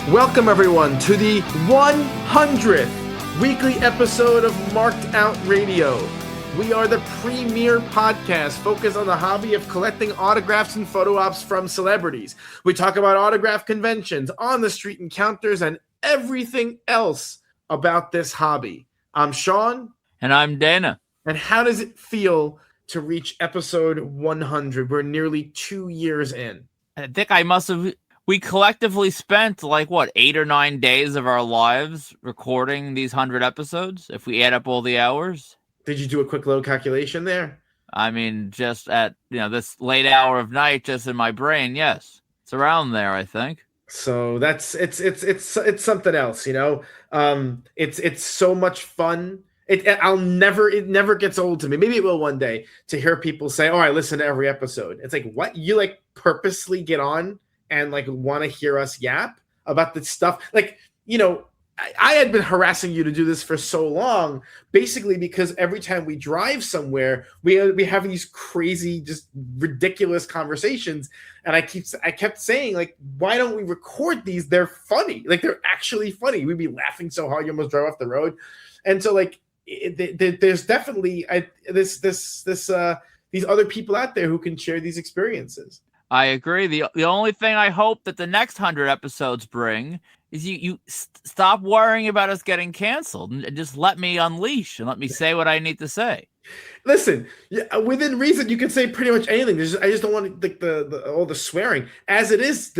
Welcome, everyone, to the 100th weekly episode of Marked Out Radio. We are the premier podcast focused on the hobby of collecting autographs and photo ops from celebrities. We talk about autograph conventions, on-the-street encounters, and everything else about this hobby. I'm Sean. And I'm Dana. And how does it feel to reach episode 100? We're nearly 2 years in. I think we collectively spent 8 or 9 days of our lives recording these 100 episodes, if we add up all the hours. Did you do a quick little calculation there? I mean, just at this late hour of night, just in my brain, yes. It's around there, I think. So it's something else, It's so much fun. It never gets old to me. Maybe it will one day to hear people say, "Oh, I listen to every episode." It's like, what? You purposely get on and want to hear us yap about the stuff? I had been harassing you to do this for so long, basically because every time we drive somewhere, we have these crazy, just ridiculous conversations. And I kept saying, why don't we record these? They're funny. They're actually funny. We'd be laughing so hard you almost drove off the road. And so there's definitely these other people out there who can share these experiences. I agree. The only thing I hope that the next 100 episodes bring is you stop worrying about us getting canceled and just let me unleash and let me say what I need to say. Listen, within reason, you can say pretty much anything. I just don't want all the swearing. As it is,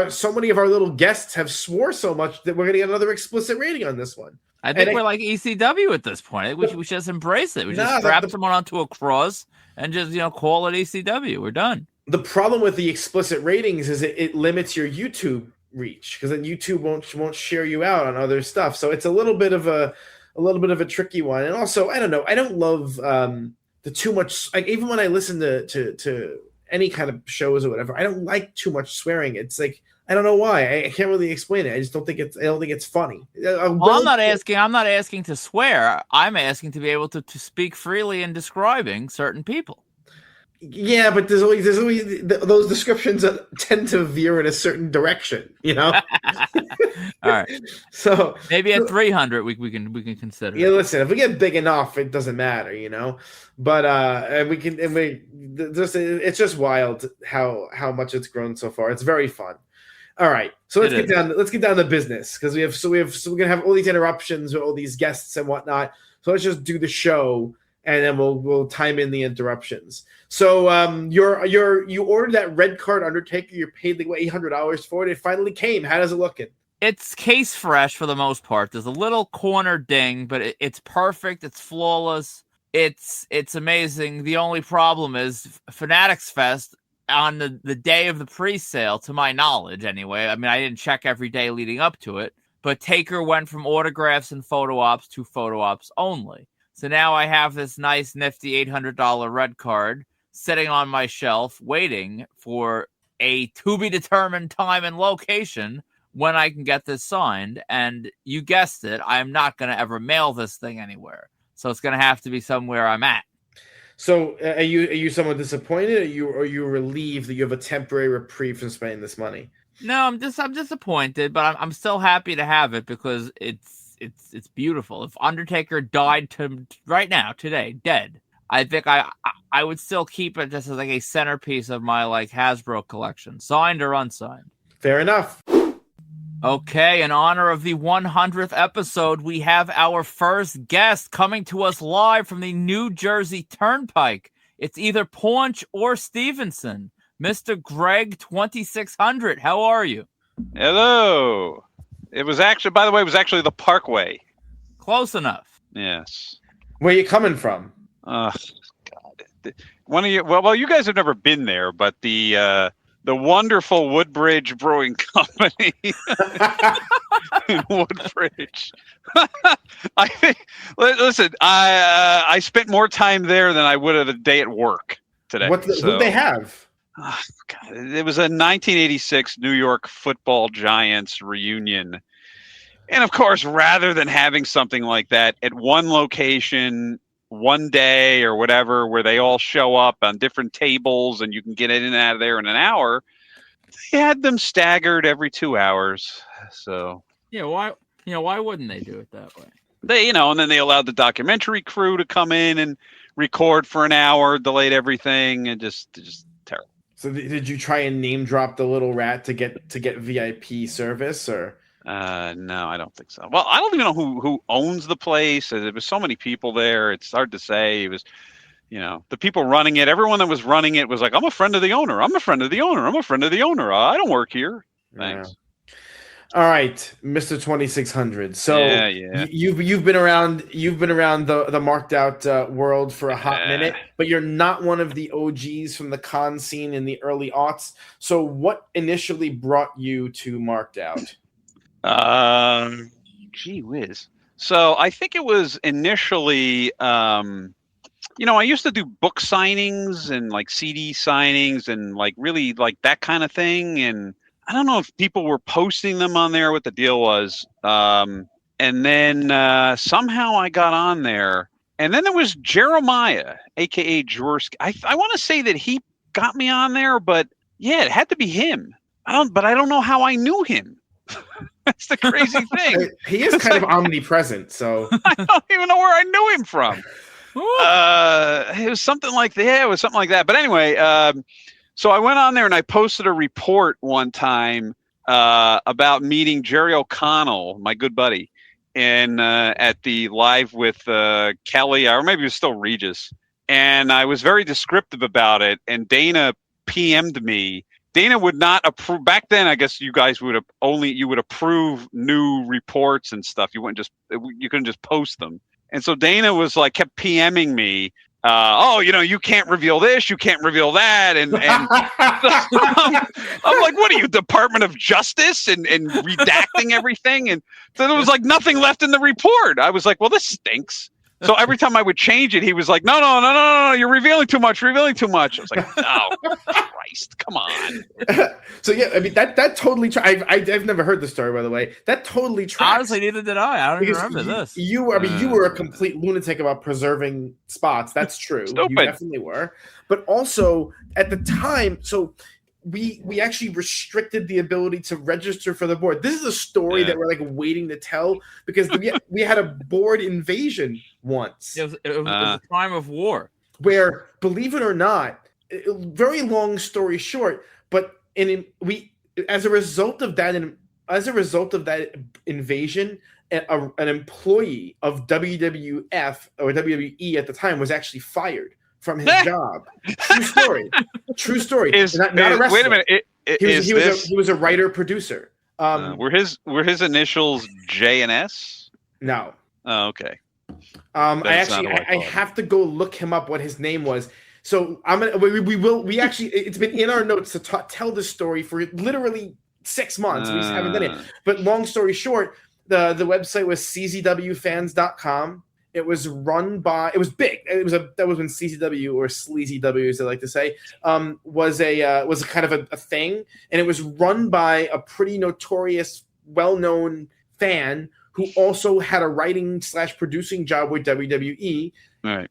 so many of our little guests have swore so much that we're going to get another explicit rating on this one. I think we're like ECW at this point. We should just embrace it. We just strap someone onto a cross and just call it ECW. We're done. The problem with the explicit ratings is it limits your YouTube reach, because then YouTube won't share you out on other stuff. So it's a little bit of a tricky one. And also, I don't know, I don't love the too much. Even when I listen to any kind of shows or whatever, I don't like too much swearing. It's I don't know why. I can't really explain it. I just don't think it's funny. Well, I'm not asking to swear. I'm asking to be able to speak freely in describing certain people. Yeah, but there's always those descriptions that tend to veer in a certain direction, All right. So maybe at 300 we can consider. Yeah, listen, if we get big enough, it doesn't matter, But it's just wild how much it's grown so far. It's very fun. All right, so let's get down to business, because we're gonna have all these interruptions with all these guests and whatnot. So let's just do the show, and then we'll time in the interruptions. So you ordered that red card Undertaker. You paid $800 for it. It finally came. How does it look? It's case fresh for the most part. There's a little corner ding, but it's perfect. It's flawless. It's amazing. The only problem is Fanatics Fest on the day of the pre-sale, to my knowledge anyway. I mean, I didn't check every day leading up to it, but Taker went from autographs and photo ops to photo ops only. So now I have this nice, nifty $800 red card sitting on my shelf waiting for a to-be-determined time and location when I can get this signed. And you guessed it, I'm not going to ever mail this thing anywhere. So it's going to have to be somewhere I'm at. So are you somewhat disappointed, or are you relieved that you have a temporary reprieve from spending this money? No, I'm disappointed, but I'm still happy to have it because it's beautiful. If Undertaker died right now, today, dead, I think I would still keep it just as a centerpiece of my Hasbro collection, signed or unsigned. Fair enough. Okay, in honor of the 100th episode, we have our first guest coming to us live from the New Jersey Turnpike. It's either Paunch or Stevenson. Mr. Greg 2600, how are you? Hello. It was actually the Parkway. Close enough. Yes. Where are you coming from? God. You guys have never been there, but the wonderful Woodbridge Brewing Company in Woodbridge. I think. Listen, I spent more time there than I would at a day at work today. What do they have? Oh, God, it was a 1986 New York Football Giants reunion. And of course, rather than having something like that at one location, one day or whatever, where they all show up on different tables and you can get in and out of there in an hour, They had them staggered every 2 hours. So Yeah, why wouldn't they do it that way? they, and then they allowed the documentary crew to come in and record for an hour, delayed everything, and just terrible. So did you try and name drop the little rat to get VIP service, or? No, I don't think so. Well, I don't even know who owns the place. There was so many people there. It's hard to say. It was, the people running it. Everyone that was running it was like, "I'm a friend of the owner. I'm a friend of the owner. I'm a friend of the owner. I don't work here." Thanks. Yeah. All right, Mr. 2600. So yeah. you've been around the marked out world for a hot minute, but you're not one of the OGs from the con scene in the early aughts. So what initially brought you to marked out? Gee whiz. So I think it was initially, I used to do book signings and like CD signings and like really like that kind of thing. And I don't know if people were posting them on there, what the deal was. And then somehow I got on there. And then there was Jeremiah, a.k.a. Jaworski. I want to say that he got me on there, but yeah, it had to be him. I don't know how I knew him. That's the crazy thing. He is kind of omnipresent, so I don't even know where I knew him from. It was something like that. Yeah, it was something like that. But anyway, so I went on there and I posted a report one time about meeting Jerry O'Connell, my good buddy, at the Live with Kelly, or maybe it was still Regis. And I was very descriptive about it. And Dana PM'd me. Dana would not approve back then. I guess you guys would approve new reports and stuff. You couldn't just post them. And so Dana was like, kept PMing me. You can't reveal this, you can't reveal that, and I'm like, what are you, Department of Justice, and redacting everything, and so there was like nothing left in the report. I was like, well, this stinks. So every time I would change it, he was like, no, you're revealing too much. I was like, oh, Christ, come on. So yeah, I mean that totally. I've never heard the story, by the way. That totally tracks. Honestly, neither did I. I don't even remember this. You were a complete lunatic about preserving spots. That's true. Stupid. You definitely were. But also at the time, so we actually restricted the ability to register for the board. This is a story that we're like waiting to tell because we had a board invasion once. It was a time of war. Where, believe it or not, very long story short, but as a result of that invasion, an employee of WWF or WWE at the time was actually fired from his job. True story. Not a wrestler. Wait a minute. He was a writer producer. Were his initials J and S? No. Oh, okay. I have to go look him up what his name was. So we actually it's been in our notes to tell this story for literally 6 months. We just haven't done it. But long story short, the website was czwfans.com. It was run by. It was big. That was when CZW or Sleazy W, as they like to say, was a kind of a thing, and it was run by a pretty notorious, well-known fan who also had a writing / producing job with WWE. Right.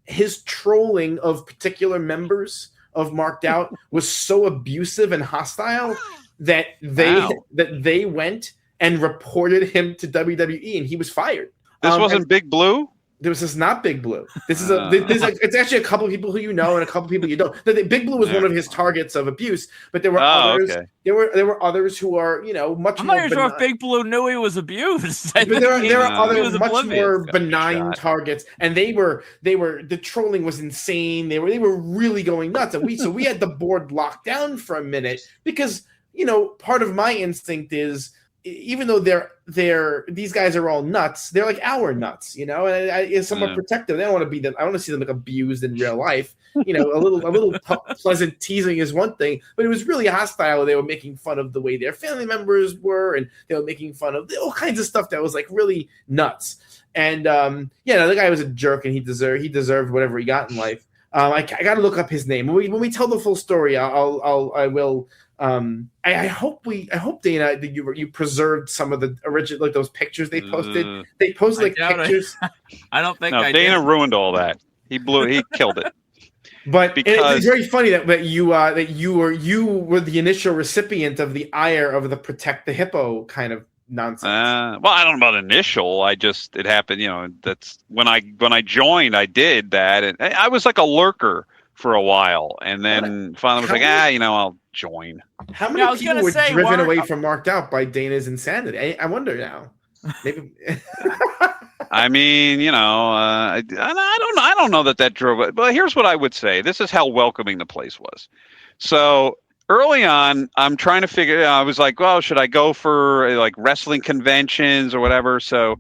His trolling of particular members of Marked Out was so abusive and hostile that they went and reported him to WWE, and he was fired. This wasn't Big Blue? This is not Big Blue. This is it's actually a couple of people who you know and a couple of people you don't. Big Blue was one of his targets of abuse, but there were others. Okay. There were others who are much. I'm more not even sure if Big Blue knew he was abused. But there are other much more benign targets, and the trolling was insane. They were really going nuts, and we had the board locked down for a minute because part of my instinct is, even though these guys are all nuts, they're like our nuts, and I somewhat protective. They don't want to be them. I want to see them like abused in real life. A little pleasant teasing is one thing, but it was really hostile. They were making fun of the way their family members were, and they were making fun of all kinds of stuff that was like really nuts. And the guy was a jerk, and he deserved whatever he got in life. I got to look up his name when we tell the full story. I will. I hope Dana, that you preserved some of the original, like those pictures they posted. They posted pictures. I don't think Dana ruined all that. He killed it. But because it's very funny that you were the initial recipient of the ire of the protect the hippo kind of nonsense. Well, I don't know about initial. It happened. That's when I joined. I did that, and I was like a lurker for a while, and then finally was like, I'll join. How many people were driven away from Marked Out by Dana's insanity? I wonder now. Maybe. I mean, I don't know that drove it. But here's what I would say. This is how welcoming the place was. So early on, I'm trying to figure. I was like, well, should I go for like wrestling conventions or whatever? So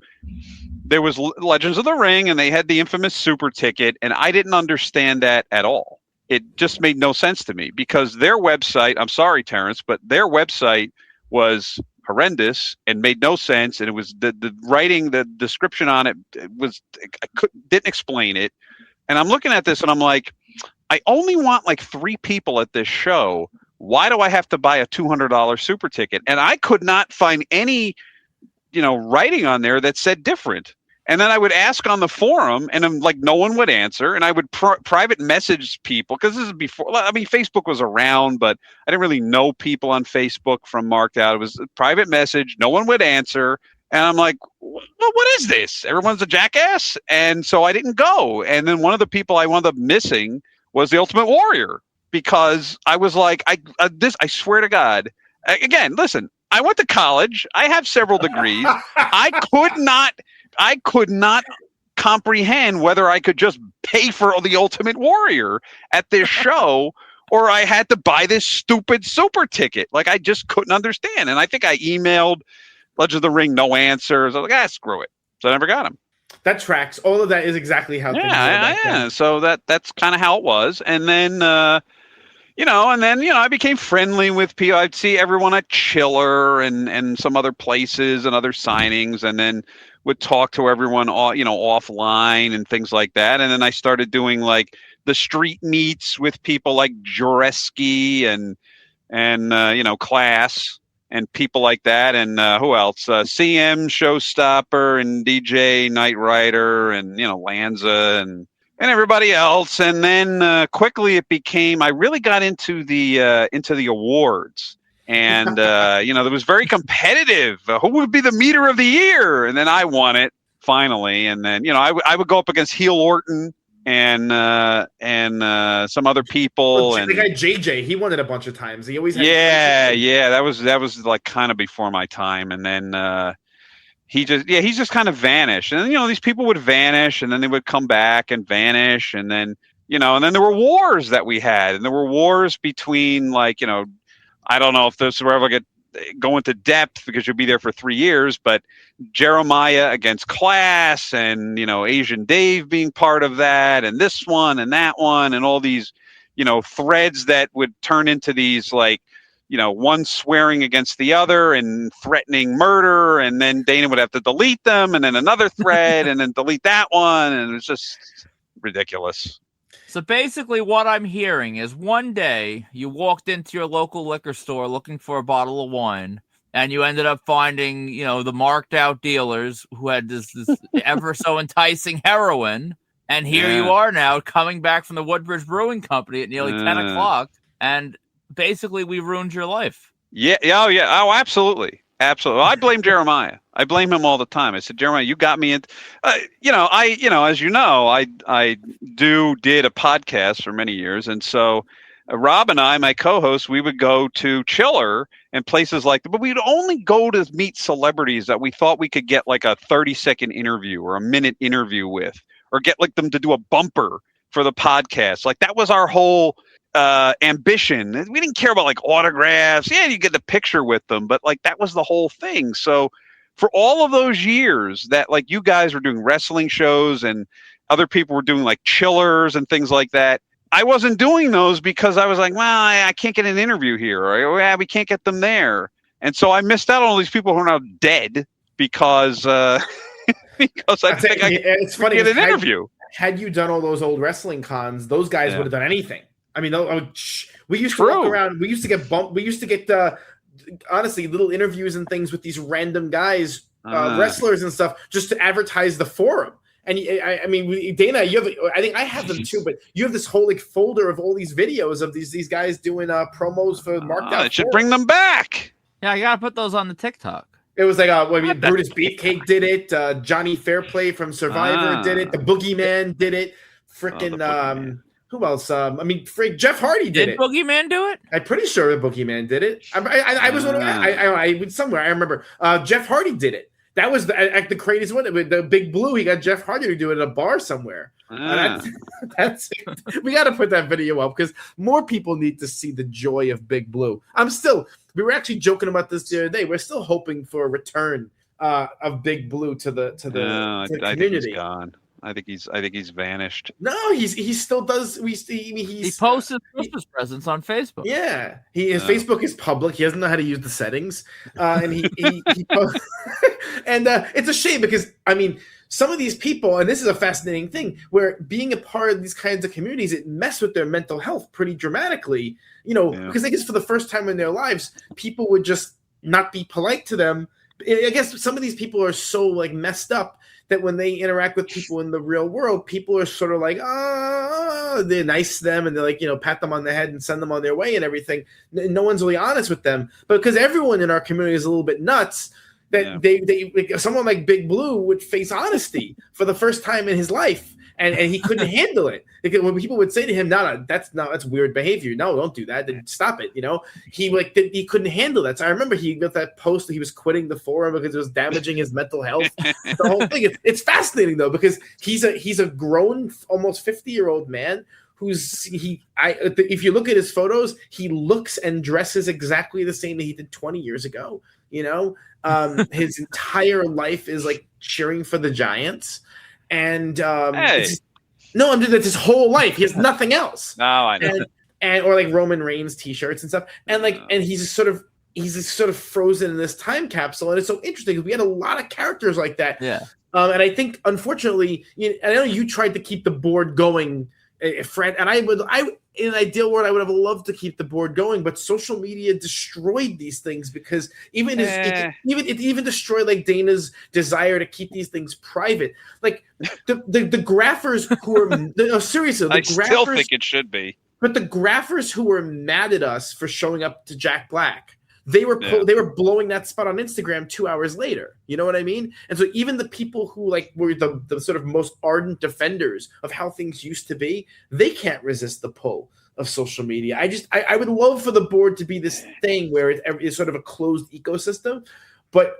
there was Legends of the Ring, and they had the infamous super ticket, and I didn't understand that at all. It just made no sense to me because their website. I'm sorry, Terrence, but their website was horrendous and made no sense, and it was the writing, the description on it was didn't explain it. And I'm looking at this and I'm like, I only want like 3 people at this show. Why do I have to buy a $200 super ticket? And I could not find any writing on there that said different. And then I would ask on the forum, and I'm like, no one would answer. And I would private message people, because this is before. I mean, Facebook was around, but I didn't really know people on Facebook from Marked Out. It was a private message. No one would answer. And I'm like, well, what is this? Everyone's a jackass. And so I didn't go. And then one of the people I wound up missing was the Ultimate Warrior, because I was like, I swear to God, again, listen, I went to college. I have several degrees. I could not comprehend whether I could just pay for the Ultimate Warrior at this show or I had to buy this stupid super ticket. Like, I just couldn't understand. And I think I emailed Legends of the Ring, no answers. I was like, screw it. So I never got them. That tracks. All of that is exactly how things were back then. So that's kind of how it was. And then, I became friendly with people. I'd see everyone at Chiller and some other places and other signings, and then would talk to everyone, offline and things like that. And then I started doing like the street meets with people like Jureski and Class and people like that. And who else? CM Showstopper and DJ Knight Rider and, Lanza and everybody else. And then quickly it became, I really got into the awards. And, it was very competitive. Who would be the meter of the year? And then I won it finally. And then, I would go up against Heel Orton and some other people. Well, the guy JJ, he won it a bunch of times. He always had that was like kind of before my time. And then he's just kind of vanished. And then, these people would vanish and then they would come back and vanish. And then, and then there were wars that we had. And there were wars between I don't know if this will ever go into depth because you'll be there for 3 years, but Jeremiah against Class and, Asian Dave being part of that and this one and that one and all these, threads that would turn into these one swearing against the other and threatening murder. And then Dana would have to delete them and then another thread and then delete that one. And it was just ridiculous. So basically what I'm hearing is one day you walked into your local liquor store looking for a bottle of wine and you ended up finding, the Marked Out dealers who had this ever so enticing heroin. And here you are now coming back from the Woodbridge Brewing Company at nearly 10 o'clock. And basically we ruined your life. Yeah. Oh, yeah. Oh, absolutely. Absolutely. I blame Jeremiah. I blame him all the time. I said, Jeremiah, you got me in. As you know, I did a podcast for many years. And so Rob and I, my co-host, we would go to Chiller and places like that. But we'd only go to meet celebrities that we thought we could get like a 30-second interview or a minute interview with, or get like them to do a bumper for the podcast. Like that was our whole ambition. We didn't care about like autographs. Yeah, you get the picture with them, but like that was the whole thing. So for all of those years that like you guys were doing wrestling shows and other people were doing like Chillers and things like that, I wasn't doing those because I was like, well, I can't get an interview here, or we can't get them there. And so I missed out on all these people who are now dead because because I think it's funny get an interview. Had you done all those old wrestling cons, those guys would have done anything. I mean, we used to walk around. We used to get bumped. We used to get honestly little interviews and things with these random guys, wrestlers and stuff, just to advertise the forum. And I mean, Dana, you have. I think I have them too, but you have this whole like folder of all these videos of these guys doing promos for marked out. It should bring them back. Yeah, I gotta put those on the TikTok. It was like Brutus Beefcake did it. Johnny Fairplay from Survivor did it. The Boogeyman did it. Freaking who else? I mean, Jeff Hardy did it. Did Boogeyman do it? I'm pretty sure the Boogeyman did it. I was somewhere. I remember Jeff Hardy did it. That was the craziest one. The Big Blue. He got Jeff Hardy to do it at a bar somewhere. That's we got to put that video up because more people need to see the joy of Big Blue. We were actually joking about this the other day. We're still hoping for a return of Big Blue to the community. I think he's gone. I think he's vanished. No, he still does. He posted Christmas presents on Facebook. Yeah, his Facebook is public. He doesn't know how to use the settings, and he and it's a shame because I mean some of these people, and this is a fascinating thing, where being a part of these kinds of communities, it messes with their mental health pretty dramatically. Because I guess for the first time in their lives, people would just not be polite to them. I guess some of these people are so like messed up that when they interact with people in the real world, people are sort of like, they're nice to them and they're like, pat them on the head and send them on their way and everything. No one's really honest with them. But because everyone in our community is a little bit nuts, that they like, someone like Big Blue would face honesty for the first time in his life. And he couldn't handle it. Because when people would say to him, "No, that's weird behavior. No, don't do that. Then stop it." He couldn't handle that. So I remember he got that post that he was quitting the forum because it was damaging his mental health. The whole thing. It's fascinating though because he's a grown, almost 50-year-old man if you look at his photos, he looks and dresses exactly the same that he did 20 years ago. His entire life is like cheering for the Giants. And that's his whole life. He has nothing else. No, I know. And or like Roman Reigns t-shirts and stuff. And and he's just sort of frozen in this time capsule. And it's so interesting because we had a lot of characters like that. Yeah. And I think unfortunately, I know you tried to keep the board going, Fred, and in an ideal world, I would have loved to keep the board going, but social media destroyed these things because it even destroyed like Dana's desire to keep these things private. Like the graphers who are seriously, I still think it should be. But the graphers who were mad at us for showing up to Jack Black, they were blowing that spot on Instagram 2 hours later. You know what I mean? And so even the people who like were the sort of most ardent defenders of how things used to be, they can't resist the pull of social media. I would love for the board to be this thing where it's sort of a closed ecosystem, but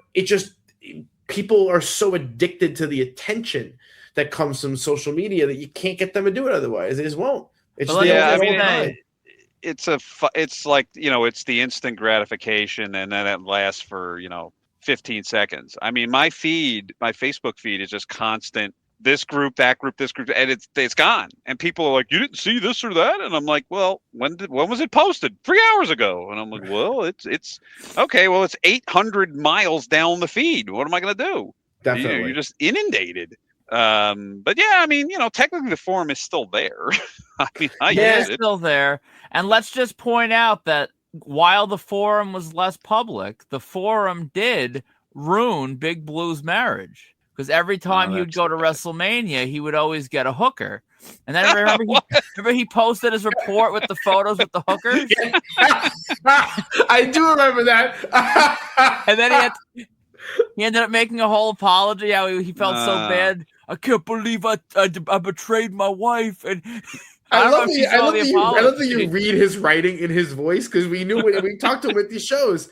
people are so addicted to the attention that comes from social media that you can't get them to do it otherwise. They just won't. It's it's like it's the instant gratification and then it lasts for 15 seconds. I mean, my Facebook feed is just constant, this group, that group, this group, and it's gone, and people are like, you didn't see this or that, and I'm like, well, when was it posted? 3 hours ago. And I'm like, well, it's okay, well, it's 800 miles down the feed. What am I going to do? Definitely. You're just inundated. But yeah, I mean, technically the forum is still there. I mean, it's still there. And let's just point out that while the forum was less public, the forum did ruin Big Blue's marriage. Because every time he would go to WrestleMania, he would always get a hooker. And then remember he posted his report with the photos with the hookers? I do remember that. And then he ended up making a whole apology, how he felt so bad. I can't believe I betrayed my wife. And I love that you read his writing in his voice because we knew when we talked to him at these shows.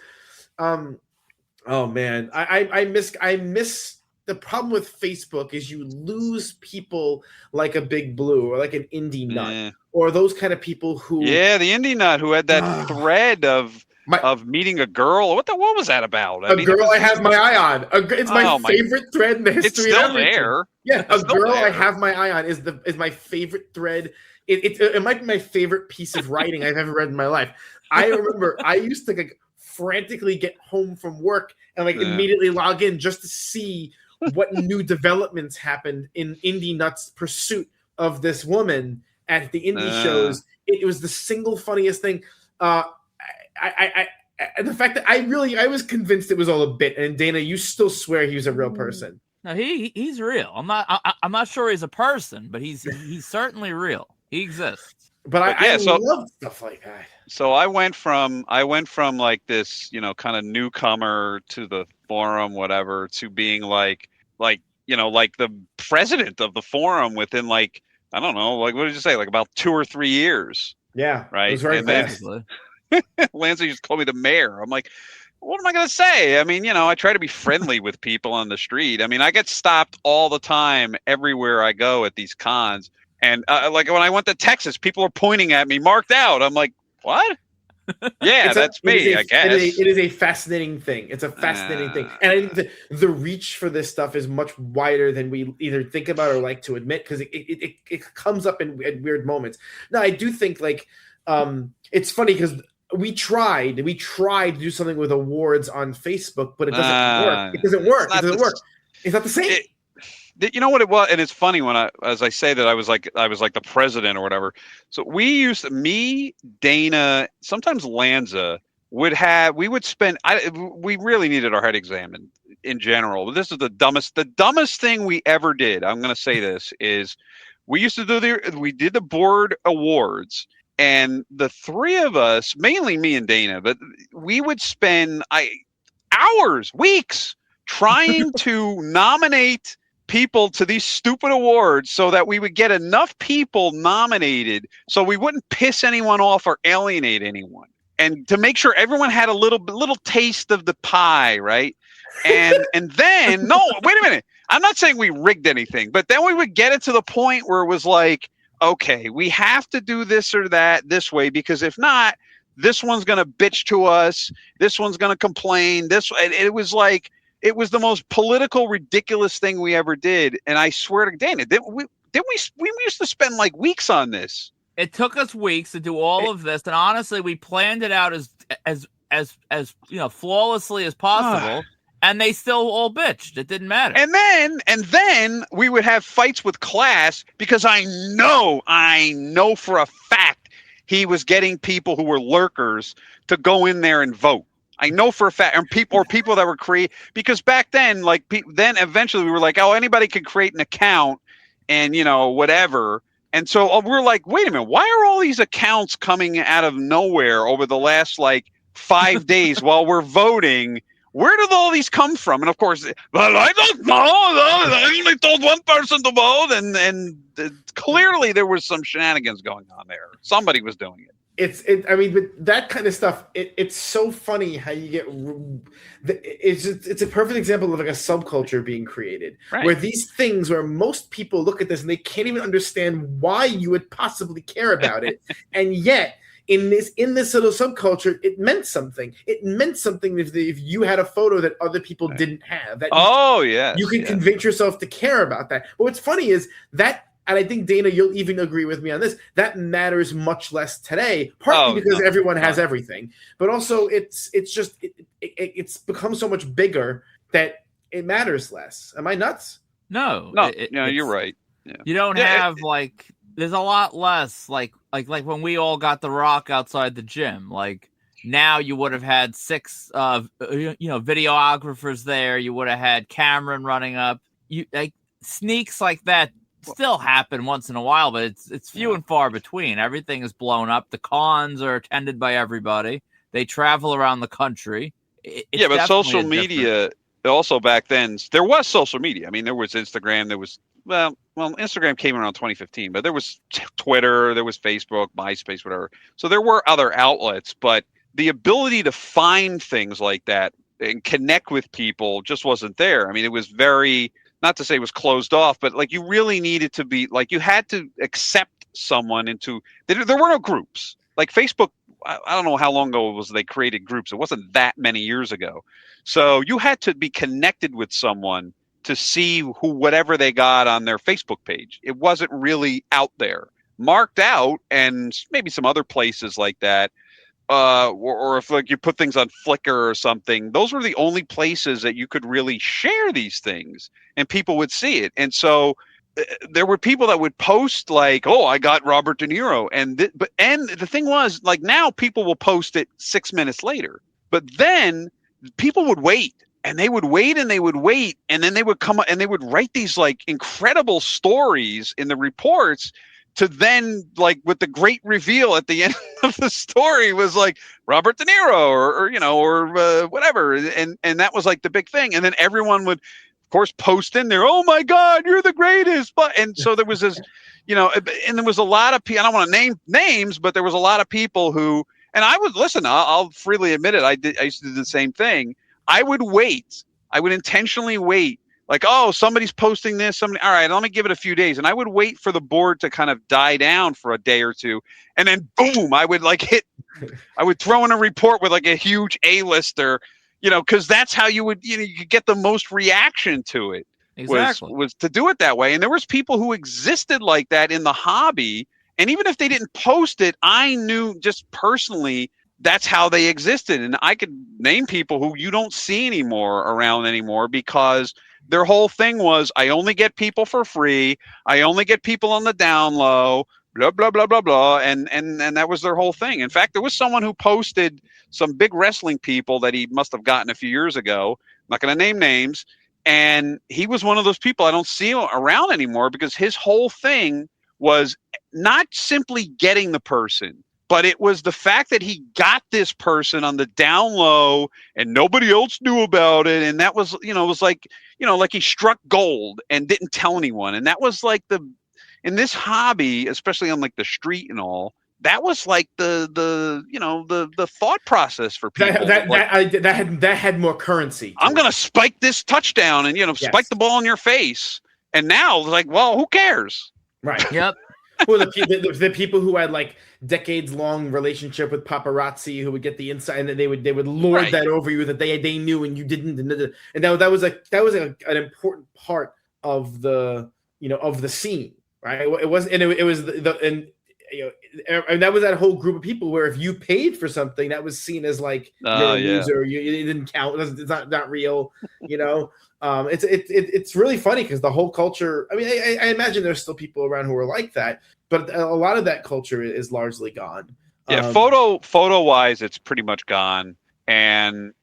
Oh man, I miss. The problem with Facebook is you lose people like a Big Blue or like an indie nut or those kind of people who. Yeah, the indie nut who had that thread of meeting a girl. What was that about? I have my eye on. It's my favorite thread in the history. It's still there. Yeah, a girl I have my eye on is my favorite thread. It might be my favorite piece of writing I've ever read in my life. I remember I used to frantically get home from work and immediately log in just to see what new developments happened in Indie Nut's pursuit of this woman at the indie shows. It was the single funniest thing. And the fact that I was convinced it was all a bit. And Dana, you still swear he was a real person. No, he's real. I'm not sure he's a person, but he's certainly real. He exists. But yeah, I so- love stuff like that. So I went from like this, kind of newcomer to the forum, whatever, to being like the president of the forum within like, I don't know, like, what did you say? Like about 2 or 3 years. Yeah. Right. It was very And then- fast. Lancey just called me the mayor. I'm like, what am I going to say? I mean, I try to be friendly with people on the street. I mean, I get stopped all the time everywhere I go at these cons. And like when I went to Texas, people are pointing at me, marked out. I'm like, what? Yeah, that's me, I guess. It is a fascinating thing. It's a fascinating thing. And I think the reach for this stuff is much wider than we either think about or like to admit, because it comes up in weird moments. Now, I do think like it's funny because we tried to do something with awards on Facebook, but it doesn't work. It doesn't work. It's not the same. You know what it was, and it's funny as I say that I was like the president or whatever. So me, Dana, sometimes Lanza we would spend. We really needed our head examined in general. But this is the dumbest thing we ever did. I'm going to say this is we used to we did the board awards, and the three of us, mainly me and Dana, but we would spend hours, weeks trying to nominate people to these stupid awards so that we would get enough people nominated so we wouldn't piss anyone off or alienate anyone, and to make sure everyone had a little taste of the pie, right? And then no, wait a minute, I'm not saying we rigged anything, but then we would get it to the point where it was like, okay, we have to do this or that this way, because if not, this one's going to bitch to us, this one's going to complain, it was like, it was the most political, ridiculous thing we ever did. And I swear to Dana, we used to spend like weeks on this. It took us weeks to do all of this, and honestly, we planned it out as flawlessly as possible. And they still all bitched. It didn't matter. And then we would have fights with class, because I know for a fact he was getting people who were lurkers to go in there and vote. I know for a fact, and people that were because back then, then eventually we were like, oh, anybody could create an account and, whatever. And so we're like, wait a minute, why are all these accounts coming out of nowhere over the last 5 days while we're voting? Where did all these come from? And of course, well, I don't know. I only told one person to vote, and clearly there was some shenanigans going on there. Somebody was doing it. But that kind of stuff, it's so funny how you get. It's a perfect example of like a subculture being created, right? Where these things, where most people look at this and they can't even understand why you would possibly care about it, and yet in this little subculture, it meant something. It meant something if you had a photo that other people didn't have. You could convince yourself to care about that. But what's funny is that. And I think, Dana, you'll even agree with me on this, that matters much less today, partly because everyone has everything. But also it's become so much bigger that it matters less. Am I nuts? No, you're right. Yeah. You don't have there's a lot less like when we all got the Rock outside the gym. Like now you would have had 6 videographers there. You would have had Cameron running up. You sneaks like that still happen once in a while, but it's few and far between. Everything is blown up. The cons are attended by everybody. They travel around the country. But social media also, back then there was social media. I mean, there was Instagram. There was Instagram came around 2015, but there was Twitter, there was Facebook, MySpace, whatever. So there were other outlets, but the ability to find things like that and connect with people just wasn't there. I mean, it was very. Not to say it was closed off, but you really needed to be you had to accept someone into. There were no groups like Facebook. I don't know how long ago it was they created groups. It wasn't that many years ago, so you had to be connected with someone to see whatever they got on their Facebook page. It wasn't really out there, marked out, and maybe some other places like that. Or if you put things on Flickr or something, those were the only places that you could really share these things and people would see it. And so there were people that would post oh, I got Robert De Niro. And the thing was now people will post it 6 minutes later, but then people would wait and they would wait and they would wait, and then they would come and they would write these like incredible stories in the reports to then, like, with the great reveal at the end of the story was like Robert De Niro or whatever, and that was like the big thing, and then everyone would, of course, post in there, oh my God, you're the greatest, and so there was this, and there was a lot of people. I don't want to name names, but there was a lot of people who, and I would listen. I'll freely admit it. I used to do the same thing. I would wait. I would intentionally wait. Like, oh, somebody's posting this. All right, let me give it a few days. And I would wait for the board to kind of die down for a day or two. And then, boom, I would I would throw in a report with like a huge A-lister, because that's how you would, you get the most reaction to it. Exactly. Was to do it that way. And there was people who existed like that in the hobby. And even if they didn't post it, I knew just personally that's how they existed. And I could name people who you don't see around anymore because their whole thing was, I only get people for free. I only get people on the down low, blah, blah, blah, blah, blah. And that was their whole thing. In fact, there was someone who posted some big wrestling people that he must have gotten a few years ago. I'm not going to name names. And he was one of those people I don't see around anymore because his whole thing was not simply getting the person, but it was the fact that he got this person on the down low and nobody else knew about it. And that was, it was like, like he struck gold and didn't tell anyone. And that was like in this hobby, especially on like the street and all, that was like the thought process for people. That had more currency. I'm going to spike this touchdown and, spike the ball in your face. And now like, well, who cares? Right. Yep. Well, the people who had like decades long relationship with paparazzi who would get the inside and they would lord that over you that they knew and you didn't, and that was an important part of the of the scene, right? It was and that was that whole group of people where if you paid for something that was seen as like you're a loser, you didn't count, it's not real, It's really funny because the whole culture. I mean, I imagine there's still people around who are like that, but a lot of that culture is largely gone. Yeah, photo wise, it's pretty much gone, and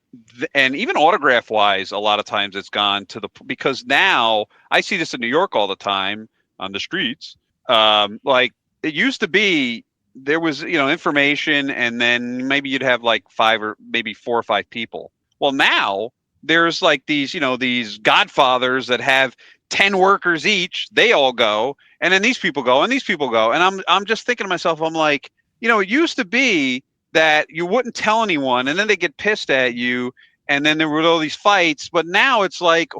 even autograph wise, a lot of times it's gone because now I see this in New York all the time on the streets. Like it used to be, there was information, and then maybe you'd have like 5 or maybe 4 or 5 people. Well, now there's like these godfathers that have 10 workers each. They all go, and then these people go, and these people go. And I'm just thinking to myself, I'm like, it used to be that you wouldn't tell anyone, and then they get pissed at you, and then there were all these fights. But now it's like,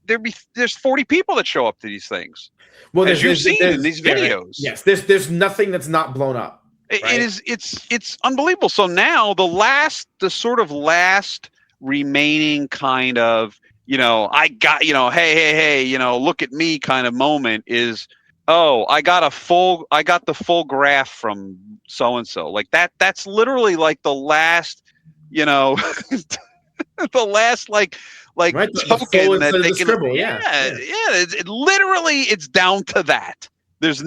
there's 40 people that show up to these things. Well, as you've seen in these videos. Yes, there's nothing that's not blown up. Right? It's unbelievable. So now the sort of last remaining kind of I got hey look at me kind of moment is, oh, I got the full graph from so and so, like that's literally like the last the last like right, token that they can scribble, it literally it's down to that. There's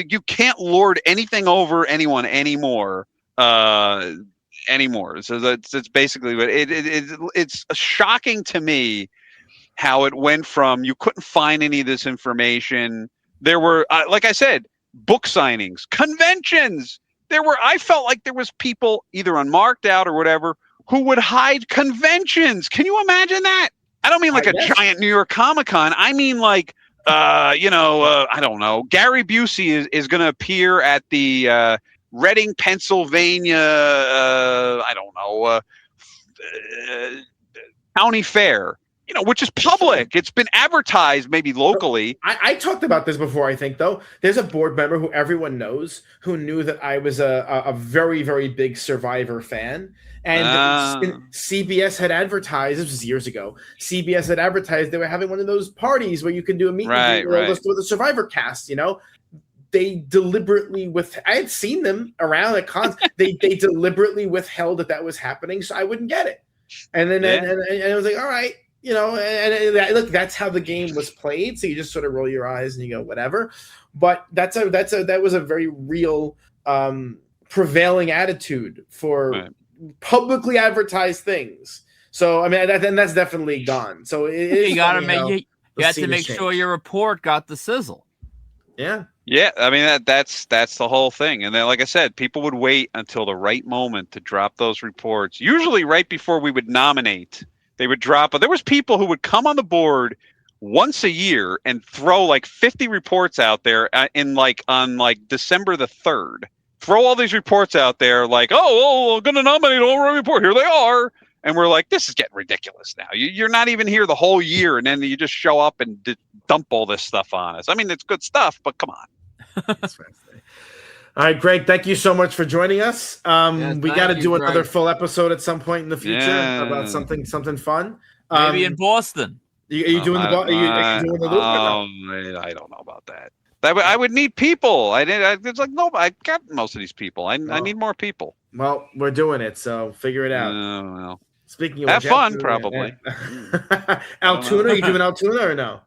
you can't lord anything over anyone anymore. So that's basically what it's shocking to me how it went from you couldn't find any of this information. There were, like I said, book signings, conventions. I felt like there was people either on Marked Out or whatever who would hide conventions. Can you imagine that? I don't mean like a giant New York Comic-Con. I mean like, I don't know. Gary Busey is going to appear at the Reading, Pennsylvania, county fair, which is public. It's been advertised maybe locally. I talked about this before, I think, though. There's a board member who everyone knows who knew that I was a very, very big Survivor fan. And CBS had advertised, this was years ago, CBS had advertised they were having one of those parties where you can do a meet and greet with the Survivor cast, They deliberately I had seen them around at cons. they deliberately withheld that was happening so I wouldn't get it. And then and I was like, all right, look, that's how the game was played. So you just sort of roll your eyes and you go, whatever. But that was a very real prevailing attitude for publicly advertised things. So I mean, that's definitely gone. So it is. You gotta funny make how you the have scene to has make sure changed. your report got the sizzle. Yeah. Yeah, I mean that's the whole thing. And then, like I said, people would wait until the right moment to drop those reports. Usually, right before we would nominate, they would drop. But there was people who would come on the board once a year and throw like 50 reports out there on December the 3rd. Throw all these reports out there, like, I'm going to nominate over a report. Here they are. And we're like, this is getting ridiculous now. You're not even here the whole year, and then you just show up and dump all this stuff on us. I mean, it's good stuff, but come on. That's fascinating. All right, Greg, thank you so much for joining us. We got to do another full episode at some point in the future about something fun. Maybe in Boston. Are you doing the loop? I don't know about that. I would need people. It's like, no, I got most of these people. I need more people. Well, we're doing it, so figure it out. Well. Speaking of have fun, probably. Altoona, you doing Altoona or no?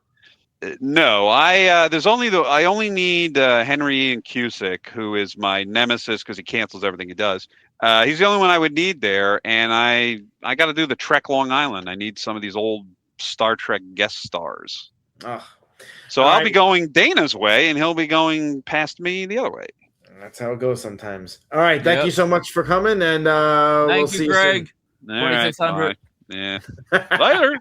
No, I only need Henry Ian Cusick, who is my nemesis because he cancels everything he does. He's the only one I would need there, and I got to do the Trek Long Island. I need some of these old Star Trek guest stars. Oh. So I'll be going Dana's way, and he'll be going past me the other way. That's how it goes sometimes. All right, thank you so much for coming, and we'll see you, Greg. soon. 2600. Yeah. Later.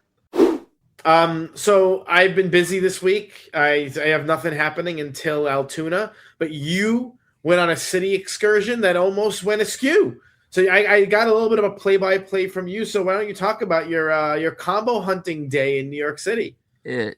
So I've been busy this week. I have nothing happening until Altoona, but you went on a city excursion that almost went askew. So I got a little bit of a play-by-play from you. So why don't you talk about your combo hunting day in New York City? It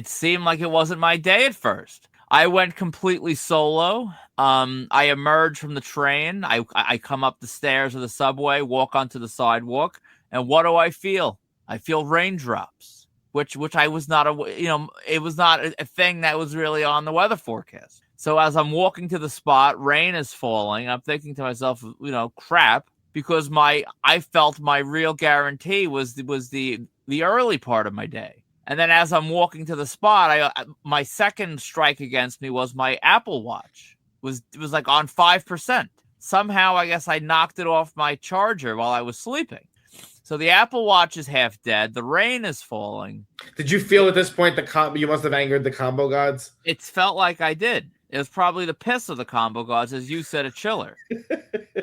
seemed like it wasn't my day at first. I went completely solo. I emerged from the train. I come up the stairs of the subway, walk onto the sidewalk, and what do I feel? I feel raindrops, which I was not it was not a thing that was really on the weather forecast. So as I'm walking to the spot, rain is falling. I'm thinking to myself, crap, because I felt my real guarantee was the early part of my day. And then as I'm walking to the spot, my second strike against me was my Apple Watch. It was like on 5%. Somehow, I guess I knocked it off my charger while I was sleeping. So the Apple Watch is half dead. The rain is falling. Did you feel at this point you must have angered the combo gods? It felt like I did. It was probably the piss of the combo gods, as you said, a chiller.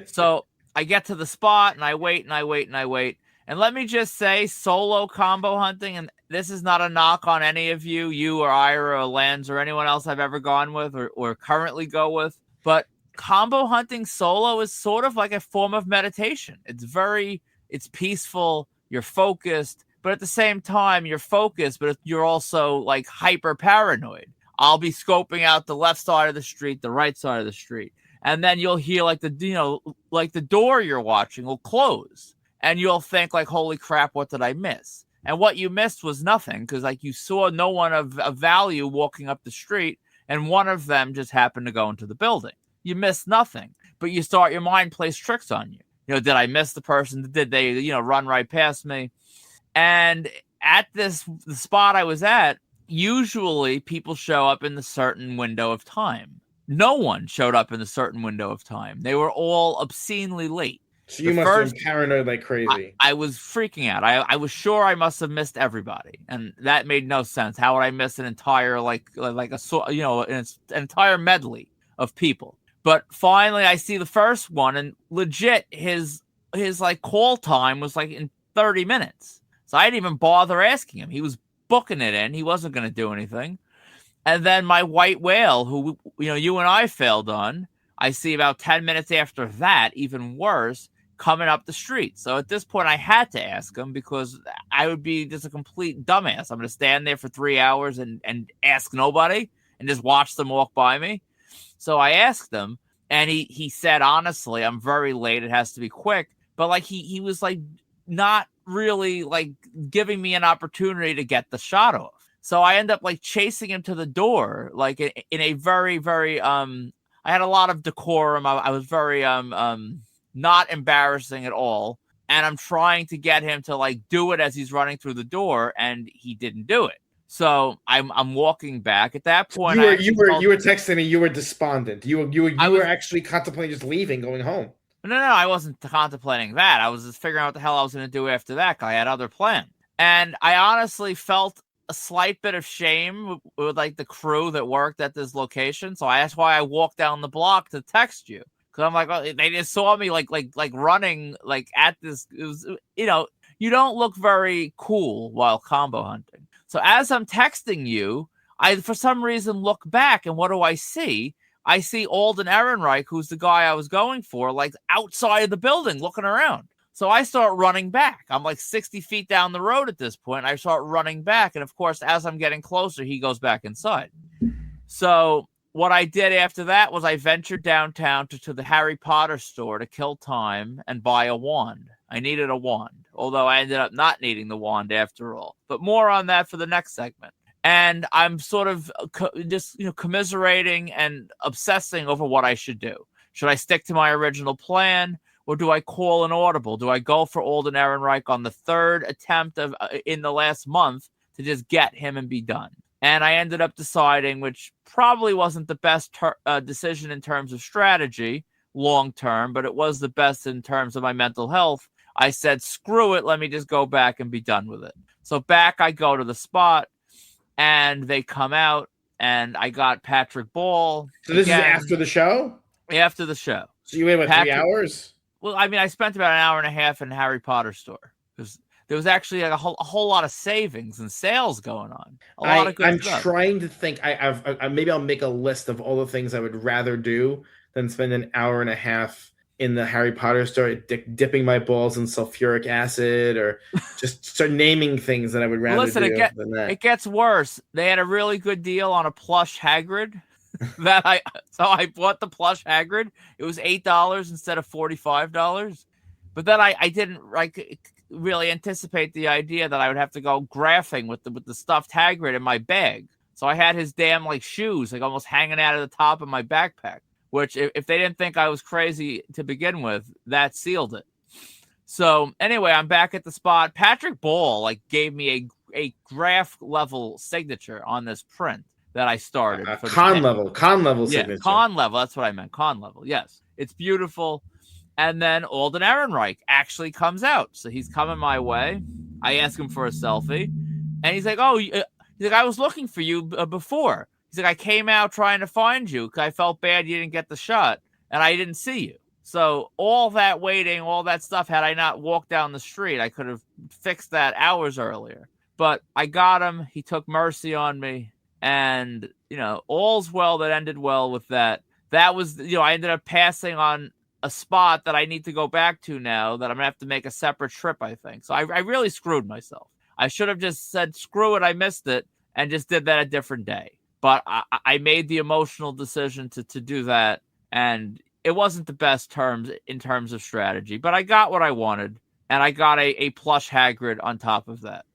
So I get to the spot and I wait and I wait and I wait. And let me just say, solo combo hunting, and this is not a knock on any of you or Ira or Lens or anyone else I've ever gone with or currently go with, but combo hunting solo is sort of like a form of meditation. It's peaceful, you're focused, but at the same time, you're focused, but you're also like hyper paranoid. I'll be scoping out the left side of the street, the right side of the street, and then you'll hear like the door you're watching will close. And you'll think like, holy crap, what did I miss? And what you missed was nothing, because like you saw no one of value walking up the street, and one of them just happened to go into the building. You missed nothing, but your mind plays tricks on you. Did I miss the person? Did they, run right past me? And at the spot I was at, usually people show up in the certain window of time. No one showed up in the certain window of time. They were all obscenely late. So you must have been paranoid like crazy. I was freaking out. I was sure I must have missed everybody, and that made no sense. How would I miss an entire an entire medley of people? But finally, I see the first one, and legit, his like call time was like in 30 minutes. So I didn't even bother asking him. He was booking it in. He wasn't going to do anything. And then my white whale, who you and I failed on, I see about 10 minutes after that, even worse, coming up the street. So at this point, I had to ask him, because I would be just a complete dumbass. I'm going to stand there for 3 hours and ask nobody and just watch them walk by me. So I asked him, and he said, honestly, I'm very late. It has to be quick. But like he was like not really like giving me an opportunity to get the shot off. So I end up like chasing him to the door, like in a very, very I had a lot of decorum. I was very not embarrassing at all. And I'm trying to get him to like do it as he's running through the door, and he didn't do it. So I'm walking back. At that point, you were texting me. You were despondent. You were actually contemplating just leaving, going home. No, I wasn't contemplating that. I was just figuring out what the hell I was going to do after that. I had other plans. And I honestly felt a slight bit of shame with like the crew that worked at this location. So that's why I walked down the block to text you. Because I'm like, oh, they just saw me like running like at this. It was, you don't look very cool while combo hunting. So as I'm texting you, I for some reason look back, and what do I see? I see Alden Ehrenreich, who's the guy I was going for, like outside of the building looking around. So I start running back. I'm like 60 feet down the road at this point. I start running back. And of course, as I'm getting closer, he goes back inside. So what I did after that was I ventured downtown to the Harry Potter store to kill time and buy a wand. I needed a wand, although I ended up not needing the wand after all. But more on that for the next segment. And I'm sort of just commiserating and obsessing over what I should do. Should I stick to my original plan, or do I call an audible? Do I go for Alden Ehrenreich on the third attempt of in the last month to just get him and be done? And I ended up deciding, which probably wasn't the best decision in terms of strategy long term, but it was the best in terms of my mental health. I said, screw it, let me just go back and be done with it. So back I go to the spot. And they come out, and I got Patrick Ball. So this is after the show? After the show. So you waited, 3 hours? Well, I mean, I spent about an hour and a half in the Harry Potter store. Because there was actually like a whole lot of savings and sales going on. A lot of good stuff. I'm trying to think. Maybe I'll make a list of all the things I would rather do than spend an hour and a half in the Harry Potter store, dipping my balls in sulfuric acid, or just start naming things that I would rather do than that. It gets worse. They had a really good deal on a plush Hagrid so I bought the plush Hagrid. It was $8 instead of $45. But then I didn't really anticipate the idea that I would have to go graphing with the stuffed Hagrid in my bag. So I had his damn shoes almost hanging out of the top of my backpack. Which, if they didn't think I was crazy to begin with, that sealed it. So, anyway, I'm back at the spot. Patrick Ball, gave me a graph level signature on this print that I started. Con level signature. Yeah, con level. That's what I meant. Con level. Yes. It's beautiful. And then Alden Ehrenreich actually comes out. So he's coming my way. I ask him for a selfie. And he's like, I was looking for you before. He's like, I came out trying to find you because I felt bad you didn't get the shot, and I didn't see you. So all that waiting, all that stuff, had I not walked down the street, I could have fixed that hours earlier. But I got him. He took mercy on me. And, all's well that ended well with that. That was, I ended up passing on a spot that I need to go back to now that I'm going to have to make a separate trip, I think. So I really screwed myself. I should have just said, screw it, I missed it, and just did that a different day. But I made the emotional decision to do that, and it wasn't the best terms in terms of strategy. But I got what I wanted, and I got a plush Hagrid on top of that.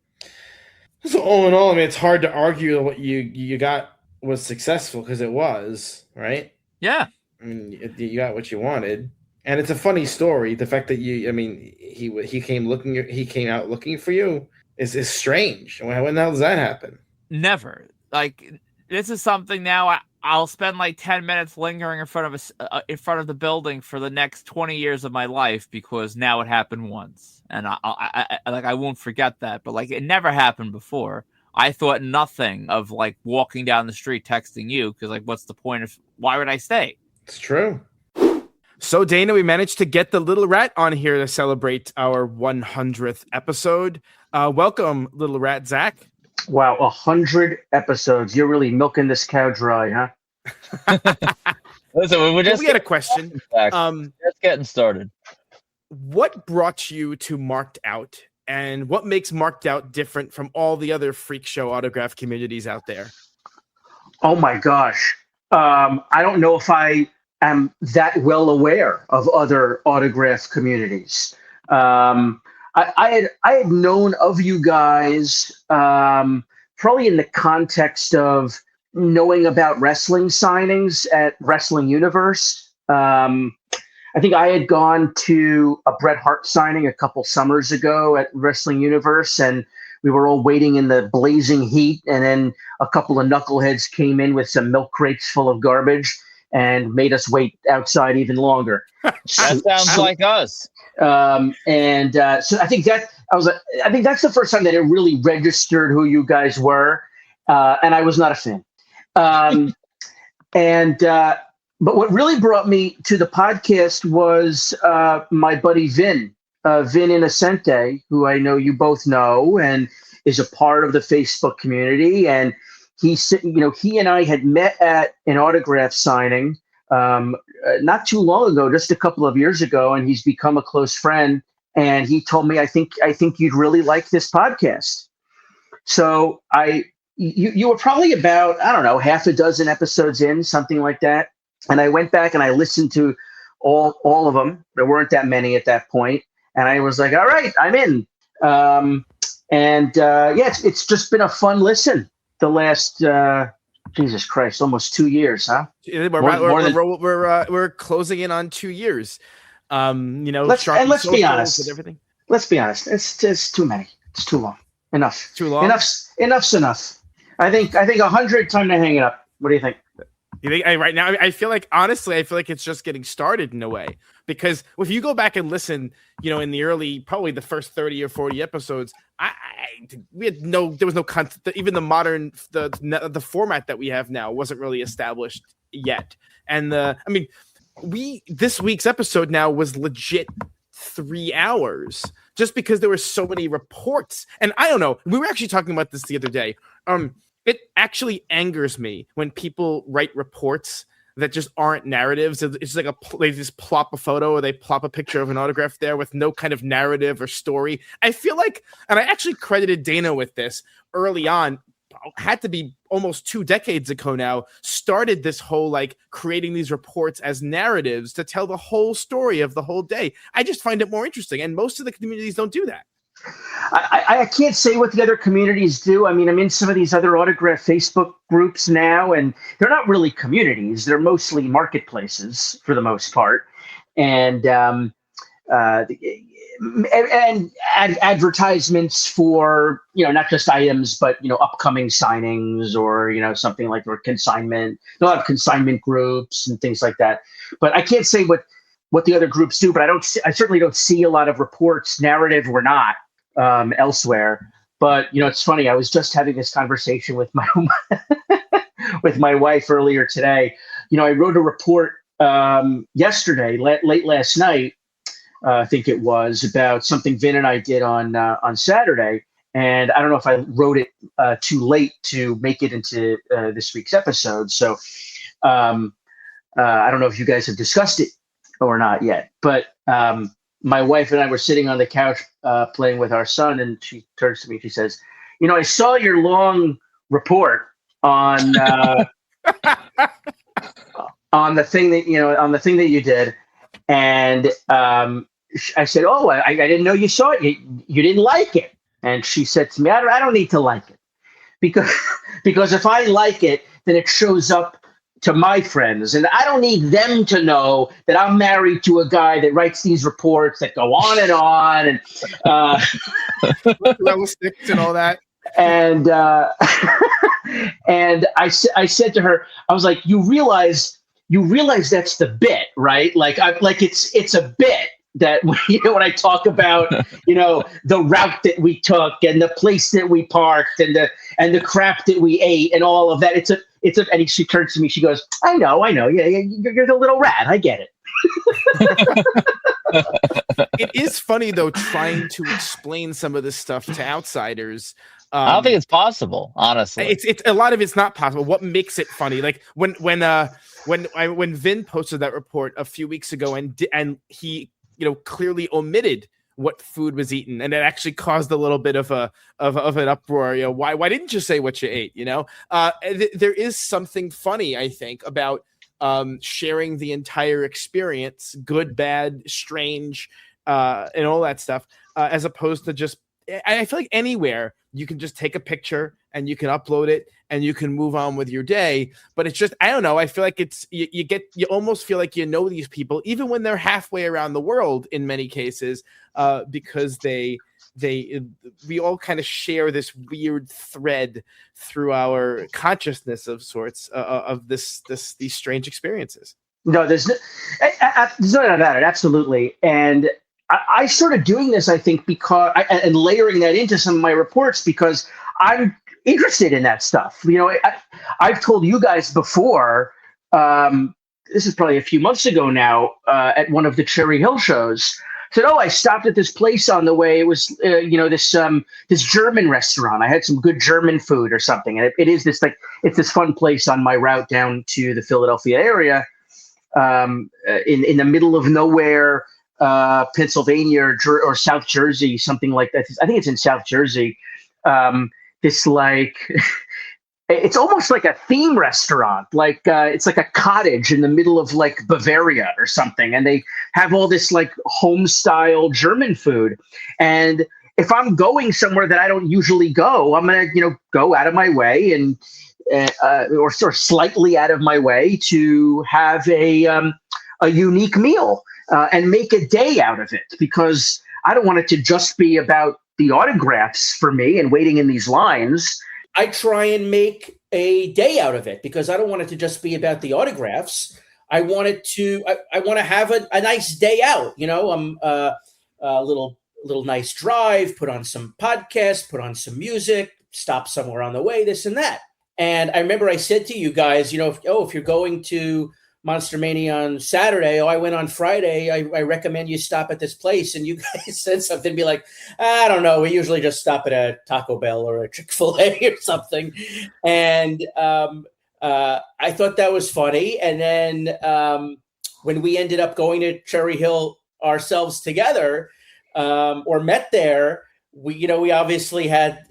So all in all, I mean, it's hard to argue that what you got was successful because it was, right? Yeah. I mean, you got what you wanted, and it's a funny story. The fact that he came out looking for you is strange. When the hell does that happen? Never. This is something now I'll spend 10 minutes lingering in front of the building for the next 20 years of my life because now it happened once, and I won't forget that. But it never happened before. I thought nothing of walking down the street texting you because what's the point of why would I stay? It's true. So Dana, we managed to get the Little Rat on here to celebrate our 100th episode. Welcome, Little Rat Zach. Wow, 100 episodes. You're really milking this cow dry, huh? Listen, we had a question. Just getting started. What brought you to Marked Out, and what makes Marked Out different from all the other freak show autograph communities out there? Oh my gosh. I don't know if I am that well aware of other autograph communities. I had known of you guys probably in the context of knowing about wrestling signings at Wrestling Universe. I think I had gone to a Bret Hart signing a couple summers ago at Wrestling Universe, and we were all waiting in the blazing heat, and then a couple of knuckleheads came in with some milk crates full of garbage. and made us wait outside even longer. That sounds like us. So I think I think that's the first time that it really registered who you guys were, and I was not a fan. But what really brought me to the podcast was my buddy Vin Innocente, who I know you both know and is a part of the Facebook community. And he and I had met at an autograph signing not too long ago, just a couple of years ago, and he's become a close friend. And he told me, I think you'd really like this podcast. So you were probably about, I don't know, half a dozen episodes in, something like that. And I went back and I listened to all of them. There weren't that many at that point. And I was like, all right, I'm in. It's just been a fun listen the last, Jesus Christ, almost 2 years, huh? We're closing in on 2 years. Let's be honest. Let's be honest. It's too many. It's too long. Enough. Too long. Enough's enough. I think 100. Time to hang it up. What do you think? You think right now? I feel like it's just getting started in a way, because if you go back and listen, in the early, probably the first 30 or 40 episodes, there was no content. Even the modern, the format that we have now wasn't really established yet. And this week's episode now was legit 3 hours, just because there were so many reports. And I don't know, we were actually talking about this the other day. It actually angers me when people write reports that just aren't narratives. It's like they just plop a photo or they plop a picture of an autograph there with no kind of narrative or story. I feel like, and I actually credited Dana with this early on, had to be almost 2 decades ago now, started this whole creating these reports as narratives to tell the whole story of the whole day. I just find it more interesting. And most of the communities don't do that. I can't say what the other communities do. I'm in some of these other autograph Facebook groups now, and they're not really communities. They're mostly marketplaces for the most part. And advertisements for, not just items, but, upcoming signings or, something like consignment. A lot of consignment groups and things like that. But I can't say what the other groups do, but I certainly don't see a lot of reports, narrative or not, elsewhere. But it's funny. I was just having this conversation with my with my wife earlier today. I wrote a report yesterday, late last night, I think it was, about something Vin and I did on Saturday. And I don't know if I wrote it too late to make it into this week's episode. So I don't know if you guys have discussed it or not yet, but my wife and I were sitting on the couch playing with our son, and she turns to me, she says, I saw your long report on on the thing that you did, and I said, oh, I didn't know you saw it. You didn't like it. And she said to me, I don't need to like it, because if I like it, then it shows up to my friends, and I don't need them to know that I'm married to a guy that writes these reports that go on, and sticks and all that. And and I said to her, I was like, you realize that's the bit, right? It's a bit that when I talk about the route that we took and the place that we parked and the crap that we ate and all of that, it's a and she turns to me, she goes, I know, yeah, you're the little rat, I get it. It is funny though, trying to explain some of this stuff to outsiders. I don't think it's possible, honestly. It's a lot of it's not possible. What makes it funny? Like when Vin posted that report a few weeks ago, and he clearly omitted what food was eaten, and it actually caused a little bit of an uproar. Why didn't you say what you ate? There is something funny, I think, about sharing the entire experience, good, bad, strange, and all that stuff, as opposed to just. I feel like anywhere you can just take a picture and you can upload it and you can move on with your day. But it's just, I don't know. I feel like it's, you almost feel like these people, even when they're halfway around the world in many cases, because they we all kind of share this weird thread through our consciousness of sorts of these strange experiences. No, there's no doubt about it. Absolutely. And I started doing this, I think, because and layering that into some of my reports because I'm interested in that stuff. I've told you guys before, this is probably a few months ago now, at one of the Cherry Hill shows, said, "Oh, I stopped at this place on the way. It was, this German restaurant. I had some good German food or something." And it is this it's this fun place on my route down to the Philadelphia area, in the middle of nowhere, Pennsylvania or South Jersey, something like that. I think it's in South Jersey. This it's almost like a theme restaurant, it's like a cottage in the middle of Bavaria or something, and they have all this home style German food. And if I'm going somewhere that I don't usually go, I'm gonna go out of my way and or sort of slightly out of my way to have a unique meal and make a day out of it, because I don't want it to just be about the autographs for me and waiting in these lines. I try and make a day out of it because I don't want it to just be about the autographs. I want to have a nice day out. I'm a little nice drive, put on some podcasts, put on some music, stop somewhere on the way, this and that. And I remember I said to you guys, if you're going to Monster Mania on Saturday, I went on Friday, I recommend you stop at this place. And you guys said something, be like, I don't know, we usually just stop at a Taco Bell or a Chick-fil-A or something. And I thought that was funny. And then when we ended up going to Cherry Hill ourselves together, or met there, we obviously had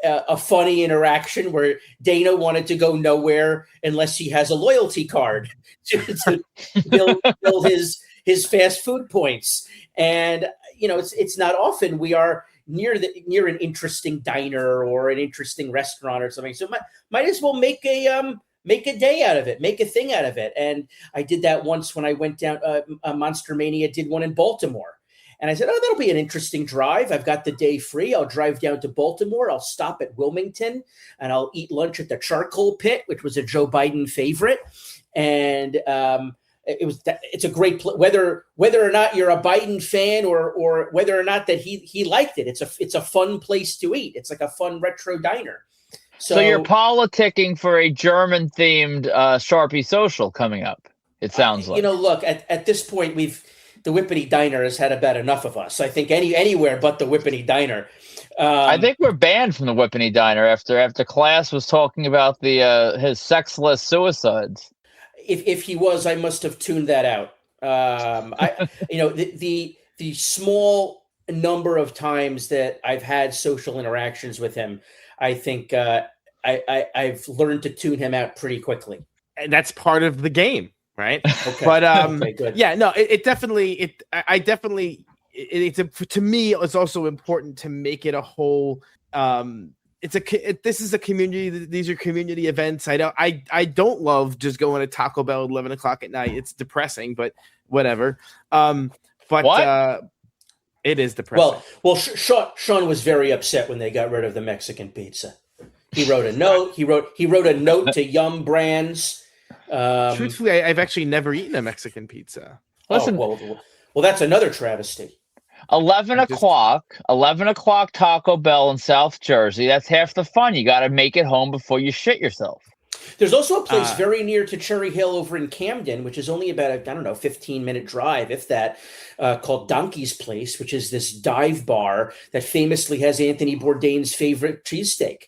a funny interaction where Dana wanted to go nowhere unless he has a loyalty card to build his fast food points. And it's not often we are near an interesting diner or an interesting restaurant or something. So might as well make a day out of it, make a thing out of it. And I did that once when I went down. Monster Mania did one in Baltimore. And I said, that'll be an interesting drive. I've got the day free. I'll drive down to Baltimore. I'll stop at Wilmington and I'll eat lunch at the Charcoal Pit, which was a Joe Biden favorite. And it's a great whether or not you're a Biden fan or whether or not that he liked it. It's a fun place to eat. It's like a fun retro diner. So you're politicking for a German themed Sharpie social coming up. It sounds like. Look, at this point the Whippany Diner has had about enough of us. I think anywhere but the Whippany Diner. I think we're banned from the Whippany Diner after class was talking about his sexless suicides. If he was, I must have tuned that out. The small number of times that I've had social interactions with him, I think I've learned to tune him out pretty quickly. And that's part of the game. Right. Okay. But okay, good. Yeah, no, to me, it's also important to make it a whole. This is a community. These are community events. I don't love just going to Taco Bell at 11 o'clock at night. It's depressing, but whatever. It is depressing. Well, Sean was very upset when they got rid of the Mexican pizza. He wrote a note. He wrote a note to Yum Brands. Truthfully, I've actually never eaten a Mexican pizza. Listen, well, that's another travesty. 11 o'clock Taco Bell in South Jersey. That's half the fun. You got to make it home before you shit yourself. There's also a place very near to Cherry Hill over in Camden, which is only about 15-minute drive, if that, called Donkey's Place, which is this dive bar that famously has Anthony Bourdain's favorite cheesesteak.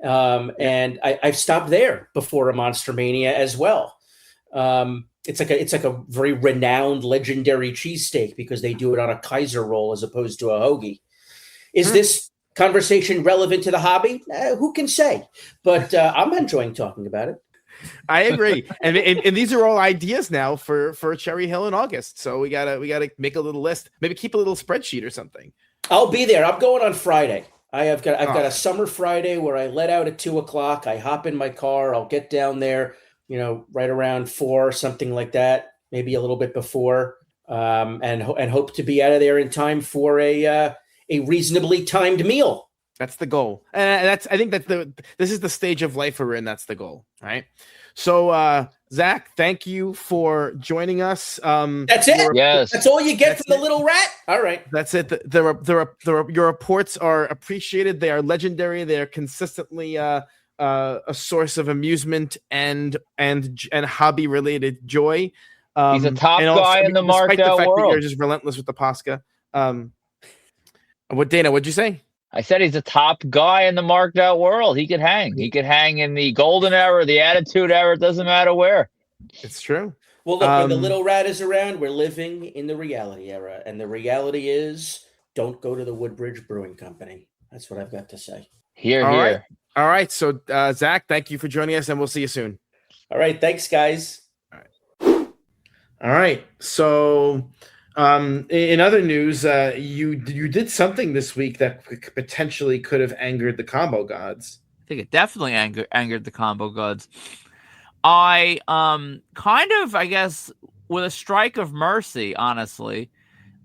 And I've stopped there before a Monster Mania as well. It's like a very renowned, legendary cheesesteak because they do it on a Kaiser roll as opposed to a hoagie. Is this conversation relevant to the hobby? Who can say? But I'm enjoying talking about it. I agree, and these are all ideas now for Cherry Hill in August. So we gotta make a little list, maybe keep a little spreadsheet or something. I'll be there. I'm going on Friday. I've got a summer Friday where I let out at 2:00. I hop in my car. I'll get down there, right around 4, something like that, maybe a little bit before, and hope to be out of there in time for a a reasonably timed meal. That's the goal. And I think this is the stage of life we're in. That's the goal. Right. So, Zach, thank you for joining us. That's it. Yes. That's all you get from the little rat. All right. That's it. Your reports are appreciated. They are legendary. They are consistently a source of amusement and hobby related joy. He's a top guy in the marked out world. You're just relentless with the Posca. Dana? What'd you say? I said he's a top guy in the marked out world. He could hang. He could hang in the golden era, the attitude era. It doesn't matter where. It's true. Well, look, when the little rat is around, we're living in the reality era. And the reality is, don't go to the Woodbridge Brewing Company. That's what I've got to say. Here. All right. So, Zach, thank you for joining us, and we'll see you soon. All right. Thanks, guys. All right. So, in other news, you did something this week that potentially could have angered the combo gods. I think it definitely angered the combo gods. I kind of, I guess, with a strike of mercy, honestly,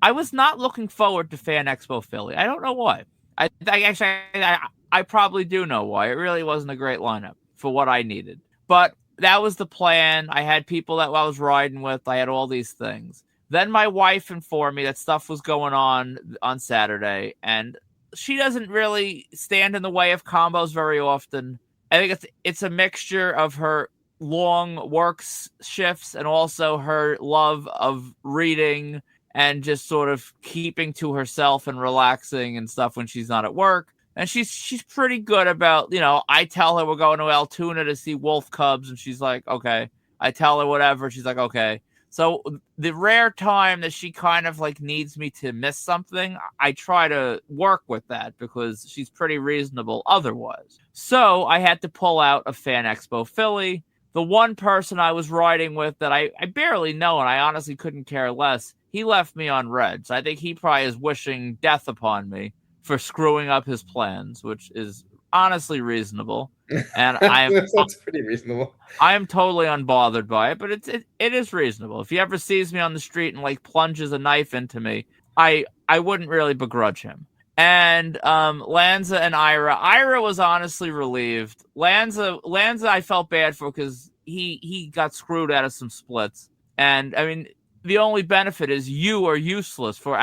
I was not looking forward to Fan Expo Philly. I don't know why. I probably do know why. It really wasn't a great lineup for what I needed. But that was the plan. I had people that I was riding with. I had all these things. Then my wife informed me that stuff was going on Saturday, and she doesn't really stand in the way of combos very often. I think it's a mixture of her long work shifts and also her love of reading and just sort of keeping to herself and relaxing and stuff when she's not at work. And she's pretty good about, I tell her we're going to Altoona to see wolf cubs, and she's like, okay. I tell her whatever, she's like, okay. So the rare time that she kind of like needs me to miss something, I try to work with that because she's pretty reasonable otherwise. So I had to pull out a Fan Expo Philly. The one person I was riding with that I barely know, and I honestly couldn't care less, he left me on red. So I think he probably is wishing death upon me for screwing up his plans, which is honestly reasonable. And that's pretty reasonable. I am totally unbothered by it, but it is reasonable. If he ever sees me on the street and like plunges a knife into me, I wouldn't really begrudge him. And Lanza and Ira was honestly relieved. Lanza I felt bad for because he got screwed out of some splits. And I mean, the only benefit is you are useless for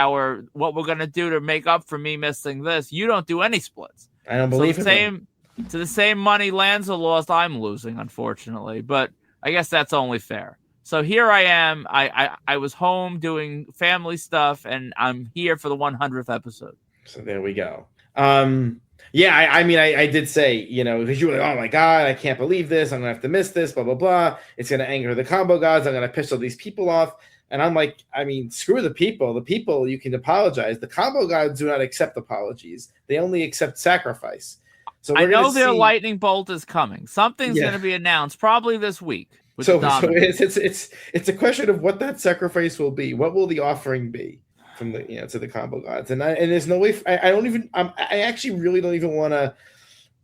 what we're gonna do to make up for me missing this. You don't do any splits. I don't believe it. To the same money Lanza lost, I'm losing, unfortunately. But I guess that's only fair. So here I am. I was home doing family stuff, and I'm here for the 100th episode. So there we go. I did say, because you were like, oh my God, I can't believe this. I'm going to have to miss this, blah, blah, blah. It's going to anger the combo gods. I'm going to piss all these people off. And I'm like, screw the people. The people, you can apologize. The combo gods do not accept apologies. They only accept sacrifice. So I know their lightning bolt is coming. Something's going to be announced probably this week. So it's a question of what that sacrifice will be. What will the offering be from the to the combo gods? And there's no way. I actually really don't even want to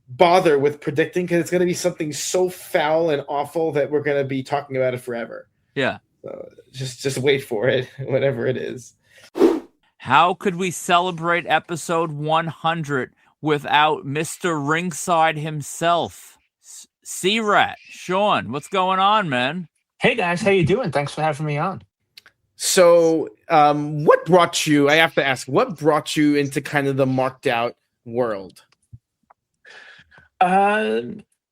bother with predicting because it's going to be something so foul and awful that we're going to be talking about it forever. Yeah. So just wait for it, whatever it is. How could we celebrate episode 100 without Mr. Ringside himself? Sea Rhat, Sean, what's going on, man? Hey guys, how you doing? Thanks for having me on. So, what brought you? I have to ask, what brought you into kind of the marked out world?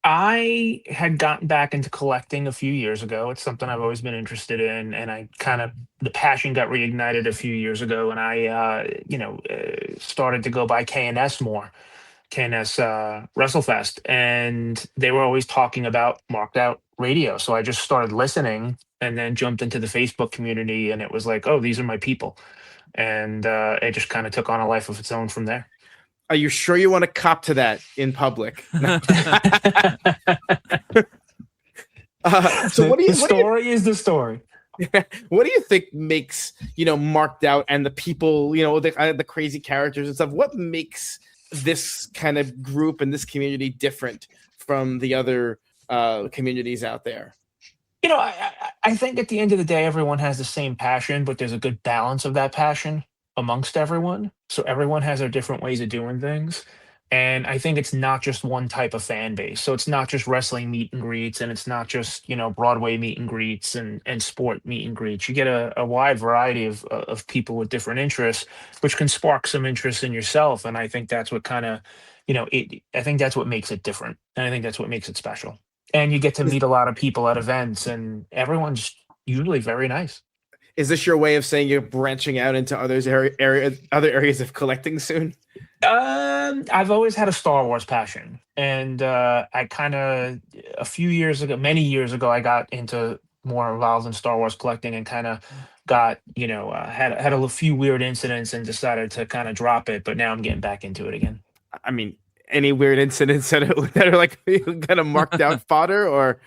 I had gotten back into collecting a few years ago. It's something I've always been interested in, and the passion got reignited a few years ago, and I, started to go by K&S more, K&S WrestleFest, and they were always talking about marked out radio. So I just started listening, and then jumped into the Facebook community, and it was like, oh, these are my people, and it just kind of took on a life of its own from there. Are you sure you want to cop to that in public? So the story is the story. What do you think makes, marked out and the people, the crazy characters and stuff, what makes this kind of group and this community different from the other communities out there? I think at the end of the day, everyone has the same passion, but there's a good balance of that passion. amongst everyone. So everyone has their different ways of doing things. And I think it's not just one type of fan base. So it's not just wrestling meet and greets, and it's not just, Broadway meet and greets and sport meet and greets. You get a wide variety of people with different interests, which can spark some interest in yourself. And I think that's what kind of, I think that's what makes it different. And I think that's what makes it special. And you get to meet a lot of people at events, and everyone's usually very nice. Is this your way of saying you're branching out into other areas of collecting soon? I've always had a Star Wars passion, and I kind of many years ago, I got into more involved in Star Wars collecting, and kind of got had a few weird incidents and decided to kind of drop it. But now I'm getting back into it again. I mean, any weird incidents that are like kind of marked out fodder, or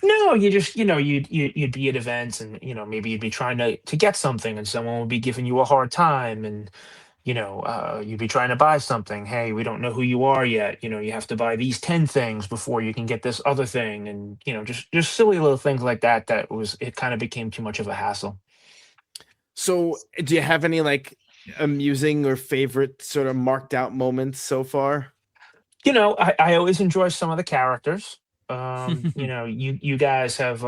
no, you just you'd be at events, and maybe you'd be trying to get something, and someone would be giving you a hard time, and you'd be trying to buy something. Hey, we don't know who you are yet. You have to buy these 10 things before you can get this other thing, and just silly little things like that. It kind of became too much of a hassle. So, do you have any like amusing or favorite sort of marked out moments so far? I always enjoy some of the characters. You guys have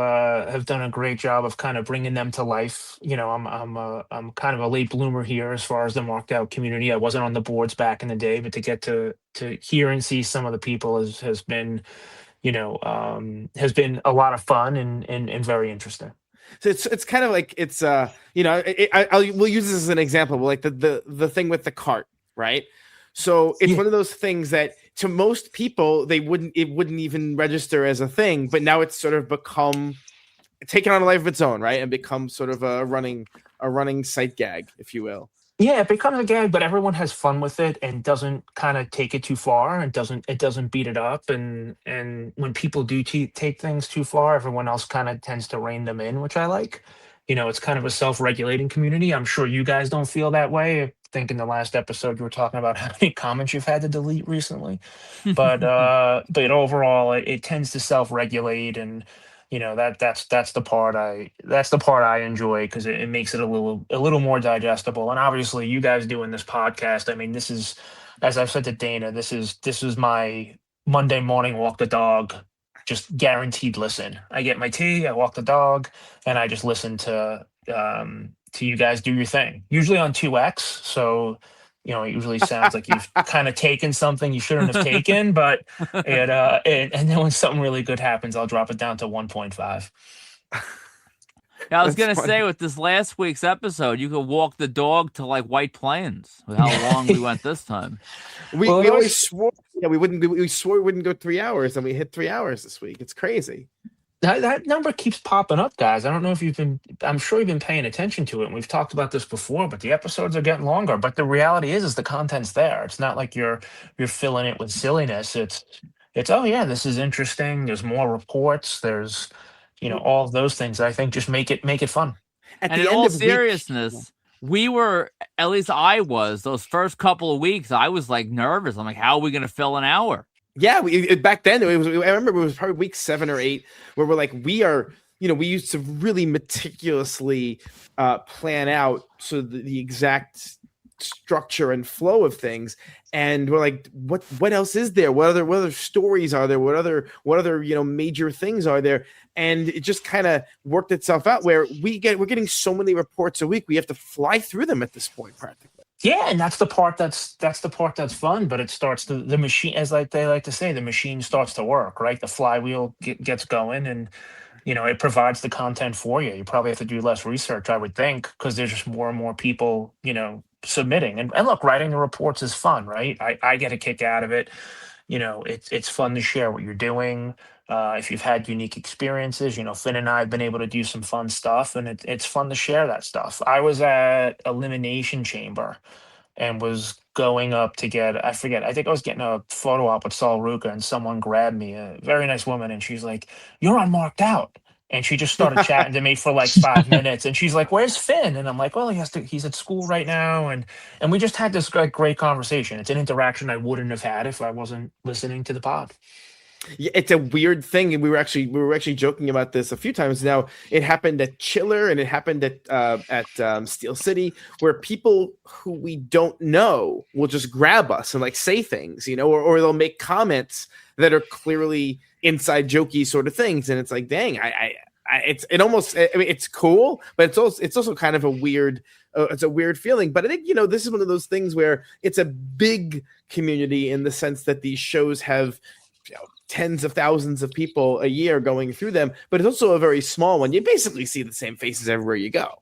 done a great job of kind of bringing them to life. I'm kind of a late bloomer here as far as the marked out community. I wasn't on the boards back in the day, but to get to hear and see some of the people has been a lot of fun and very interesting. So it's kind of like we'll use this as an example, like the thing with the cart, right? So it's one of those things that to most people it wouldn't even register as a thing, but now it's sort of taken on a life of its own, right? And become sort of a running sight gag, if you will. Yeah, it becomes a gag, but everyone has fun with it and doesn't kind of take it too far, and doesn't beat it up. And when people do take things too far, everyone else kind of tends to rein them in, which I like. It's kind of a self-regulating community. I'm sure you guys don't feel that way. I think in the last episode you were talking about how many comments you've had to delete recently, but overall it tends to self-regulate, and that's the part I enjoy, because it makes it a little more digestible. And obviously you guys doing this podcast, I mean, this is, as I've said to Dana, this is my Monday morning walk the dog, just guaranteed listen. I get my tea, I walk the dog, and I just listen to you guys do your thing, usually on 2x. So it usually sounds like you've kind of taken something you shouldn't have taken, but and then when something really good happens, I'll drop it down to 1.5. Yeah, I was going to say, with this last week's episode, you could walk the dog to like White Plains with how long we went this time. We always swore we swore we wouldn't go 3 hours, and we hit 3 hours this week. It's crazy. That number keeps popping up, guys. I don't know if I'm sure you've been paying attention to it. And we've talked about this before, but the episodes are getting longer. But the reality is the content's there. It's not like you're filling it with silliness. It's oh yeah, this is interesting. There's more reports. There's all of those things that I think just make it fun. And in all seriousness, we were, at least I was, those first couple of weeks, I was like nervous. I'm like, how are we going to fill an hour? Yeah, back then I remember it was probably week 7 or 8 where we're like, we used to really meticulously plan out the exact structure and flow of things, and we're like, what else is there? What other stories are there? What other major things are there? And it just kind of worked itself out where we're getting so many reports a week, we have to fly through them at this point practically. Yeah, and that's the part that's fun. But it starts the machine, as they like to say, the machine starts to work, right? The flywheel gets going, and it provides the content for you. You probably have to do less research, I would think, because there's just more and more people submitting. And look, writing the reports is fun, right? I get a kick out of it. It's fun to share what you're doing. If you've had unique experiences, Finn and I have been able to do some fun stuff, and it's fun to share that stuff. I was at Elimination Chamber and was going up to I think I was getting a photo op with Saul Ruka, and someone grabbed me, a very nice woman, and she's like, "You're on Marked Out." And she just started chatting to me for like 5 minutes, and she's like, "Where's Finn?" And I'm like, "Well, he's at school right now." And we just had this great conversation. It's an interaction I wouldn't have had if I wasn't listening to the pod. Yeah, it's a weird thing, and we were actually joking about this a few times now. It happened at Chiller, and it happened at Steel City, where people who we don't know will just grab us and like say things, or they'll make comments that are clearly inside jokey sort of things, and it's like, dang, it almost, I mean, it's cool, but it's also kind of a weird. It's a weird feeling, but I think this is one of those things where it's a big community in the sense that these shows have tens of thousands of people a year going through them, but it's also a very small one. You basically see the same faces everywhere you go.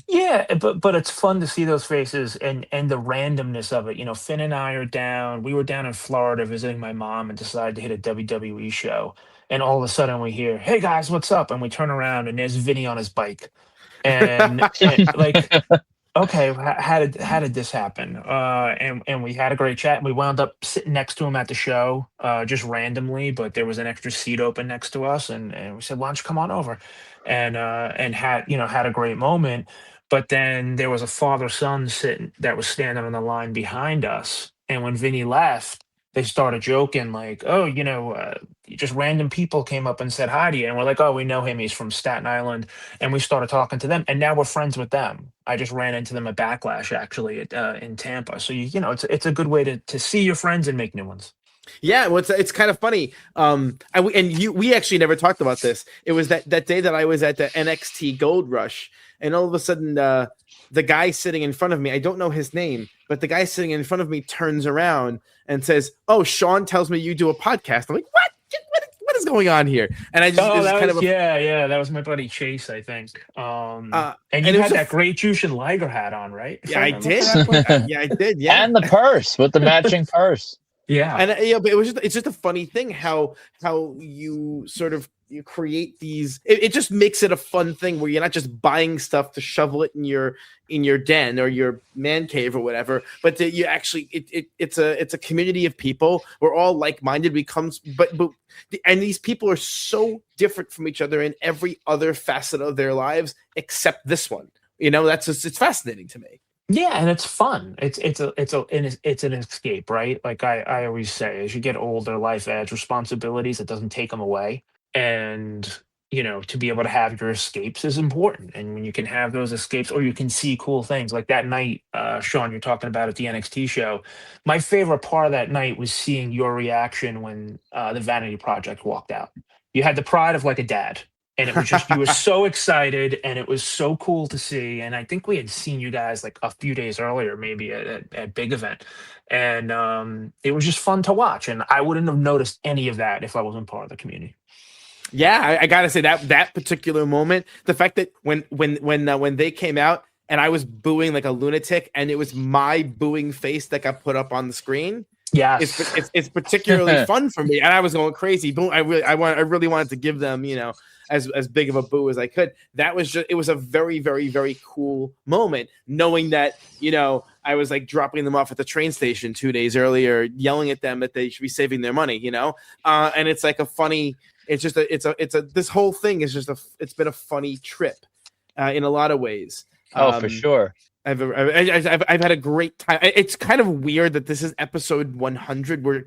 Yeah, but it's fun to see those faces and the randomness of it. Finn and I we were down in Florida visiting my mom and decided to hit a WWE show. And all of a sudden we hear, "Hey guys, what's up?" And we turn around and there's Vinny on his bike. And like, okay, how did this happen? And we had a great chat. And we wound up sitting next to him at the show, just randomly. But there was an extra seat open next to us, and we said, "Why don't you come on over?" And had a great moment. But then there was a father son sitting that was standing on the line behind us, and when Vinny left, they started joking like, "Oh, just random people came up and said hi to you," and we're like, "Oh, we know him. He's from Staten Island." And we started talking to them, and now we're friends with them. I just ran into them at Backlash actually in Tampa. So it's a good way to see your friends and make new ones. Yeah, well, it's kind of funny. We actually never talked about this. It was that day that I was at the NXT Gold Rush, and all of a sudden, the guy sitting in front of me, I don't know his name, but the guy sitting in front of me turns around and says, "Oh, Sean tells me you do a podcast." I'm like, "What? What is going on here?" And I just, that was my buddy Chase, I think. And you had that great Jushin Liger hat on, right? Yeah, I did. Yeah, I did. Yeah, and the purse with the matching purse. Yeah, and but it's just a funny thing how you sort of you create these. It just makes it a fun thing where you're not just buying stuff to shovel it in your den or your man cave or whatever, but that you actually it's a community of people. We're all like-minded. And these people are so different from each other in every other facet of their lives except this one. It's fascinating to me. yeah, and it's fun. It's an escape, right? Like I always say, as you get older, life adds responsibilities. It doesn't take them away, and to be able to have your escapes is important. And when you can have those escapes, or you can see cool things like that night, Sean, you're talking about at the NXT show. My favorite part of that night was seeing your reaction when the Vanity Project walked out. You had the pride of like a dad. And it was just, you were so excited, and it was so cool to see. And I think we had seen you guys like a few days earlier, maybe at Big Event. And it was just fun to watch. And I wouldn't have noticed any of that if I wasn't part of the community. Yeah, I gotta say that particular moment, the fact that when they came out and I was booing like a lunatic, and it was my booing face that got put up on the screen. Yeah, it's particularly fun for me, and I was going crazy. Boom! I really wanted to give them, as big of a boo as I could. It was a very, very, very cool moment, knowing that, I was like dropping them off at the train station 2 days earlier, yelling at them that they should be saving their money, and it's like a funny, this whole thing is just it's been a funny trip, in a lot of ways. For sure. I've had a great time. It's kind of weird that this is episode 100. We're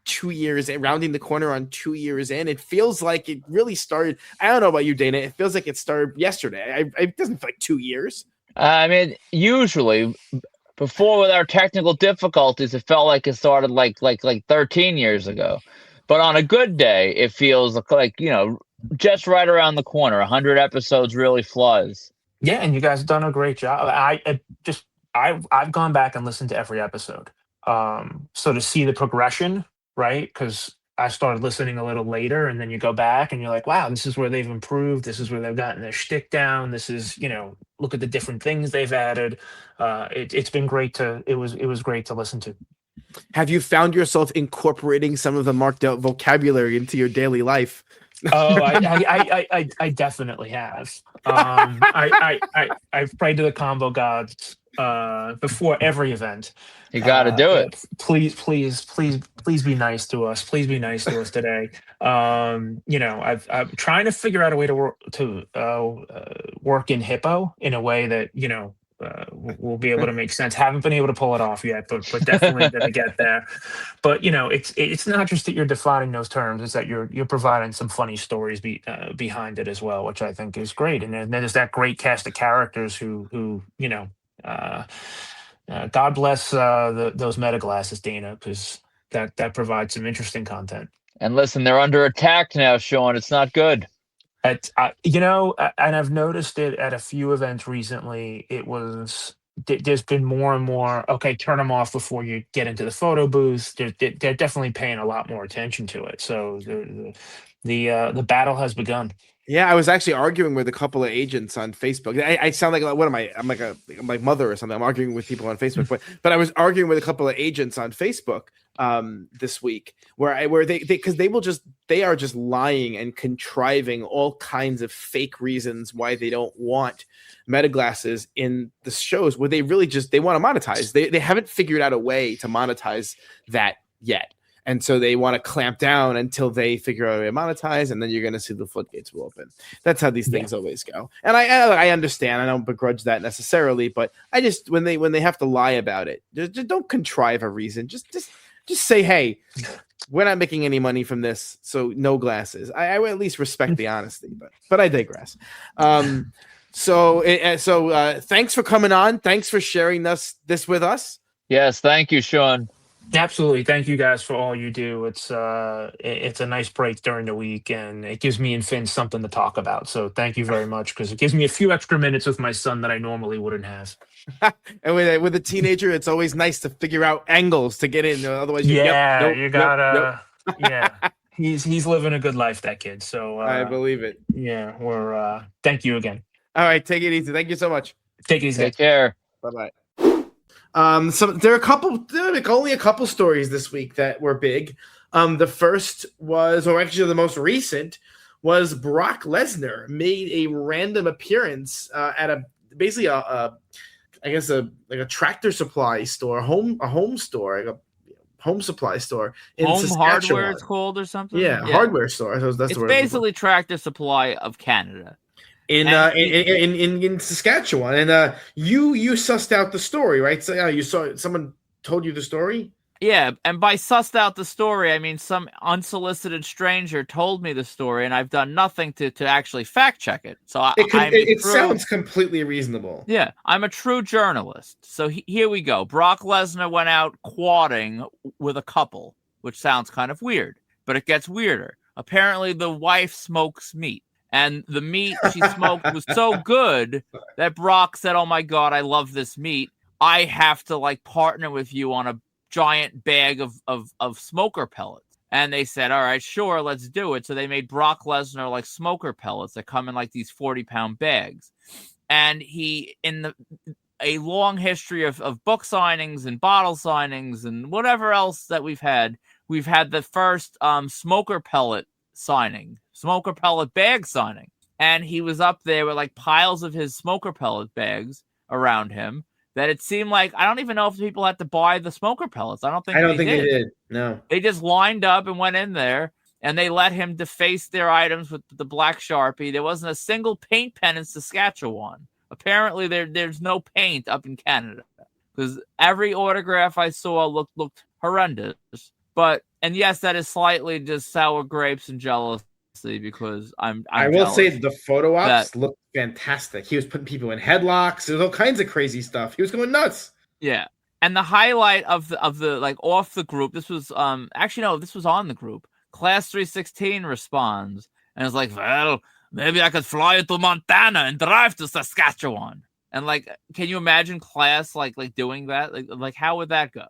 2 years in, rounding the corner on 2 years in. It feels like it really started. I don't know about you, Dana. It feels like it started yesterday. It doesn't feel like 2 years. I mean, usually before with our technical difficulties, it felt like it started like 13 years ago. But on a good day, it feels like, just right around the corner. 100 episodes really flies. Yeah, and you guys have done a great job. I've gone back and listened to every episode. So to see the progression, right? Because I started listening a little later, and then you go back and you're like, wow, this is where they've improved. This is where they've gotten their shtick down. This is, look at the different things they've added. It's been great it was great to listen to. Have you found yourself incorporating some of the marked out vocabulary into your daily life? Oh, I definitely have. I've prayed to the combo gods before every event. You got to do it. Please be nice to us. Please be nice to us today. I'm trying to figure out a way to work in Hippo in a way that will be able to make sense. Haven't been able to pull it off yet, but definitely going to get there. But it's not just that you're defining those terms; it's that you're providing some funny stories behind it as well, which I think is great. And then there's that great cast of characters who God bless those meta glasses, Dana, because that provides some interesting content. And listen, they're under attack now, Sean. It's not good. And I've noticed it at a few events recently. There's been more and more, okay, turn them off before you get into the photo booth. They're definitely paying a lot more attention to it. So the battle has begun. Yeah, I was actually arguing with a couple of agents on Facebook. I sound like, what am I? I'm like I'm like mother or something. I'm arguing with people on Facebook, but I was arguing with a couple of agents on Facebook this week where they because they are just lying and contriving all kinds of fake reasons why they don't want meta glasses in the shows, where they really they want to monetize. They haven't figured out a way to monetize that yet. And so they want to clamp down until they figure out a way to monetize, and then you're going to see the floodgates will open. That's how these things always go. And I understand. I don't begrudge that necessarily, but I just when they have to lie about it, just don't contrive a reason. Just say, hey, we're not making any money from this, so no glasses. I would at least respect the honesty, but I digress. So thanks for coming on. Thanks for sharing this with us. Yes, thank you, Sean. Absolutely. Thank you guys for all you do. It's a nice break during the week, and it gives me and Finn something to talk about. So thank you very much, because it gives me a few extra minutes with my son that I normally wouldn't have. And with a teenager, it's always nice to figure out angles to get in. Otherwise, you gotta. Yeah, he's living a good life, that kid. So I believe it. Yeah, we're. Thank you again. All right, take it easy. Thank you so much. Take it easy. Take care. Bye-bye. So there are only a couple stories this week that were big. The first was, or actually the most recent, was Brock Lesnar made a random appearance at a tractor supply store, a home store, like a home supply store in Home Saskatchewan. hardware, it's called, or something. Yeah, hardware store. So that's it's the word. Basically Tractor Supply of Canada. In Saskatchewan, and you sussed out the story, right? So you saw someone told you the story. Yeah, and by sussed out the story, I mean some unsolicited stranger told me the story, and I've done nothing to actually fact check it. So it sounds completely reasonable. Yeah, I'm a true journalist. So here we go. Brock Lesnar went out quadding with a couple, which sounds kind of weird, but it gets weirder. Apparently, the wife smokes meat. And the meat she smoked was so good that Brock said, "Oh my God, I love this meat. I have to partner with you on a giant bag of smoker pellets." And they said, "All right, sure, let's do it." So they made Brock Lesnar smoker pellets that come in these 40-pound bags. And he, in a long history of book signings and bottle signings and whatever else that we've had the first smoker pellet signing. Smoker pellet bag signing, and he was up there with piles of his smoker pellet bags around him that it seemed like, I don't even know if people had to buy the smoker pellets. I don't think they did. No, they just lined up and went in there, and they let him deface their items with the black Sharpie. There wasn't a single paint pen in Saskatchewan. Apparently there's no paint up in Canada, because every autograph I saw looked horrendous. And yes, that is slightly just sour grapes and jealous, because I will say the photo ops looked fantastic. He was putting people in headlocks. There was all kinds of crazy stuff. He was going nuts. Yeah. And the highlight of the off the group, this was this was on the group. Class 316 responds and is like, "Well, maybe I could fly to Montana and drive to Saskatchewan." And can you imagine Class doing that? Like how would that go?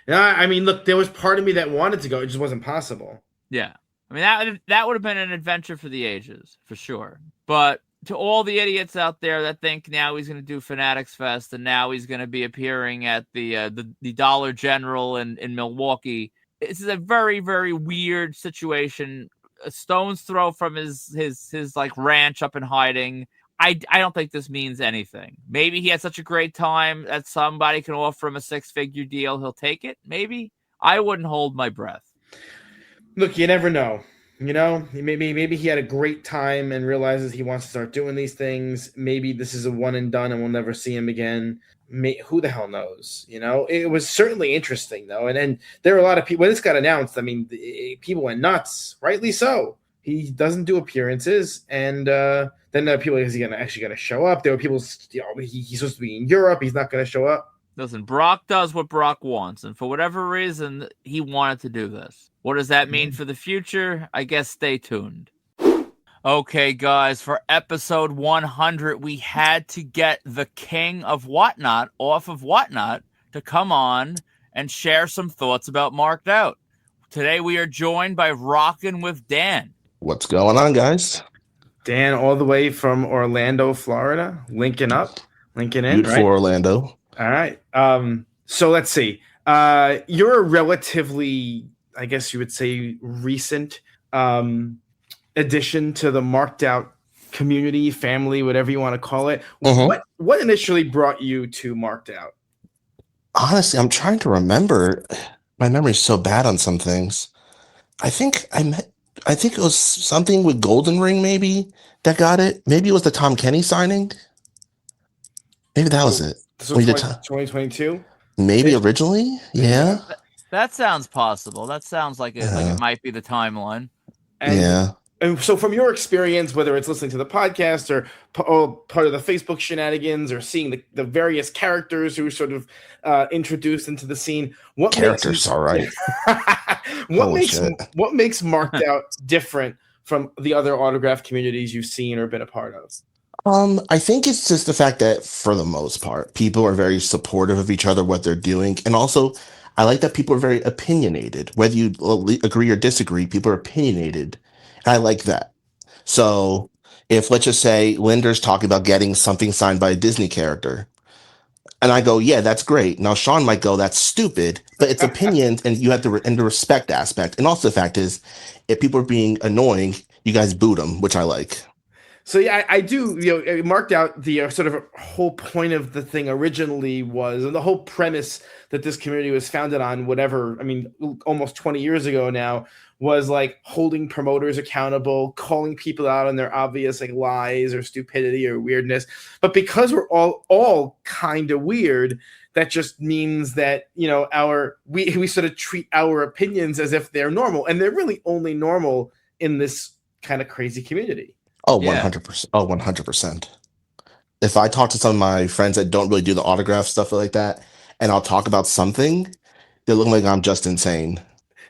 Yeah, I mean, look, there was part of me that wanted to go. It just wasn't possible. Yeah. I mean, that would have been an adventure for the ages, for sure. But to all the idiots out there that think now he's going to do Fanatics Fest and now he's going to be appearing at the Dollar General in Milwaukee, this is a very, very weird situation. A stone's throw from his ranch up in hiding. I don't think this means anything. Maybe he had such a great time that somebody can offer him a 6-figure deal. He'll take it. Maybe. I wouldn't hold my breath. Look, you never know. maybe he had a great time and realizes he wants to start doing these things. Maybe this is a one and done and we'll never see him again. Who the hell knows? It was certainly interesting though. And then there were a lot of people when this got announced. I mean, people went nuts, rightly so. He doesn't do appearances. And then there are people, is he actually going to show up? There were people, he's supposed to be in Europe. He's not going to show up. Listen, Brock does what Brock wants, and for whatever reason, he wanted to do this. What does that mean for the future? I guess stay tuned. Okay, guys, for episode 100, we had to get the king of Whatnot off of Whatnot to come on and share some thoughts about Marked Out. Today, we are joined by Rockin with Dan. What's going on, guys? Dan, all the way from Orlando, Florida, linking in, Beautiful right? Orlando. All right. So let's see. You're a relatively, I guess you would say, recent addition to the Marked Out community, family, whatever you want to call it. Mm-hmm. What initially brought you to Marked Out? Honestly, I'm trying to remember. My memory's so bad on some things. I think it was something with Golden Ring, maybe, that got it. Maybe it was the Tom Kenny signing. Maybe that was it. This was 2022? Maybe originally? Yeah. That sounds possible. That sounds like it might be the timeline. And so from your experience, whether it's listening to the podcast or part of the Facebook shenanigans or seeing the various characters who are sort of introduced into the scene, what makes Marked Out different from the other autograph communities you've seen or been a part of? I think it's just the fact that for the most part, people are very supportive of each other, what they're doing. And also, I like that people are very opinionated. Whether you agree or disagree, people are opinionated. And I like that. So if, let's just say, Linder's talking about getting something signed by a Disney character, and I go, yeah, that's great. Now, Sean might go, that's stupid, but it's opinions, and you have to, and the respect aspect. And also the fact is, if people are being annoying, you guys boot them, which I like. So yeah, I do. Marked Out the sort of whole point of the thing originally was, and the whole premise that this community was founded on, almost 20 years ago now, was like holding promoters accountable, calling people out on their obvious like lies or stupidity or weirdness. But because we're all kind of weird, that just means that we sort of treat our opinions as if they're normal, and they're really only normal in this kind of crazy community. Oh, 100%. Oh, 100%. If I talk to some of my friends that don't really do the autograph stuff like that, and I'll talk about something, they look like I'm just insane.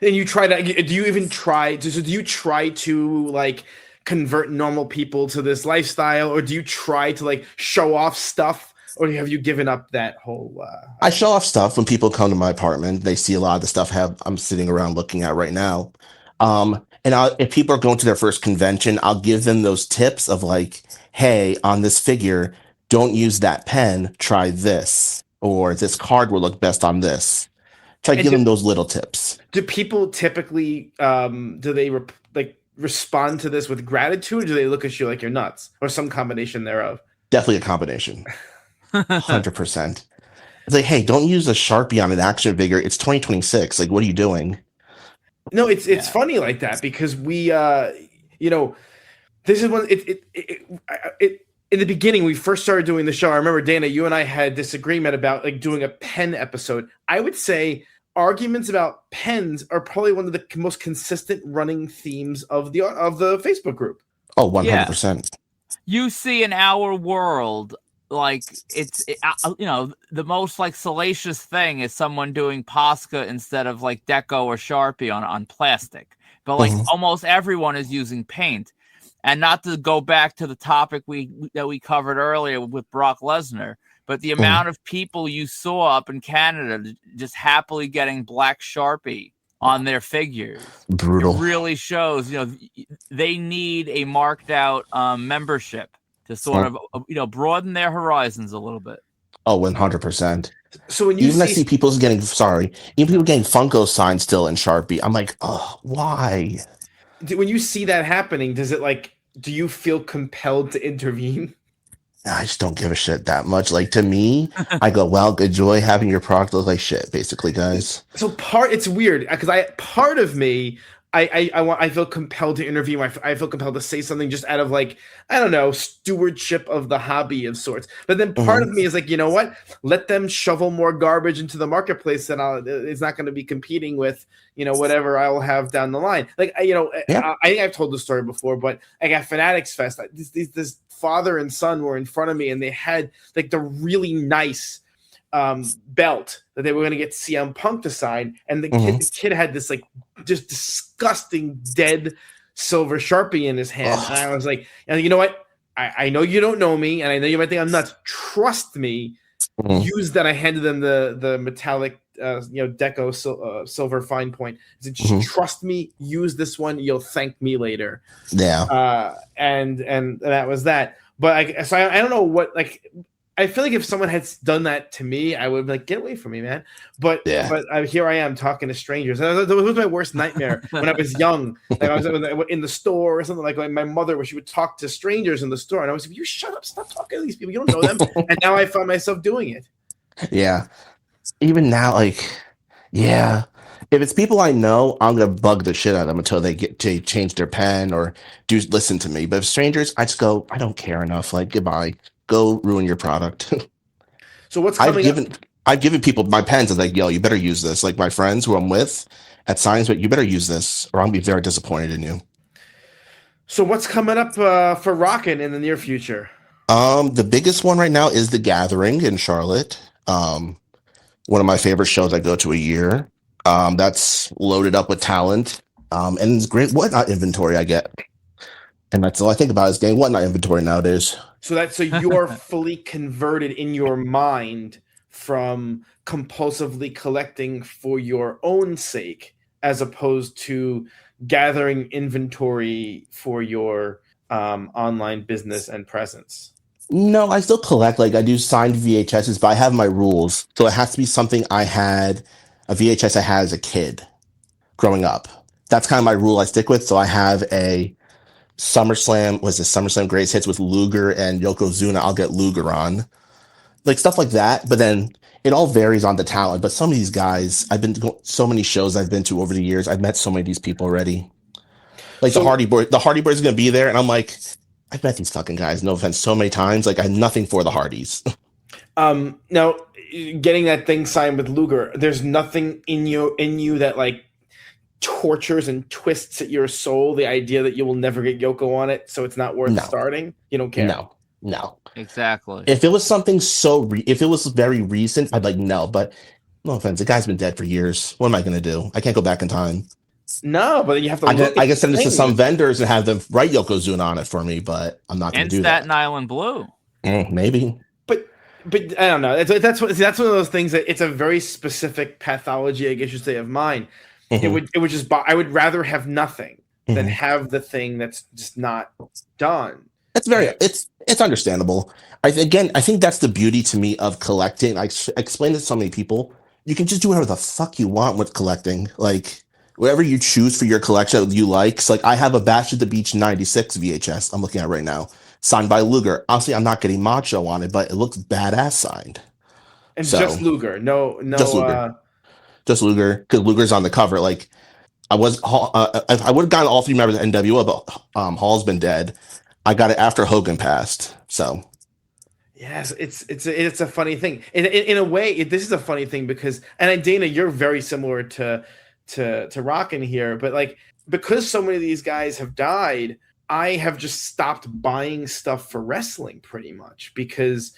And you try to, do you try to like convert normal people to this lifestyle, or do you try to like show off stuff, or have you given up that whole? I show off stuff when people come to my apartment. They see a lot of the stuff I'm sitting around looking at right now. And if people are going to their first convention, I'll give them those tips of like, hey, on this figure, don't use that pen, try this. Or this card will look best on this. Try to give them those little tips. Do people typically, respond to this with gratitude, or do they look at you like you're nuts? Or some combination thereof? Definitely a combination. 100%. It's like, hey, don't use a Sharpie on an action figure. It's 2026. Like, what are you doing? No, it's funny like that because we, this is one. In the beginning, we first started doing the show. I remember, Dana, you and I had disagreement about like doing a pen episode. I would say arguments about pens are probably one of the most consistent running themes of the Facebook group. Oh, 100%. You see in our world, like the most like salacious thing is someone doing Posca instead of like Deco or Sharpie on plastic, but like almost everyone is using paint. And not to go back to the topic that we covered earlier with Brock Lesnar, but the amount of people you saw up in Canada just happily getting black Sharpie on their figures, brutal. It really shows they need a Marked Out membership to sort of broaden their horizons a little bit. Oh, 100%. So when I see people getting Funko signed still in Sharpie, I'm like, oh, why? When you see that happening, do you feel compelled to intervene? I just don't give a shit that much. Like, to me, I go, well, enjoy having your product look like shit, basically, guys. So it's weird because part of me, I feel compelled to interview. I feel compelled to say something just out of like, I don't know, stewardship of the hobby of sorts. But then part of me is like, you know what? Let them shovel more garbage into the marketplace that it's not going to be competing with, you know, whatever I will have down the line. Like, you know, I think I've told the story before, but I got Fanatics Fest. This father and son were in front of me, and they had like the really nice belt that they were going to get CM Punk to sign, and the kid had this like just disgusting dead silver Sharpie in his hand. And I was like, you know what? I know you don't know me, and I know you might think I'm nuts. Trust me. Use that. I handed them the metallic, deco silver fine point. I said, just trust me. Use this one. You'll thank me later. Yeah. And that was that. But I don't know what, like, I feel like if someone had done that to me, I would be like, get away from me, man. But here I am talking to strangers. That was my worst nightmare when I was young. Like I was in the store or something, like my mother, where she would talk to strangers in the store. And I was like, you shut up, stop talking to these people. You don't know them. And now I find myself doing it. Yeah. Even now, like, yeah. If it's people I know, I'm going to bug the shit out of them until they change their pen or listen to me. But if strangers, I just go, I don't care enough. Like, goodbye. Go ruin your product. So what's coming up? I've given people my pens. I'm like, yo, you better use this. Like my friends who I'm with at Science, but you better use this or I'm going to be very disappointed in you. So what's coming up for Rockin in the near future? The biggest one right now is The Gathering in Charlotte. One of my favorite shows I go to a year. That's loaded up with talent. And it's great whatnot inventory I get. And that's all I think about is getting whatnot inventory nowadays. So you're fully converted in your mind from compulsively collecting for your own sake, as opposed to gathering inventory for your online business and presence. No, I still collect. Like I do signed VHSs, but I have my rules. So it has to be something a VHS I had as a kid growing up. That's kind of my rule I stick with. So I have a SummerSlam Greatest Hits with Luger and Yokozuna. I'll get Luger on. Like stuff like that. But then it all varies on the talent. But some of these guys, I've been to so many shows I've been to over the years. I've met so many of these people already. Like the Hardy Boys are going to be there. And I'm like, I've met these fucking guys, no offense, so many times. Like I have nothing for the Hardys. Now, getting that thing signed with Luger, there's nothing in you that like tortures and twists at your soul the idea that you will never get Yoko on it, so it's not worth starting. You don't care. No, exactly. If it was something if it was very recent, I'd like no. But no offense, the guy's been dead for years. What am I going to do? I can't go back in time. No, but you have to. I can send this to some vendors and have them write Yokozuna on it for me, but I'm not going to do that. And Staten Island Blue. Maybe. But I don't know. That's one of those things that it's a very specific pathology, I guess you say, of mine. Mm-hmm. It would just. I would rather have nothing than have the thing that's just not done. It's it's understandable. I think that's the beauty to me of collecting. I explained it to so many people. You can just do whatever the fuck you want with collecting. Like whatever you choose for your collection you like. So like I have a Bash at the Beach 96 VHS I'm looking at right now, signed by Luger. Honestly, I'm not getting Macho on it, but it looks badass signed. And so, just Luger, no, just Luger, because Luger's on the cover. Like I would have gotten all three members of NWO, but Hall's been dead. I got it after Hogan passed. So yes, it's a funny thing. In a way, this is a funny thing because, and Dana, you're very similar to Rockin here, but like because so many of these guys have died, I have just stopped buying stuff for wrestling pretty much because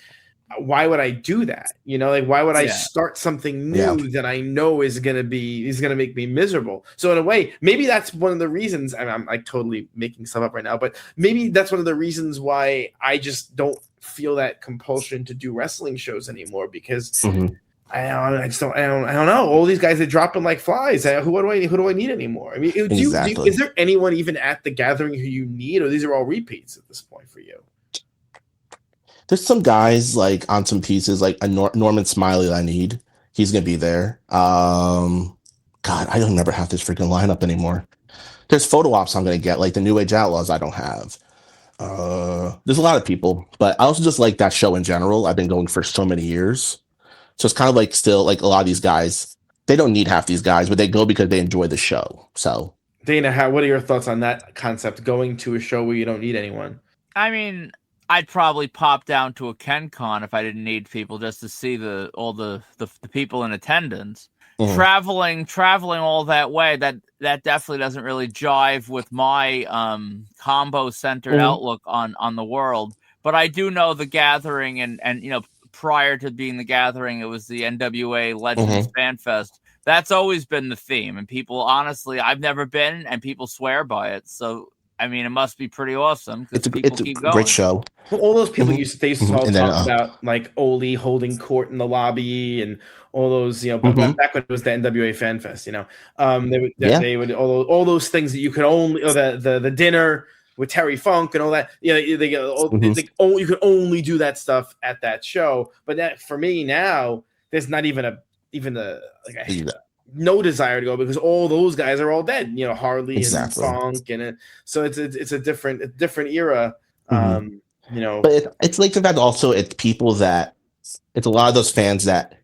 why would I do that? You know, like why would I start something new that I know is gonna make me miserable? So in a way, maybe that's one of the reasons. And I'm like totally making stuff up right now, but maybe that's one of the reasons why I just don't feel that compulsion to do wrestling shows anymore because I don't know. All these guys are dropping like flies. Who do I need anymore? I mean, is there anyone even at the Gathering who you need, or these are all repeats at this point for you? There's some guys like on some pieces, like a Norman Smiley that I need. He's gonna be there. God, I don't never have this freaking lineup anymore. There's photo ops I'm gonna get, like the New Age Outlaws I don't have. There's a lot of people, but I also just like that show in general. I've been going for so many years. So it's kind of like still like a lot of these guys, they don't need half these guys, but they go because they enjoy the show. So Dana, what are your thoughts on that concept? Going to a show where you don't need anyone. I mean, I'd probably pop down to a KenCon if I didn't need people just to see all the people in attendance. Mhm. Traveling all that way, that definitely doesn't really jive with my combo centered outlook on the world. But I do know the gathering, and prior to being the gathering, it was the NWA Legends Fan Fest. That's always been the theme, and people, honestly, I've never been, and people swear by it. So I mean, it must be pretty awesome because people keep going. Great show. Well, all those people used to all And then, talk about like Oli holding court in the lobby and all those, back when it was the NWA Fan Fest, they would all those things that you could only, the dinner with Terry Funk and all that, you could only do that stuff at that show. But that, for me now, there's not even no desire to go because all those guys are all dead. Harley and Funk, and so it's a different era. But it's like the fact also it's people that it's a lot of those fans that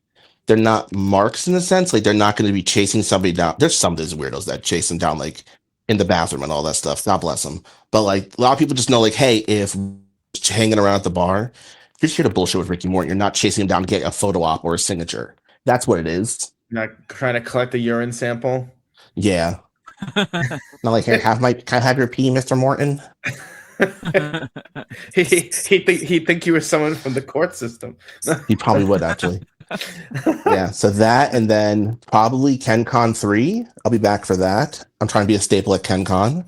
they're not marks in a sense, like they're not going to be chasing somebody down. There's some of these weirdos that chase them down like in the bathroom and all that stuff. God bless them. But like a lot of people just know, like, hey, if hanging around at the bar, you're just here to bullshit with Ricky Morton. You're not chasing him down to get a photo op or a signature. That's what it is. Not trying to collect a urine sample. Yeah. Not like, here, can I have your pee, Mr. Morton? He'd think you were someone from the court system. He probably would, actually. Yeah, so that, and then probably KenCon 3. I'll be back for that. I'm trying to be a staple at KenCon.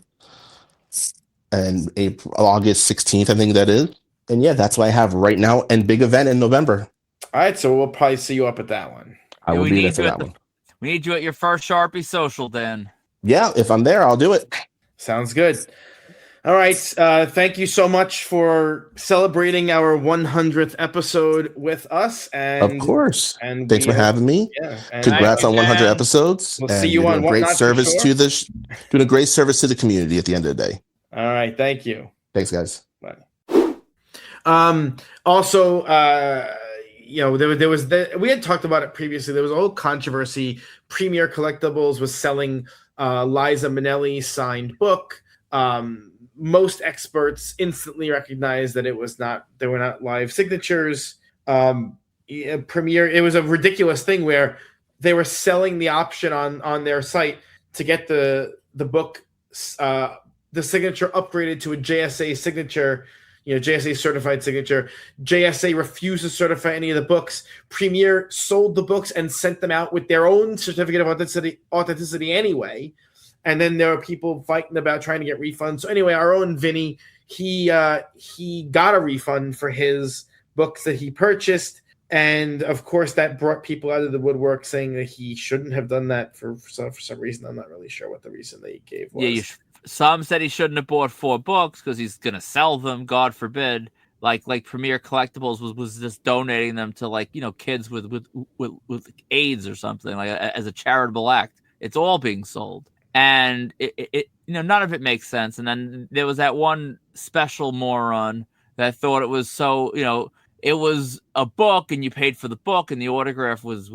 And August 16th, I think that is. And yeah, that's what I have right now. And big event in November. All right, so we'll probably see you up at that one. I will be there for that one. We need you at your first Sharpie social, Dan. Yeah, if I'm there, I'll do it. Sounds good. All right. Thank you so much for celebrating our 100th episode with us. And of course. And thanks for having me. Yeah. Congrats on 100 episodes. We'll see you on great service to doing a great service to the community at the end of the day. All right. Thank you. Thanks, guys. Bye. Also, there was we had talked about it previously. There was a whole controversy. Premier Collectibles was selling Liza Minnelli signed book. Most experts instantly recognized that they were not live signatures. Premier, it was a ridiculous thing where they were selling the option on their site to get the book, the signature upgraded to a JSA signature, JSA certified signature. JSA refused to certify any of the books. Premier sold the books and sent them out with their own certificate of authenticity anyway. And then there were people fighting about trying to get refunds. So anyway, our own Vinny, he got a refund for his books that he purchased. And of course, that brought people out of the woodwork saying that he shouldn't have done that for some reason. I'm not really sure what the reason they gave was. Yeah, some said he shouldn't have bought 4 books because he's going to sell them, God forbid. Like Premier Collectibles was just donating them to kids with AIDS or something, like as a charitable act. It's all being sold. And it none of it makes sense. And then there was that one special moron that thought it was so, it was a book and you paid for the book and the autograph was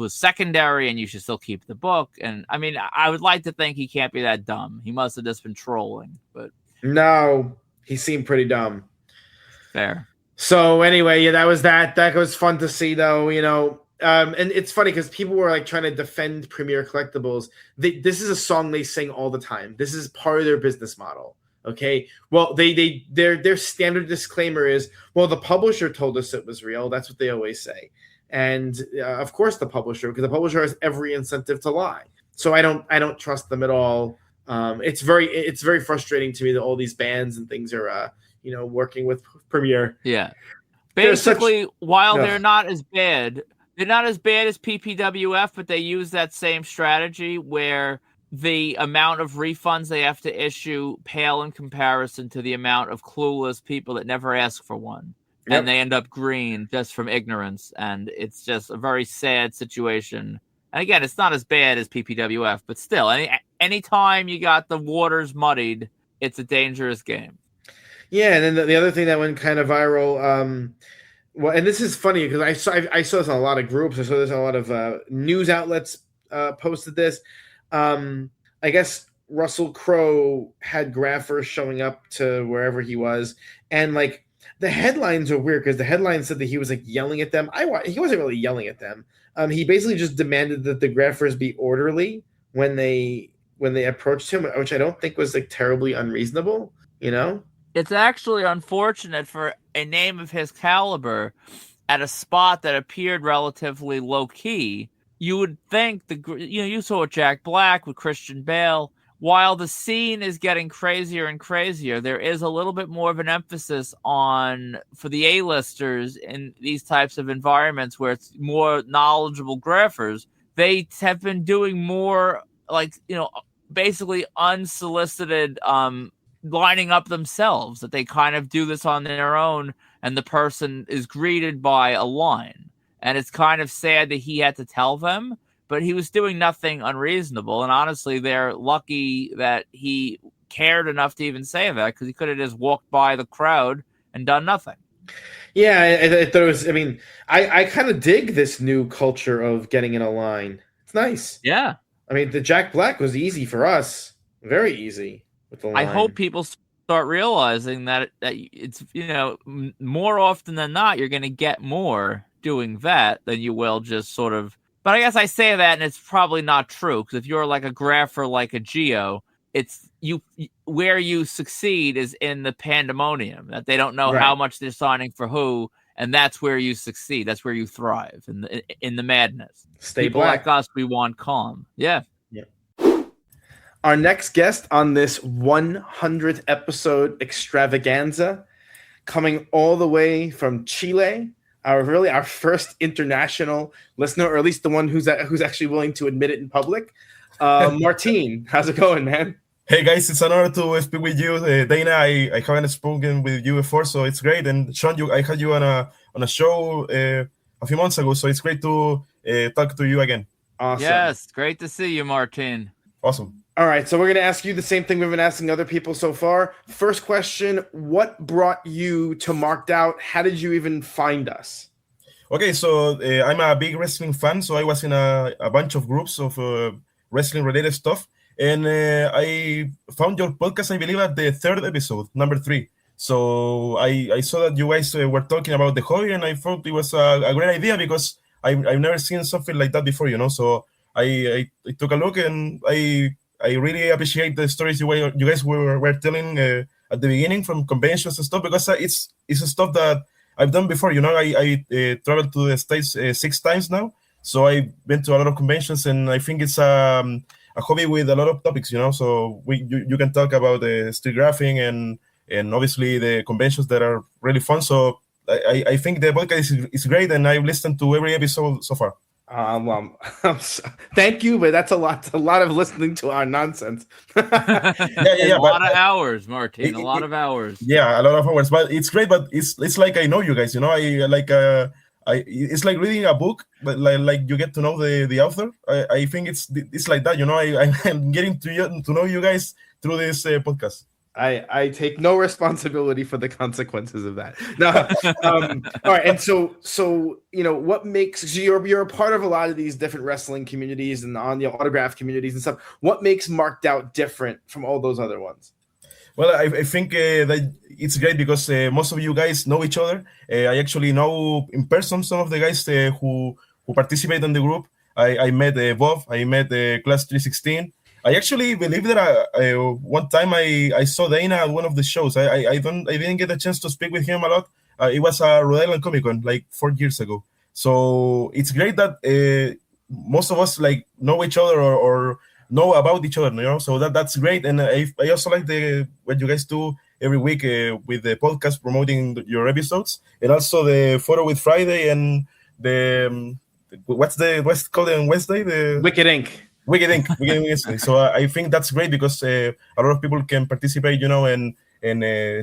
secondary and you should still keep the book. And I mean, I would like to think he can't be that dumb. He must have just been trolling, but no, he seemed pretty dumb. Fair. So anyway, yeah, that was that. That was fun to see though, and it's funny because people were trying to defend Premier Collectibles. This is a song they sing all the time. This is part of their business model. Okay. Well, their standard disclaimer is, well, the publisher told us it was real. That's what they always say. And of course the publisher, because the publisher has every incentive to lie. So I don't trust them at all. It's very frustrating to me that all these bands and things are, working with Premier. Yeah. Basically, they're not as bad. They're not as bad as PPWF, but they use that same strategy where the amount of refunds they have to issue pale in comparison to the amount of clueless people that never ask for one. Yep. And they end up green just from ignorance. And it's just a very sad situation. And again, it's not as bad as PPWF, but still, anytime you got the waters muddied, it's a dangerous game. Yeah, and then the other thing that went kind of viral, well, and this is funny because I saw this on a lot of groups. I saw this on a lot of news outlets posted this. I guess Russell Crowe had graphers showing up to wherever he was, and like the headlines are weird because the headlines said that he was like yelling at them. He wasn't really yelling at them. He basically just demanded that the graphers be orderly when they approached him, which I don't think was like terribly unreasonable. You know, it's actually unfortunate for a name of his caliber at a spot that appeared relatively low key. You would think you saw Jack Black with Christian Bale. While the scene is getting crazier and crazier, there is a little bit more of an emphasis for the A-listers in these types of environments where it's more knowledgeable graphers. They have been doing more basically unsolicited lining up themselves, that they kind of do this on their own and the person is greeted by a line. And it's kind of sad that he had to tell them, but he was doing nothing unreasonable. And honestly, they're lucky that he cared enough to even say that, because he could have just walked by the crowd and done nothing. Yeah, I thought it was, I kind of dig this new culture of getting in a line. It's nice. Yeah. The Jack Black was easy for us. Very easy with the line. I hope people start realizing that it's, more often than not, you're going to get more doing that than you will just sort of. But I guess I say that and it's probably not true, because if you're like a grapher like a Geo, it's where you succeed is in the pandemonium, that they don't know how much they're signing for who, and that's where you succeed. That's where you thrive, in the madness. Stay People black. like us, we want calm. Yeah. Our next guest on this 100th episode extravaganza, coming all the way from Chile, our first international listener, or at least the one who's actually willing to admit it in public. Martin, how's it going, man? Hey guys, it's an honor to speak with you. Dana, I haven't spoken with you before, so it's great. And Sean, I had you on a show a few months ago, so it's great to talk to you again. Awesome. Yes, great to see you, Martin. Awesome. All right, so we're going to ask you the same thing we've been asking other people so far. First question, what brought you to Marked Out? How did you even find us? Okay, so I'm a big wrestling fan, so I was in a bunch of groups of wrestling-related stuff, and I found your podcast, I believe, at the third episode, number 3. So I saw that you guys were talking about the hobby, and I thought it was a great idea, because I've never seen something like that before, So I took a look, and I really appreciate the stories you guys were telling at the beginning from conventions and stuff, because it's stuff that I've done before. I traveled to the States 6 times now, so I've been to a lot of conventions, and I think it's a hobby with a lot of topics. So you can talk about the street graphing and obviously the conventions that are really fun. So I think the podcast is great, and I've listened to every episode so far. Thank you, but that's a lot of listening to our nonsense. A lot of hours, Martin. A lot of hours. Yeah, a lot of hours. But it's great. But it's like I know you guys. It's like reading a book, but like you get to know the author. I think it's like that. I'm getting to know you guys through this podcast. I take no responsibility for the consequences of that. No. All right. And so what makes you're a part of a lot of these different wrestling communities and on the autograph communities and stuff. What makes Marked Out different from all those other ones? Well, I think that it's great because most of you guys know each other. I actually know in person some of the guys who participate in the group. I met Bob. I met Class 316. I actually believe that one time I saw Dana at one of the shows. I didn't get a chance to speak with him a lot. It was a Rhode Island Comic Con like 4 years ago. So it's great that most of us like know each other or know about each other. So that's great. And I also like what you guys do every week with the podcast promoting your episodes, and also the photo with Friday and the what's called on Wednesday, the Wicked Ink. So I think that's great because a lot of people can participate, and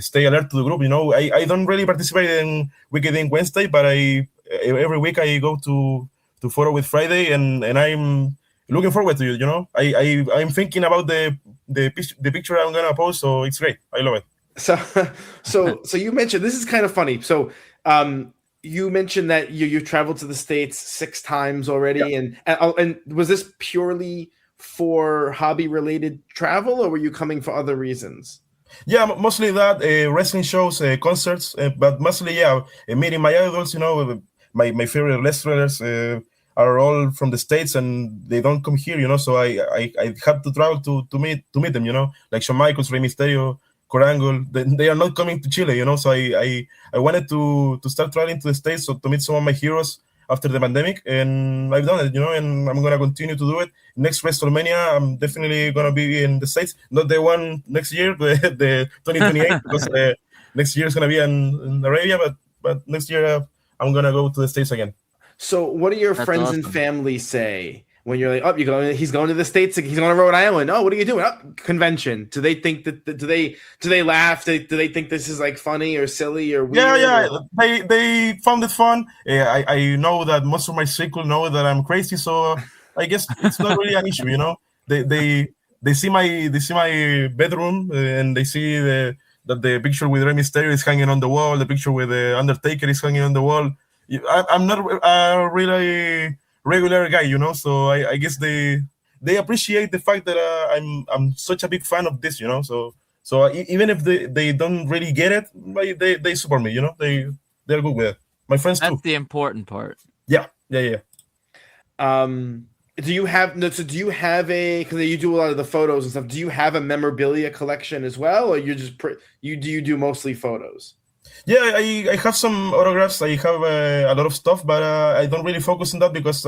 stay alert to the group. I don't really participate in Wicked Ink Wednesday, but every week I go to Photo with Friday, and I'm looking forward to it. I'm thinking about the picture I'm gonna post, so it's great. I love it. So you mentioned, this is kind of funny. So you mentioned that you traveled to the States 6 times already, yeah. and was this purely for hobby related travel, or were you coming for other reasons? Yeah, mostly that, wrestling shows, concerts, but mostly, yeah, meeting my idols. My favorite wrestlers are all from the States, and they don't come here. So I have to travel to meet them. Like Shawn Michaels, Rey Mysterio, Corangle. They are not coming to Chile. So I wanted to start traveling to the States, so to meet some of my heroes after the pandemic, and I've done it. And I'm gonna continue to do it. Next WrestleMania, I'm definitely gonna be in the States, not the one next year, the 2028, because next year is gonna be in Arabia, but next year I'm gonna go to the States again. So, what do your That's friends awesome. and family say when you're like, "Oh, he's going to the States. He's going to Rhode Island. Oh, what are you doing? Oh, convention." Do they think that? Do they laugh? Do they think this is like funny or silly or weird? Yeah. Or... They found it fun. I know that most of my circle know that I'm crazy, so I guess it's not really an issue. They see my bedroom, and they see that the picture with Rey Mysterio is hanging on the wall. The picture with the Undertaker is hanging on the wall. I'm not a really regular guy, So I guess they appreciate the fact that I'm such a big fan of this, So even if they don't really get it, they support me, they're good with it. My friends too. That's the important part. Yeah. Do you have a, because you do a lot of the photos and stuff, do you have a memorabilia collection as well, or you just you do mostly photos? Yeah, I have some autographs. I have a lot of stuff, but I don't really focus on that because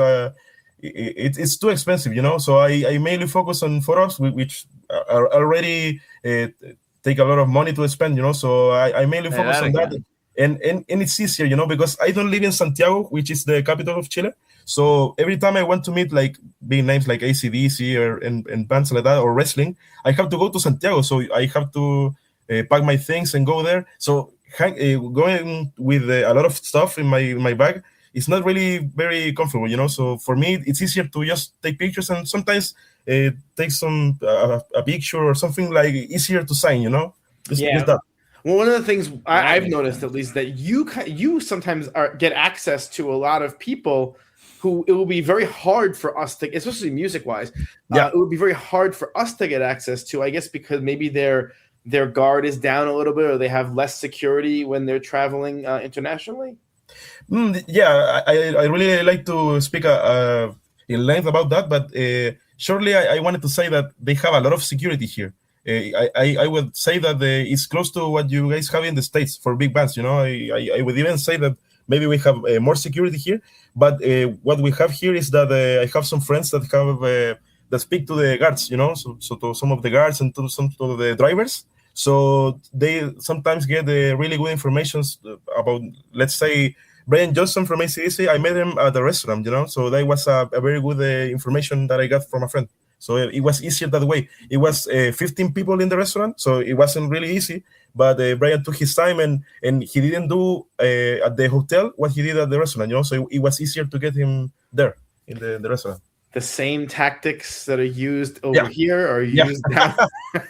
it's too expensive, So I mainly focus on photos, which are already take a lot of money to spend, So I mainly focus on that. And it's easier, because I don't live in Santiago, which is the capital of Chile. So every time I want to meet like big names like AC/DC and bands like that or wrestling, I have to go to Santiago. So I have to pack my things and go there. So going with a lot of stuff in my bag, it's not really very comfortable, So for me, it's easier to just take pictures and sometimes take some a picture or something like easier to sign, Just that. Well, one of the things I've noticed, at least, that you sometimes get access to a lot of people who it will be very hard for us to, especially music-wise, it would be very hard for us to get access to, I guess, because maybe their guard is down a little bit, or they have less security when they're traveling internationally? Yeah, I really like to speak in length about that, but shortly I wanted to say that they have a lot of security here. I would say that it's close to what you guys have in the States for big bands. I would even say that maybe we have more security here, but what we have here is that I have some friends that have that speak to the guards, so to some of the guards and to some of the drivers. So they sometimes get really good information about, let's say, Brian Johnson from AC/DC. I met him at the restaurant, so that was a very good information that I got from a friend. So it was easier that way. It was 15 people in the restaurant, so it wasn't really easy. But Brian took his time, and he didn't do at the hotel what he did at the restaurant, So it was easier to get him there in the restaurant. The same tactics that are used over here are used down.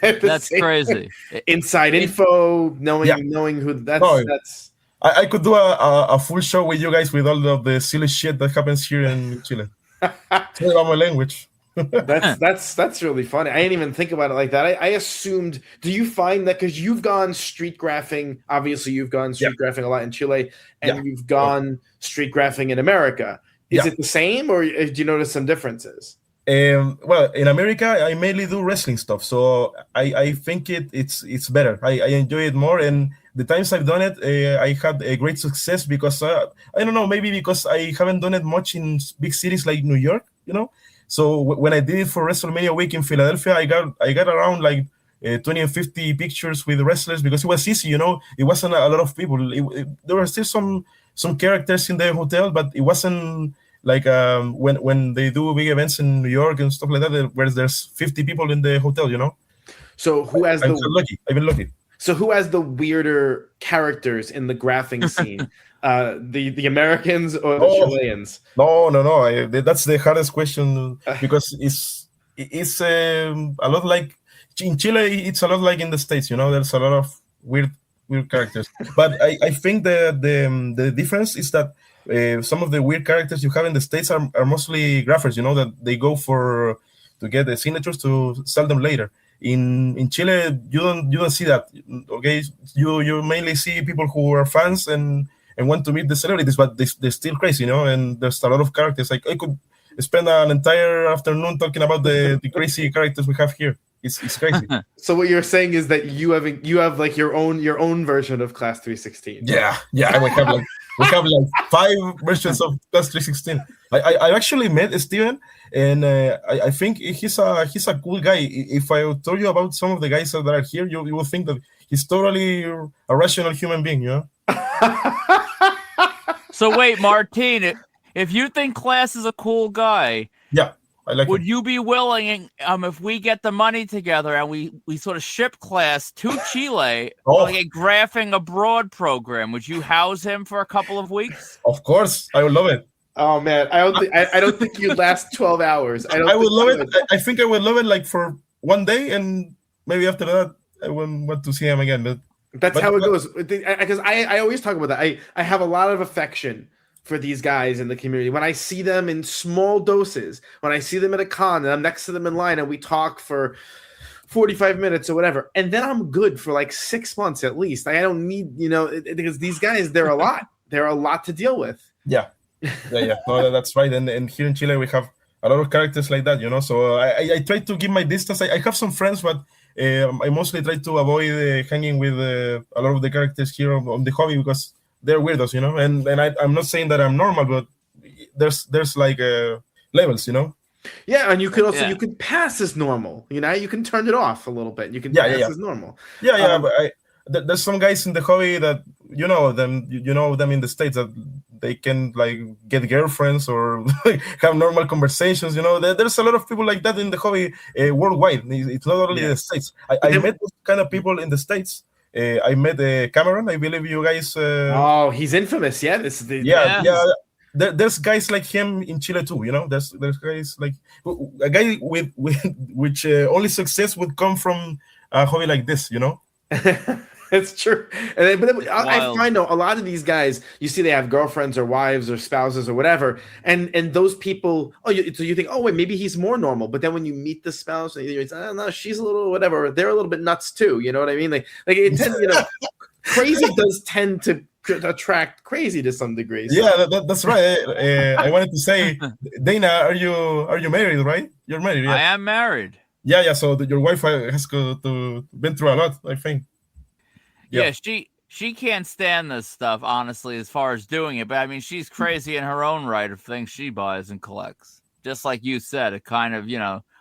That's crazy. Inside info, knowing who that's. I could do a full show with you guys with all of the silly shit that happens here in Chile. Tell about my language. That's really funny. I didn't even think about it like that. I assumed. Do you find that because you've gone street graphing? Obviously, you've gone street graphing a lot in Chile, and you've gone street graphing in America. Is it the same, or do you notice some differences? Well, in America, I mainly do wrestling stuff, so I think it's better. I enjoy it more, and the times I've done it, I had a great success because I don't know, maybe because I haven't done it much in big cities like New York, So when I did it for WrestleMania week in Philadelphia, I got around like 20 and 50 pictures with wrestlers because it was easy, It wasn't a lot of people. There were still some characters in the hotel, but it wasn't like when they do big events in New York and stuff like that, where there's 50 people in the hotel, So who has I've been lucky. So who has the weirder characters in the graphing scene? The Americans or the Chileans? No. That's the hardest question because it's a lot like in Chile. It's a lot like in the States. There's a lot of weird characters. But I think the difference is that some of the weird characters you have in the States are mostly graphers. That they go for to get the signatures to sell them later. In Chile, you don't see that. Okay, you mainly see people who are fans and want to meet the celebrities, but they're still crazy, And there's a lot of characters. Like I could spend an entire afternoon talking about the crazy characters we have here. It's crazy. So what you're saying is that you have like your own version of Class 316. Yeah. We have like 5 versions of Class 316. I actually met Steven, and I think he's a cool guy. If I told you about some of the guys that are here, you will think that he's totally a rational human being, So wait, Martin, if you think Class is a cool guy, yeah, I like would him. you be willing, if we get the money together and we sort of ship Class to Chile, like a graphing abroad program, would you house him for a couple of weeks? Of course, I would love it. Oh man, I don't think you'd last 12 hours. I would love it. I think I would love it like for one day, and maybe after that I wouldn't want to see him again. But how it goes. Because I always talk about that. I have a lot of affection for these guys in the community. When I see them in small doses, when I see them at a con and I'm next to them in line and we talk for 45 minutes or whatever, and then I'm good for like 6 months at least. I don't need, because these guys, they're a lot. They're a lot to deal with. Yeah. No, that's right. And here in Chile, we have a lot of characters like that, So I try to give my distance. I have some friends, but I mostly try to avoid hanging with a lot of the characters here on the hobby because they're weirdos, And I'm not saying that I'm normal, but there's like levels, Yeah, and you could also you could pass as normal, You can turn it off a little bit. You can pass as normal. But there's some guys in the hobby that you know them in the States that they can like get girlfriends or have normal conversations. There's a lot of people like that in the hobby worldwide. It's not only the States. I met those kind of people in the States. I met Cameron. I believe you guys. He's infamous. Yeah, There's guys like him in Chile too. There's guys like a guy with which only success would come from a hobby like this. It's true. But I find a lot of these guys, you see they have girlfriends or wives or spouses or whatever, and those people, so you think, oh wait, maybe he's more normal. But then when you meet the spouse, you're like, oh, no, she's a little whatever. They're a little bit nuts too. You know what I mean? Like it tends, crazy does tend to attract crazy to some degree. So. Yeah, that's right. I wanted to say, Dana, are you married? Right? You're married. Yeah. I am married. Yeah. So your wife has been through a lot, I think. Yeah, she can't stand this stuff, honestly, as far as doing it. But I mean, she's crazy in her own right of things she buys and collects. Just like you said, it kind of,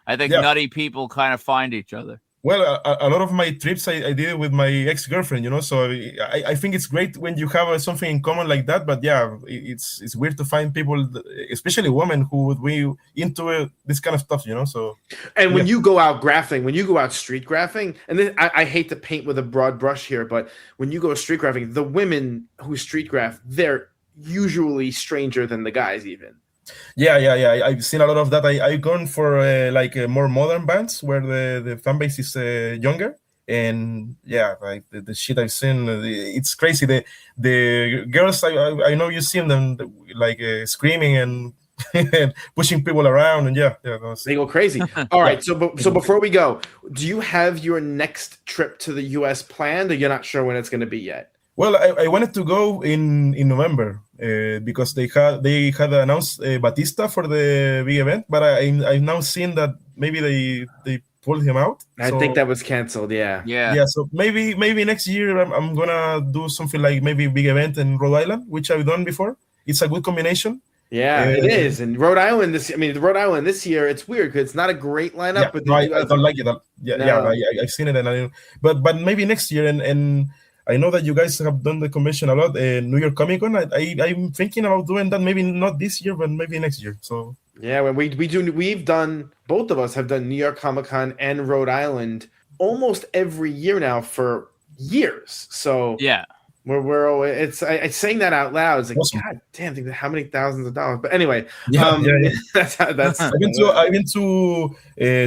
I think nutty people kind of find each other. Well, a lot of my trips I did it with my ex-girlfriend, So I think it's great when you have something in common like that. But yeah, it's weird to find people, especially women, who would be into this kind of stuff, So. And when you go out graphing, when you go out street graphing, and then I hate to paint with a broad brush here, but when you go street graphing, the women who street graph, they're usually stranger than the guys even. Yeah. I've seen a lot of that. I've gone for more modern bands where the fan base is younger, and like the shit I've seen, it's crazy. The girls, I know you've seen them screaming and pushing people around, and they go crazy. All right, so before we go, do you have your next trip to the U.S. planned, or you're not sure when it's going to be yet? Well, I wanted to go in November because they had announced Batista for the big event, but I've now seen that maybe they pulled him out. I think that was canceled. Yeah. So maybe next year I'm gonna do something like maybe a big event in Rhode Island, which I've done before. It's a good combination. Yeah, it is. And Rhode Island this year, it's weird because it's not a great lineup. But I don't like it. I've seen it, and but maybe next year and. I know that you guys have done the convention a lot. New York Comic Con. I'm thinking about doing that. Maybe not this year, but maybe next year. So yeah, when we've done, both of us have done New York Comic Con and Rhode Island almost every year now for years. So yeah, it's saying that out loud. It's like, awesome. God damn, think how many thousands of dollars. But anyway, that's I've been to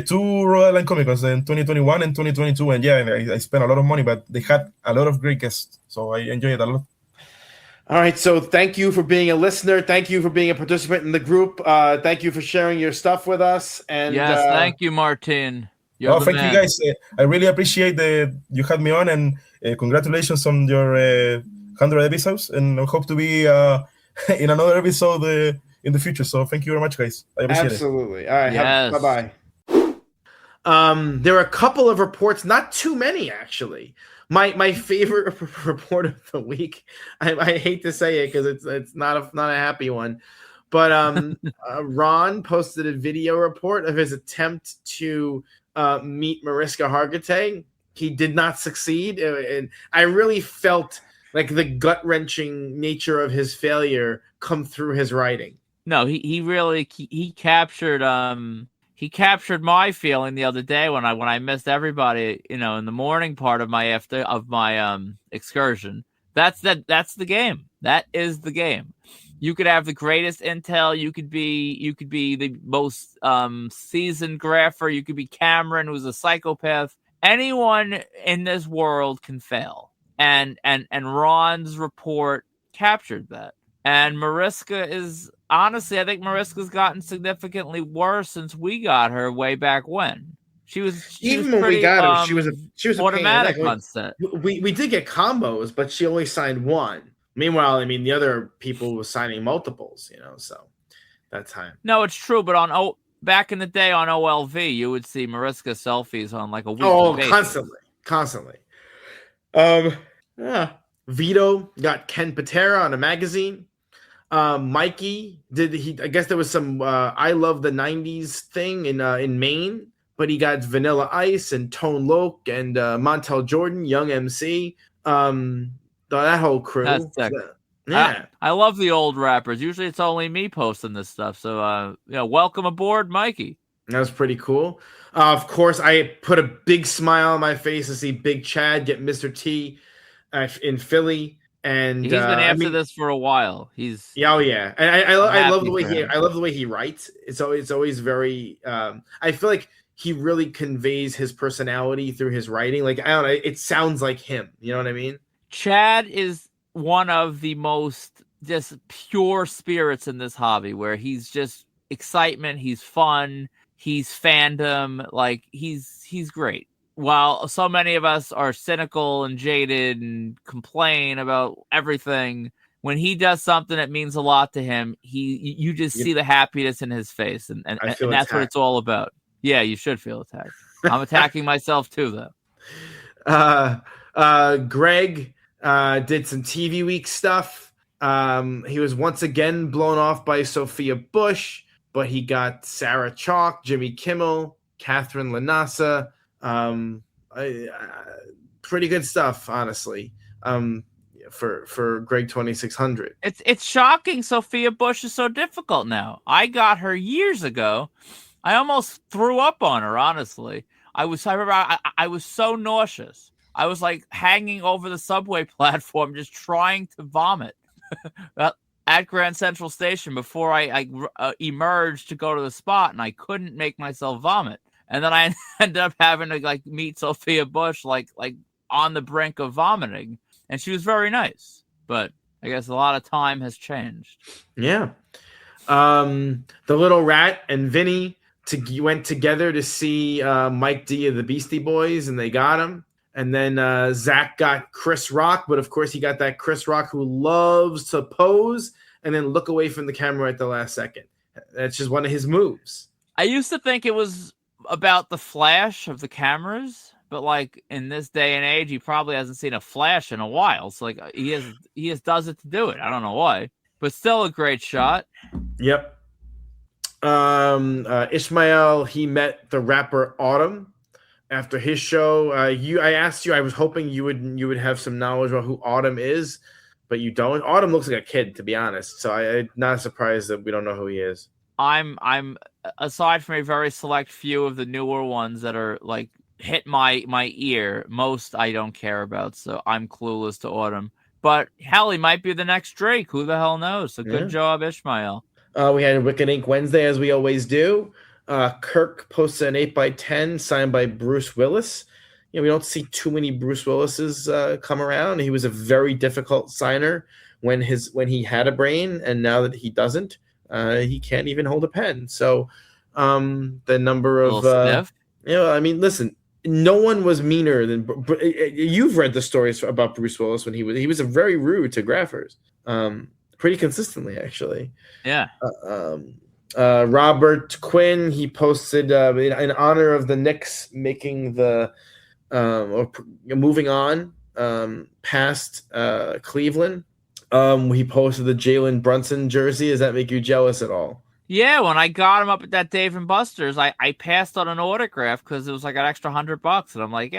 2 Rhode Island Comic Cons in 2021 and 2022, and I spent a lot of money, but they had a lot of great guests, so I enjoyed it a lot. All right, so thank you for being a listener. Thank you for being a participant in the group. Thank you for sharing your stuff with us. And Yes, thank you, Martin. You're the thank man. you guys. I really appreciate you had me on, and congratulations on your 100 episodes. And I hope to be in another episode in the future. So thank you very much, guys. I appreciate it. Absolutely. All right. Yes. Bye-bye. There are a couple of reports, not too many actually. My favorite report of the week. I hate to say it because it's not a happy one, but Ron posted a video report of his attempt to meet Mariska Hargitay. He did not succeed, and I really felt like the gut-wrenching nature of his failure come through his writing. No, he really captured my feeling the other day when I missed everybody, in the morning part of my excursion. That's the game. That is the game. You could have the greatest intel. You could be the most seasoned grapher. You could be Cameron, who's a psychopath. Anyone in this world can fail. And Ron's report captured that. And Mariska is honestly, I think Mariska's gotten significantly worse since we got her way back when. She was when we got her, she was automatic on set. We did get combos, but she only signed one. Meanwhile, I mean, the other people were signing multiples, so that time. No, it's true, but back in the day on OLV, you would see Mariska selfies on like a weekly basis. Constantly. Vito got Ken Patera on a magazine. Mikey I guess there was some I Love the 90s thing in Maine, but he got Vanilla Ice and Tone Loc and Montel Jordan, Young MC, that whole crew. That's sick. Yeah. I love the old rappers. Usually it's only me posting this stuff. So welcome aboard, Mikey. That was pretty cool. Of course, I put a big smile on my face to see Big Chad get Mr. T in Philly. And he's been after this for a while. And I love the way he writes. It's always very. I feel like he really conveys his personality through his writing. Like, I don't know, it sounds like him. You know what I mean? Chad is one of the most just pure spirits in this hobby, where he's just excitement. He's fun. He's fandom. Like he's great. While so many of us are cynical and jaded and complain about everything, when he does something that means a lot to him, you just see the happiness in his face, and that's what it's all about. Yeah, you should feel attacked. I'm attacking myself too, though. Greg did some TV Week stuff. He was once again blown off by Sophia Bush, but he got Sarah Chalk, Jimmy Kimmel, Catherine Lanassa. Pretty good stuff, honestly. For Greg 2600. It's shocking Sophia Bush is so difficult now. I got her years ago. I almost threw up on her, honestly. I remember I was so nauseous. I was like hanging over the subway platform just trying to vomit at Grand Central Station before I emerged to go to the spot, and I couldn't make myself vomit. And then I ended up having to meet Sophia Bush like on the brink of vomiting, and she was very nice. But I guess a lot of time has changed. Yeah. The Little Rat and Vinny went together to see Mike D of the Beastie Boys, and they got him. And then Zach got Chris Rock, but of course he got that Chris Rock who loves to pose and then look away from the camera at the last second. That's just one of his moves. I used to think it was about the flash of the cameras, but in this day and age, he probably hasn't seen a flash in a while. So he just does it to do it. I don't know why, but still a great shot. Yep. Ishmael, he met the rapper Autumn after his show. I asked you, I was hoping you would have some knowledge about who Autumn is, but you don't. Autumn looks like a kid, to be honest. So I'm not surprised that we don't know who he is. I'm aside from a very select few of the newer ones that are hit my ear, most I don't care about, so I'm clueless to Autumn. But hell, he might be the next Drake. Who the hell knows? So good job, Ishmael. We had Wicked Ink Wednesday, as we always do. Kirk posted an 8x10 signed by Bruce Willis. we don't see too many Bruce Willis's come around. He was a very difficult signer when he had a brain, and now that he doesn't, he can't even hold a pen. So the number of I mean, listen, no one was meaner than you've read the stories about Bruce Willis when he was a very rude to graphers, pretty consistently actually. Yeah. Robert Quinn, he posted in honor of the Knicks making the or moving on past Cleveland. He posted the Jalen Brunson jersey. Does that make you jealous at all? Yeah, when I got him up at that Dave and Buster's, I passed on an autograph because it was like an extra $100, and I'm like,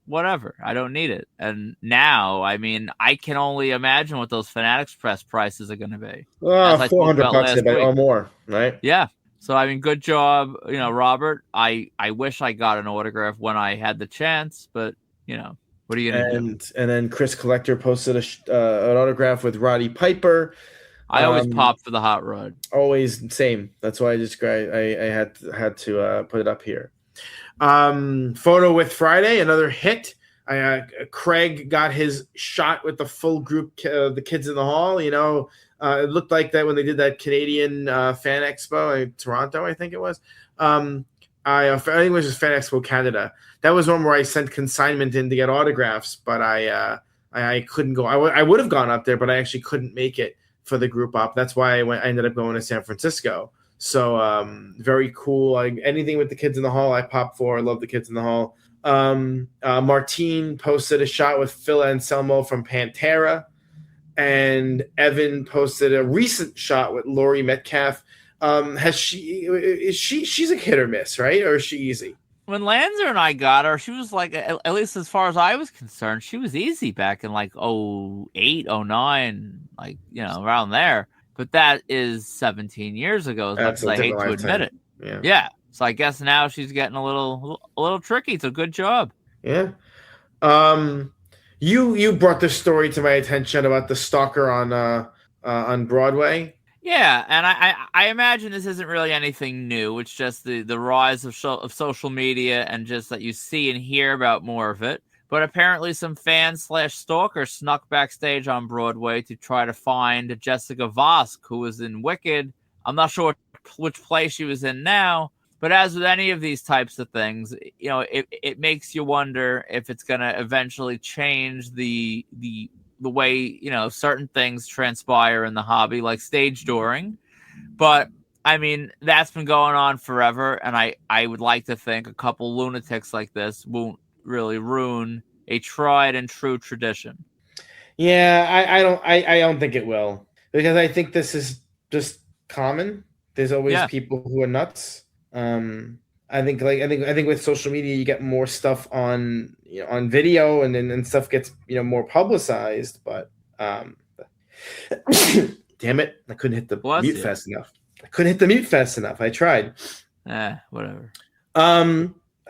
whatever, I don't need it. And now, I mean, I can only imagine what those Fanatics Press prices are going to be. $400 or more, right? Yeah. So I mean, good job, Robert. I wish I got an autograph when I had the chance, but what are you gonna do? And then Chris Collector posted an autograph with Roddy Piper. I always pop for the hot rod. Always same. That's why I had to put it up here. Photo with Friday, another hit. Craig got his shot with the full group, the kids in the hall. It looked like that when they did that Canadian Fan Expo in Toronto, I think it was. I think it was just Fan Expo Canada. That was one where I sent consignment in to get autographs, but I couldn't go. I would have gone up there, but I actually couldn't make it for the group up. That's why I ended up going to San Francisco. So very cool. Anything with the kids in the hall, I pop for. I love the kids in the hall. Martine posted a shot with Phil Anselmo from Pantera, and Evan posted a recent shot with Laurie Metcalf. She's a hit or miss, right? Or is she easy? When Lanzer and I got her, she was like, at least as far as I was concerned, she was easy back in like 08, 09, like, around there. But that is 17 years ago, as much as I hate to admit it. Yeah. So I guess now she's getting a little tricky. So good job. Yeah. You brought this story to my attention about the stalker on Broadway. Yeah, and I imagine this isn't really anything new. It's just the rise of social media and just that you see and hear about more of it. But apparently some fans/stalkers snuck backstage on Broadway to try to find Jessica Vosk, who was in Wicked. I'm not sure which play she was in now, but as with any of these types of things, it makes you wonder if it's going to eventually change the way, certain things transpire in the hobby, like stage dooring. But, I mean, that's been going on forever, and I would like to think a couple lunatics like this won't really ruin a tried and true tradition. Yeah, I don't think it will, because I think this is just common. There's always people who are nuts. I think with social media you get more stuff on on video, and then stuff gets more publicized. But damn it, I couldn't hit the mute fast enough. I tried. Whatever.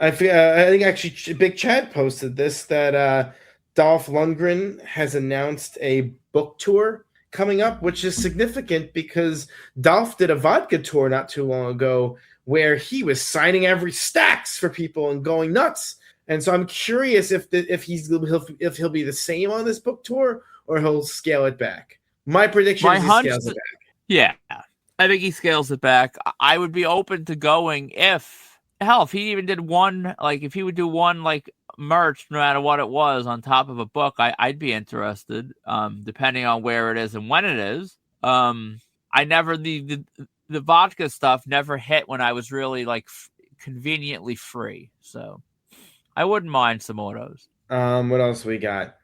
I think actually Big Chad posted this, that Dolph Lundgren has announced a book tour coming up, which is significant because Dolph did a vodka tour not too long ago where he was signing every stacks for people and going nuts. And so I'm curious if he'll be the same on this book tour or he'll scale it back. My prediction is he scales it back. Yeah, I think he scales it back. I would be open to going if he even did one, like if he would do one like merch, no matter what it was, on top of a book, I'd be interested, depending on where it is and when it is. I never the vodka stuff never hit when I was really like conveniently free, so I wouldn't mind some autos. What else we got?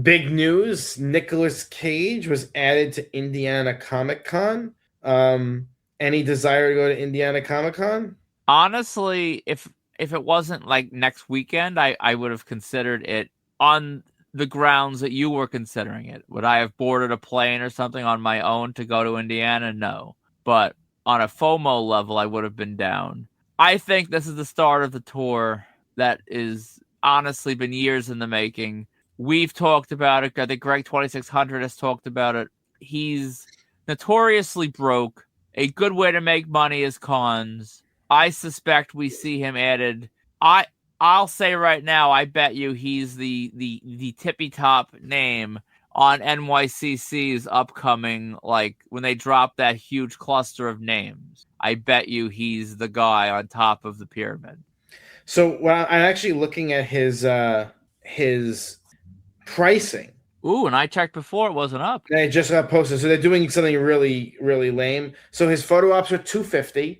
Big news: Nicolas Cage was added to Indiana Comic Con. Any desire to go to Indiana Comic Con? Honestly, if it wasn't like next weekend, I would have considered it on the grounds that you were considering it. Would I have boarded a plane or something on my own to go to Indiana? No. But on a FOMO level, I would have been down. I think this is the start of the tour that is honestly been years in the making. We've talked about it. I think Greg 2600 has talked about it. He's notoriously broke. A good way to make money is cons. I suspect we see him added. I'll say right now, I bet you he's the tippy top name on NYCC's upcoming, like when they drop that huge cluster of names. I bet you he's the guy on top of the pyramid. So I'm actually looking at his pricing. Ooh, and I checked before, it wasn't up. And it just got posted. So they're doing something really, really lame. So his photo ops are $250.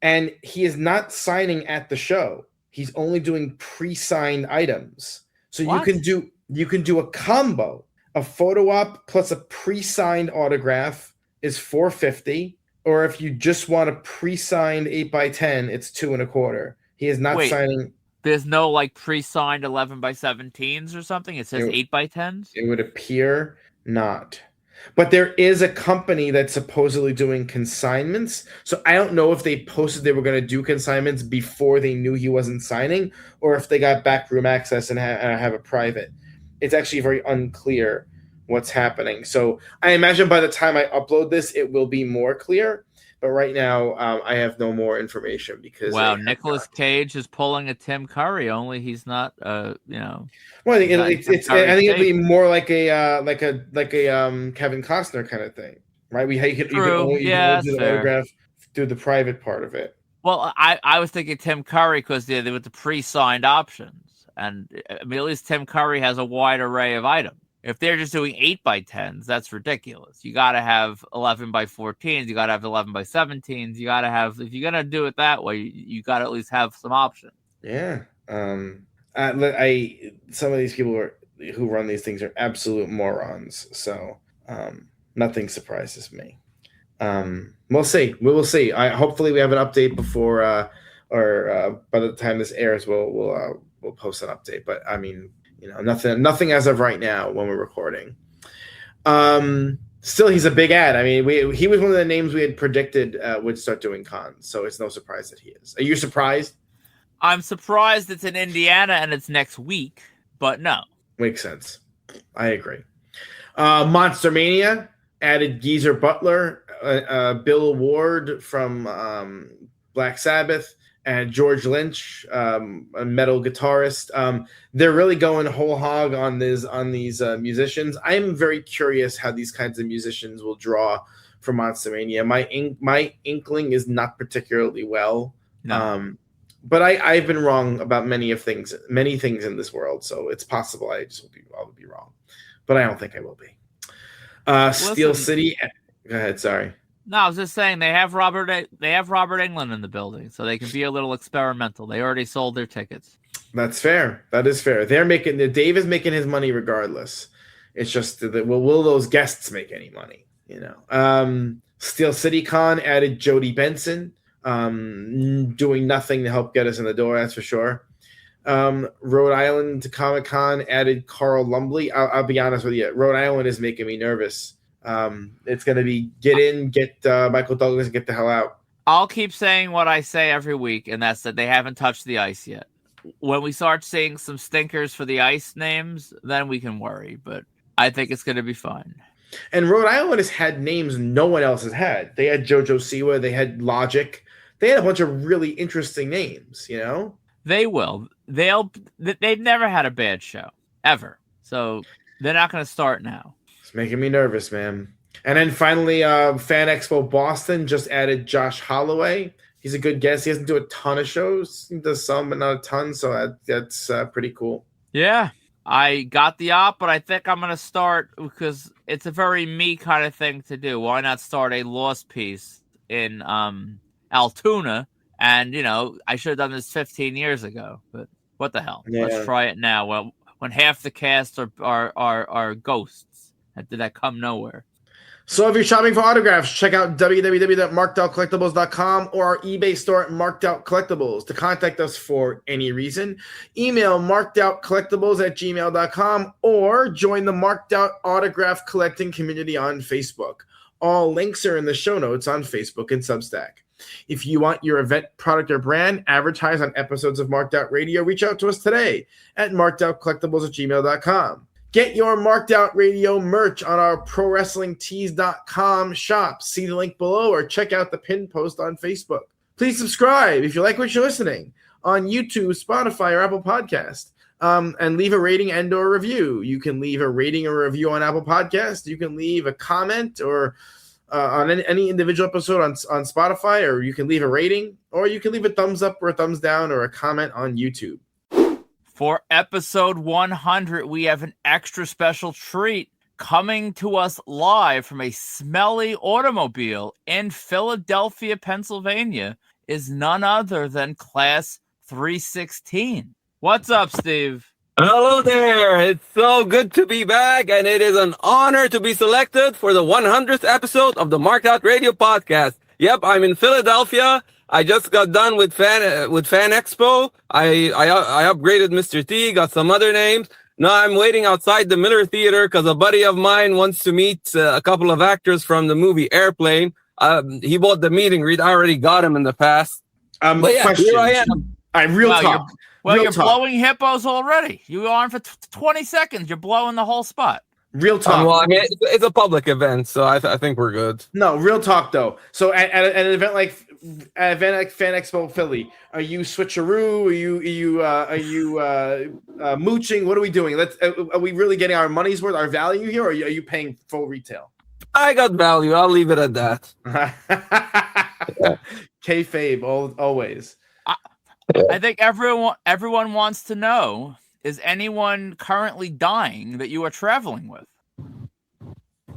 And he is not signing at the show. He's only doing pre-signed items. So What? you can do a combo. A photo op plus a pre-signed autograph is $450. Or if you just want a pre-signed 8x10, it's $225. He is not signing. There's no like pre-signed 11x17s or something. It says 8x10s. It would appear not. But there is a company that's supposedly doing consignments. So I don't know if they posted they were going to do consignments before they knew he wasn't signing, or if they got backroom access and have a private. It's actually very unclear what's happening. So I imagine by the time I upload this, it will be more clear. But right now, I have no more information because Nicolas Cage is pulling a Tim Curry. Only he's not, Well, I think it'll be more like a Kevin Costner kind of thing, right? You can only do the autograph through the private part of it. Well, I was thinking Tim Curry because they with the pre-signed options, and I mean at least Tim Curry has a wide array of items. If they're just doing 8x10s, that's ridiculous. You got to have 11x14s. You got to have 11x17s. You got to have, if you're going to do it that way, you got to at least have some options. Yeah. Some of these people who run these things are absolute morons. So nothing surprises me. We'll see. We will see. Hopefully we have an update before, or by the time this airs, we'll post an update. But I mean, nothing as of right now when we're recording. Still, he's a big ad. I mean, he was one of the names we had predicted would start doing cons, so it's no surprise that he is. Are you surprised? I'm surprised it's in Indiana and it's next week, but no. Makes sense. I agree. Monster Mania added Geezer Butler, Bill Ward from Black Sabbath, and George Lynch, a metal guitarist. They're really going whole hog on these musicians. I'm very curious how these kinds of musicians will draw for Monster Mania. My inkling is not particularly well. No. But I've been wrong about many things in this world, so it's possible I will be wrong. But I don't think I will be. Steel City. Go ahead, sorry. No, I was just saying they have Robert Englund in the building, so they can be a little experimental. They already sold their tickets. That's fair. That is fair. Dave is making his money regardless. It's just that will those guests make any money? Steel City Con added Jody Benson, doing nothing to help get us in the door. That's for sure. Rhode Island Comic Con added Carl Lumbly. I'll be honest with you, Rhode Island is making me nervous. It's going to be get in, get Michael Douglas, and get the hell out. I'll keep saying what I say every week, and that's that they haven't touched the ice yet. When we start seeing some stinkers for the ice names, then we can worry, but I think it's going to be fine. And Rhode Island has had names no one else has had. They had JoJo Siwa, they had Logic. They had a bunch of really interesting names, They will. They've never had a bad show, ever. So they're not going to start now. It's making me nervous, man. And then finally, Fan Expo Boston just added Josh Holloway. He's a good guest. He doesn't do a ton of shows. He does some, but not a ton. So that's pretty cool. Yeah, I got the op, but I think I'm going to start because it's a very me kind of thing to do. Why not start a Lost piece in Altoona? And, I should have done this 15 years ago. But what the hell? Yeah. Let's try it now. Well, when half the cast are ghosts. Did that come nowhere? So if you're shopping for autographs, check out www.markedoutcollectibles.com or our eBay store at Marked Out Collectibles. To contact us for any reason, email markedoutcollectibles@gmail.com or join the Marked Out Autograph Collecting community on Facebook. All links are in the show notes on Facebook and Substack. If you want your event, product, or brand advertised on episodes of Marked Out Radio, reach out to us today at markedoutcollectibles@gmail.com. Get your Marked Out Radio merch on our ProWrestlingTees.com shop. See the link below or check out the pinned post on Facebook. Please subscribe if you like what you're listening on YouTube, Spotify, or Apple Podcast. And leave a rating and or review. You can leave a rating or review on Apple Podcast. You can leave a comment or on any individual episode on Spotify, or you can leave a rating, or you can leave a thumbs up or a thumbs down or a comment on YouTube. For episode 100, we have an extra special treat coming to us live from a smelly automobile in Philadelphia, Pennsylvania, is none other than Class 316. What's up, Steve? Hello there. It's so good to be back, and it is an honor to be selected for the 100th episode of the Marked Out Radio podcast. Yep, I'm in Philadelphia. I just got done with Fan Expo. I upgraded Mr. T, got some other names. Now I'm waiting outside the Miller Theater because a buddy of mine wants to meet a couple of actors from the movie Airplane. He bought the meeting read. I already got him in the past. But yeah, here I am. Real talk. You're blowing hippos already. You were on for 20 seconds. You're blowing the whole spot. Real talk. Well, I mean, it's a public event, so I think we're good. No, real talk though. So at an event like Fan Expo Philly, are you switcheroo? Are you mooching? What are we doing? Are we really getting our money's worth, our value here, or are you paying full retail? I got value. I'll leave it at that. Kayfabe, always. I think everyone wants to know: is anyone currently dying that you are traveling with?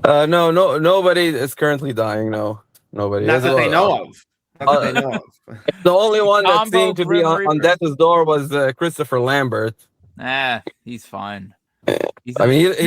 No, nobody is currently dying. No, nobody. Not that they know of. The only one that seemed to be on death's door was Christopher Lambert. He's fine. He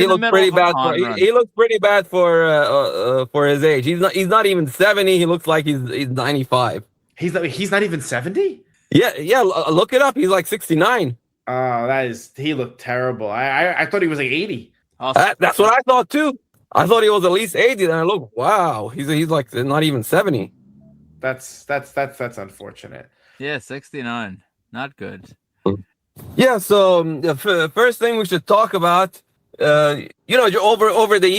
looks pretty bad. He looks pretty bad for his age. He's not even 70. He looks like he's 95. He's not even 70. Yeah. Look it up. He's like 69. Oh, he looked terrible. I thought he was like 80. That's what I thought too. I thought he was at least 80. Then I look, wow, he's like not even 70. That's unfortunate. Yeah, 69. Not good. Yeah. So the first thing we should talk about, over the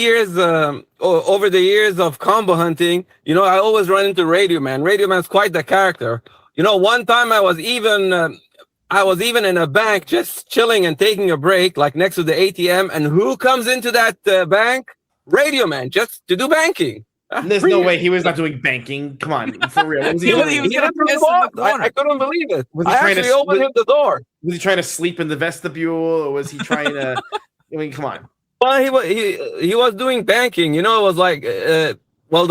years of combo hunting, I always run into Radio Man. Radio Man's quite the character. One time I was even in a bank just chilling and taking a break, like next to the ATM, and who comes into that bank? Radio Man, just to do banking. There's no way he was not doing banking. Come on, for real. What was he doing? He was gonna piss in the corner. I couldn't believe it. I actually opened him the door. Was he trying to sleep in the vestibule, or was he trying to? I mean, come on. Well, he was doing banking. It was like, the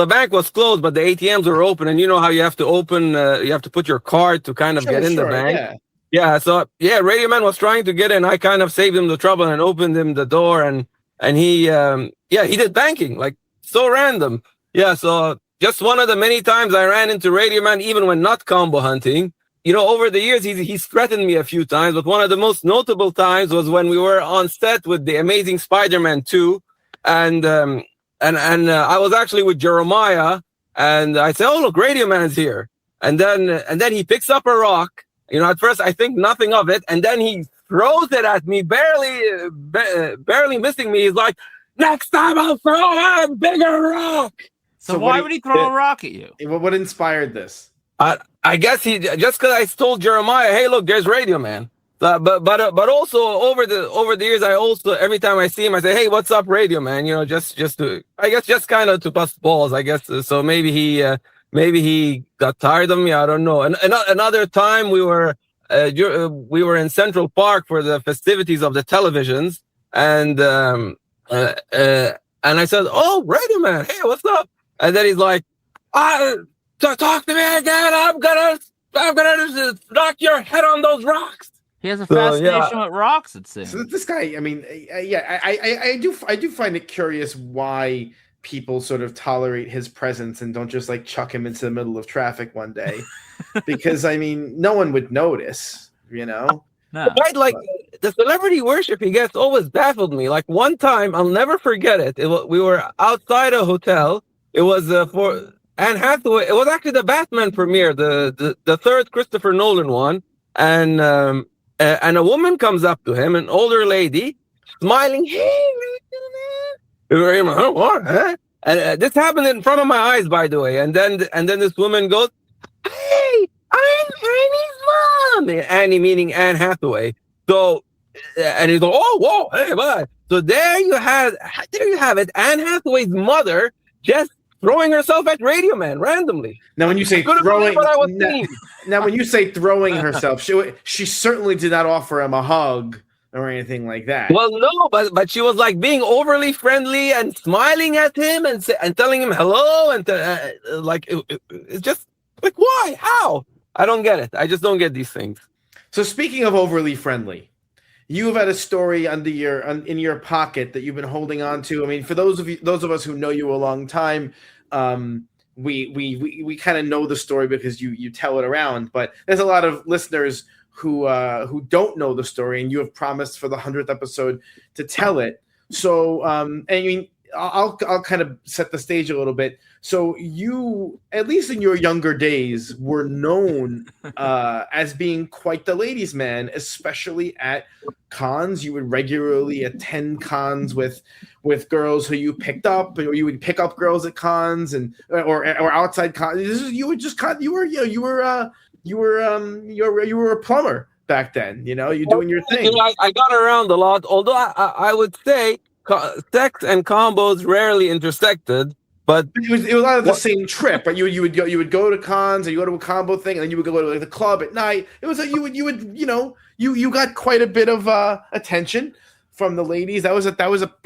bank was closed, but the ATMs were open, and you know how you have to open, you have to put your card to kind of get in the bank. Yeah. So Radio Man was trying to get in. I kind of saved him the trouble and opened him the door, and he did banking, like so random. Yeah, so just one of the many times I ran into Radio Man, even when not combo hunting. Over the years, he's threatened me a few times, but one of the most notable times was when we were on set with the Amazing Spider-Man 2, and I was actually with Jeremiah, and I said, "Oh, look, Radio Man's here," and then he picks up a rock. At first I think nothing of it, and then he throws it at me, barely missing me. He's like, "Next time I'll throw a bigger rock." So why would he throw a rock at you? What inspired this? I guess he just because I told Jeremiah, "Hey, look, there's Radio Man." But also over the years, I also every time I see him, I say, "Hey, what's up, Radio Man?" Just to kind of to bust balls, I guess. So maybe he got tired of me. I don't know. And another time we were in Central Park for the festivities of the televisions, and I said, "Oh, Radio Man, hey, what's up?" And then he's like, "Talk to me again. I'm gonna knock your head on those rocks." He has a fascination with rocks, it seems. So this guy, I mean, I do find it curious why people sort of tolerate his presence and don't just like chuck him into the middle of traffic one day, because I mean, no one would notice, No. Right, like the celebrity worship he gets always baffled me. Like one time, I'll never forget it. We were outside a hotel. It was for Anne Hathaway. It was actually the Batman premiere, the third Christopher Nolan one, and a woman comes up to him, an older lady, smiling. "Hey, what? Huh?" And this happened in front of my eyes, by the way. And then this woman goes, "Hey, I'm Annie's on, Annie meaning Anne Hathaway. So, and he's like, oh, whoa, hey, bye. So there you have it. Anne Hathaway's mother just throwing herself at Radio Man randomly. Now, when you say throwing, now when you say throwing herself, she certainly did not offer him a hug or anything like that. Well, no, but she was like being overly friendly and smiling at him and telling him hello and it's just like, why? How? I don't get it. I just don't get these things. So speaking of overly friendly, you have had a story in your pocket that you've been holding on to. I mean, for those of us who know you a long time, we kind of know the story because you tell it around. But there's a lot of listeners who don't know the story, and you have promised for the 100th episode to tell it. So, I mean, I'll kind of set the stage a little bit. So you, at least in your younger days, were known as being quite the ladies' man, especially at cons. You would regularly attend cons with girls who you picked up, or you would pick up girls at cons or outside cons. You were a plumber back then. You know, you're doing your thing. I got around a lot, although I would say sex and combos rarely intersected. But it was a lot of the same trip, right? You would go to cons, or you go to a combo thing, and then you would go to the club at night. It was like you got quite a bit of attention from the ladies. That was a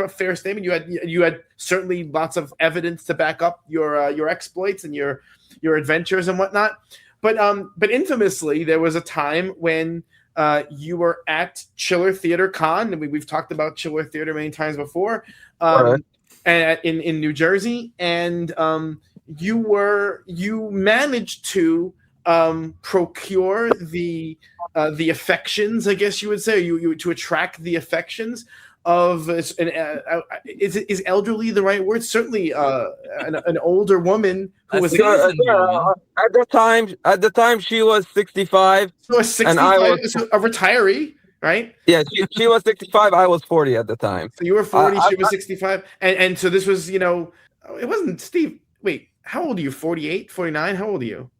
fair statement. You had certainly lots of evidence to back up your exploits and your adventures and whatnot. But infamously, there was a time when you were at Chiller Theater Con, and we've talked about Chiller Theater many times before. Right. In New Jersey, and you managed to procure the affections, I guess you would say, you to attract the affections of is elderly the right word? Certainly, an older woman who was at the time she was 65, so 65, and I was a retiree. Right? Yeah, she was 65. I was 40 at the time. So you were 40, she was 65. And so this was, it wasn't Steve. Wait, how old are you? 48, 49? How old are you?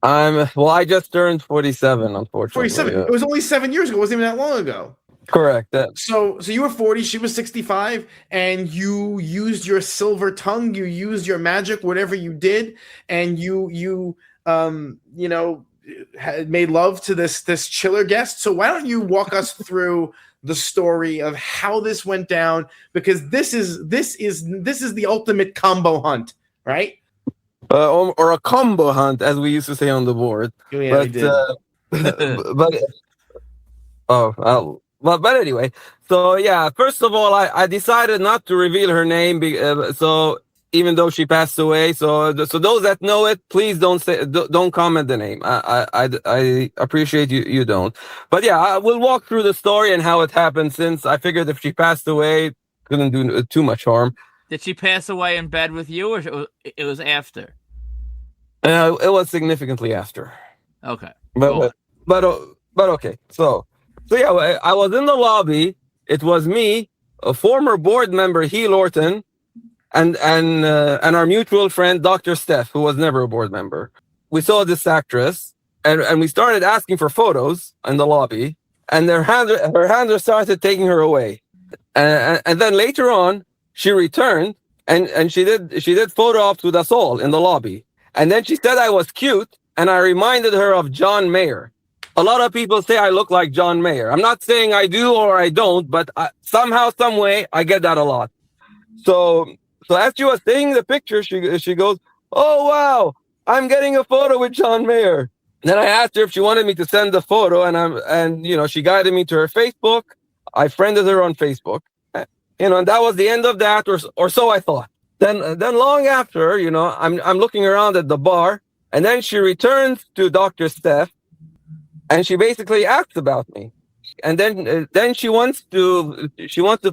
I just turned 47, unfortunately. 47. Yeah. It was only 7 years ago. It wasn't even that long ago. Correct. So you were 40, she was 65, and you used your silver tongue, you used your magic, whatever you did, and you had made love to this chiller guest. So why don't you walk us through the story of how this went down? Because this is the ultimate combo hunt, right? Or a combo hunt, as we used to say on the board. Yeah, but anyway. So yeah, first of all, I decided not to reveal her name. So even though she passed away, so those that know it, please don't comment the name. I appreciate you don't. But yeah, I will walk through the story and how it happened, since I figured if she passed away, couldn't do too much harm. Did she pass away in bed with you, or it was after? It was significantly after. Okay, but okay. So yeah, I was in the lobby. It was me, a former board member, Lorton, and our mutual friend, Dr. Steph, who was never a board member. We saw this actress, and we started asking for photos in the lobby, and her handler started taking her away. And then later on, she returned, and she did photo ops with us all in the lobby. And then she said I was cute, and I reminded her of John Mayer. A lot of people say I look like John Mayer. I'm not saying I do or I don't, but somehow, some way, I get that a lot. So as she was taking the picture, she goes, "Oh wow, I'm getting a photo with John Mayer." Then I asked her if she wanted me to send the photo, and she guided me to her Facebook. I friended her on Facebook, and that was the end of that, or so I thought. Then long after, I'm looking around at the bar, and then she returns to Dr. Steph, and she basically asks about me, and then she wants to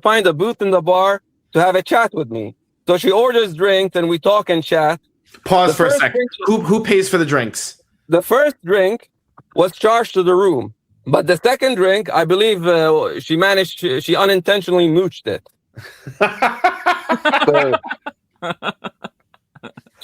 find a booth in the bar to have a chat with me. So she orders drinks, and we talk and chat. Pause for a second. Who pays for the drinks? The first drink was charged to the room, but the second drink, I believe, she unintentionally mooched it.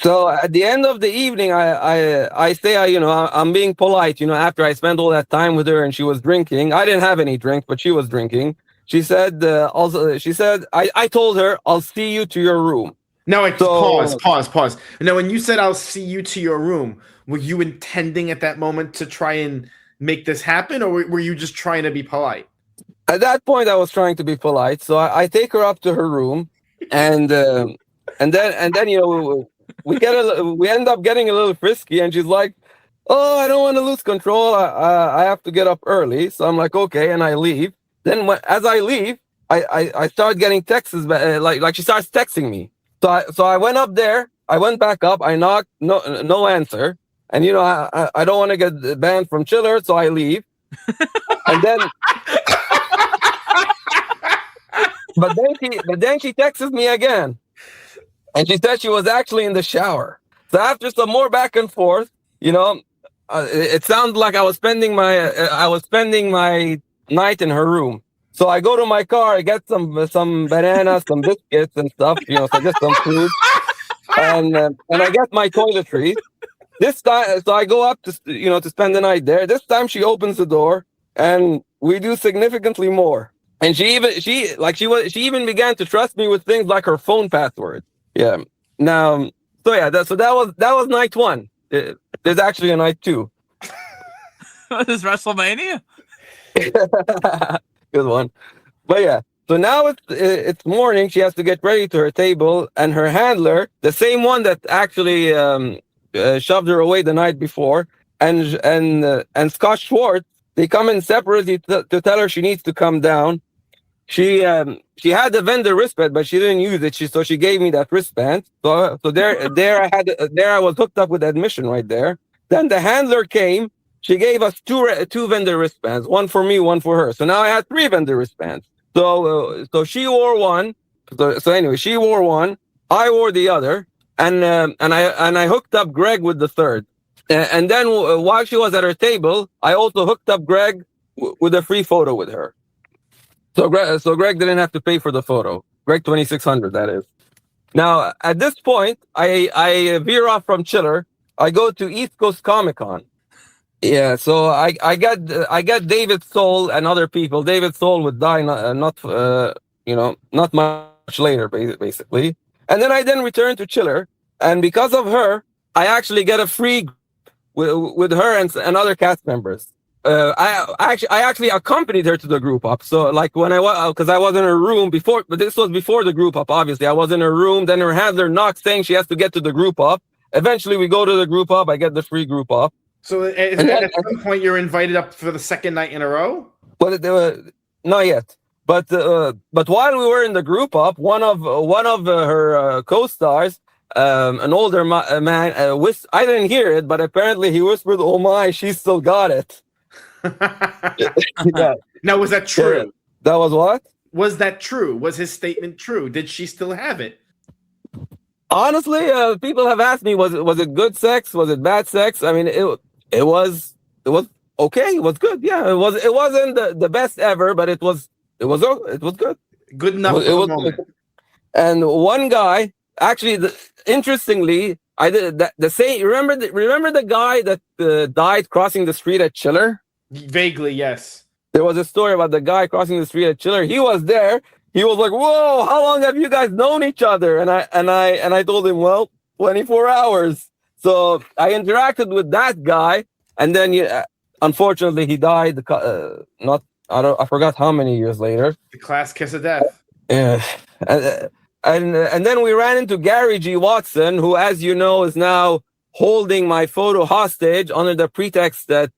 So at the end of the evening, I say, I'm being polite, after I spent all that time with her and she was drinking. I didn't have any drink, but she was drinking. She said, I told her, I'll see you to your room. No, pause. Now, when you said I'll see you to your room, were you intending at that moment to try and make this happen, or were you just trying to be polite? At that point, I was trying to be polite. So I take her up to her room, and then we end up getting a little frisky, and she's like, "Oh, I don't want to lose control. I have to get up early." So I'm like, "Okay," and I leave. Then as I leave, I start getting texts like she starts texting me. So I went up there. I went back up. I knocked. No answer. And I don't want to get banned from Chiller, so I leave. And then, but then she texts me again, and she said she was actually in the shower. So after some more back and forth, it sounded like I was spending my night in her room. So I go to my car, I get some bananas, some biscuits and stuff, so just some food, and I get my toiletries. This time, so I go up to spend the night there. This time she opens the door, and we do significantly more. And she even began to trust me with things like her phone password. Yeah. Now, that was night one. There's actually a night two. This WrestleMania. Good one. But yeah, so now it's morning. She has to get ready to her table, and her handler, the same one that actually shoved her away the night before, and Scott Schwartz, they come in separately to tell her she needs to come down. She had the vendor wristband, but she didn't use it. So she gave me that wristband. So there I was hooked up with admission right there. Then the handler came. She gave us two vendor wristbands, one for me, one for her. So now I had 3 vendor wristbands. So she wore one. So anyway, she wore one. I wore the other, and I hooked up Greg with the third. And then while she was at her table, I also hooked up Greg with a free photo with her. So Greg didn't have to pay for the photo. Greg 2600, that is. Now at this point, I veer off from Chiller. I go to East Coast Comic Con. Yeah, so I got David Soul and other people. David Soul would die not much later, basically. And then I return to Chiller, and because of her, I actually get a free with her and other cast members. I actually accompanied her to the group up. So like when because I was in her room before, but this was before the group up. Obviously, I was in her room. Then her handler knocks saying she has to get to the group up. Eventually, we go to the group up. I get the free group up. So at some point you're invited up for the second night in a row? But not yet. But while we were in the group up, one of her co-stars, an older man, I didn't hear it, but apparently he whispered, "Oh my, she still got it." Yeah. Now, was that true? Yeah. That was what? Was that true? Was his statement true? Did she still have it? Honestly, people have asked me, was it good sex? Was it bad sex? I mean, it was okay. It was good. Yeah, it wasn't the best ever, but it was good. Good enough. It was good. And one guy, actually, interestingly, I did the same. Remember the guy that died crossing the street at Chiller? Vaguely, yes. There was a story about the guy crossing the street at Chiller. He was there. He was like, "Whoa, how long have you guys known each other?" And I told him, "Well, 24 hours." So I interacted with that guy, and then unfortunately he died. I forgot how many years later. The class kiss of death. Yeah, and then we ran into Gary G. Watson, who, as you know, is now holding my photo hostage under the pretext that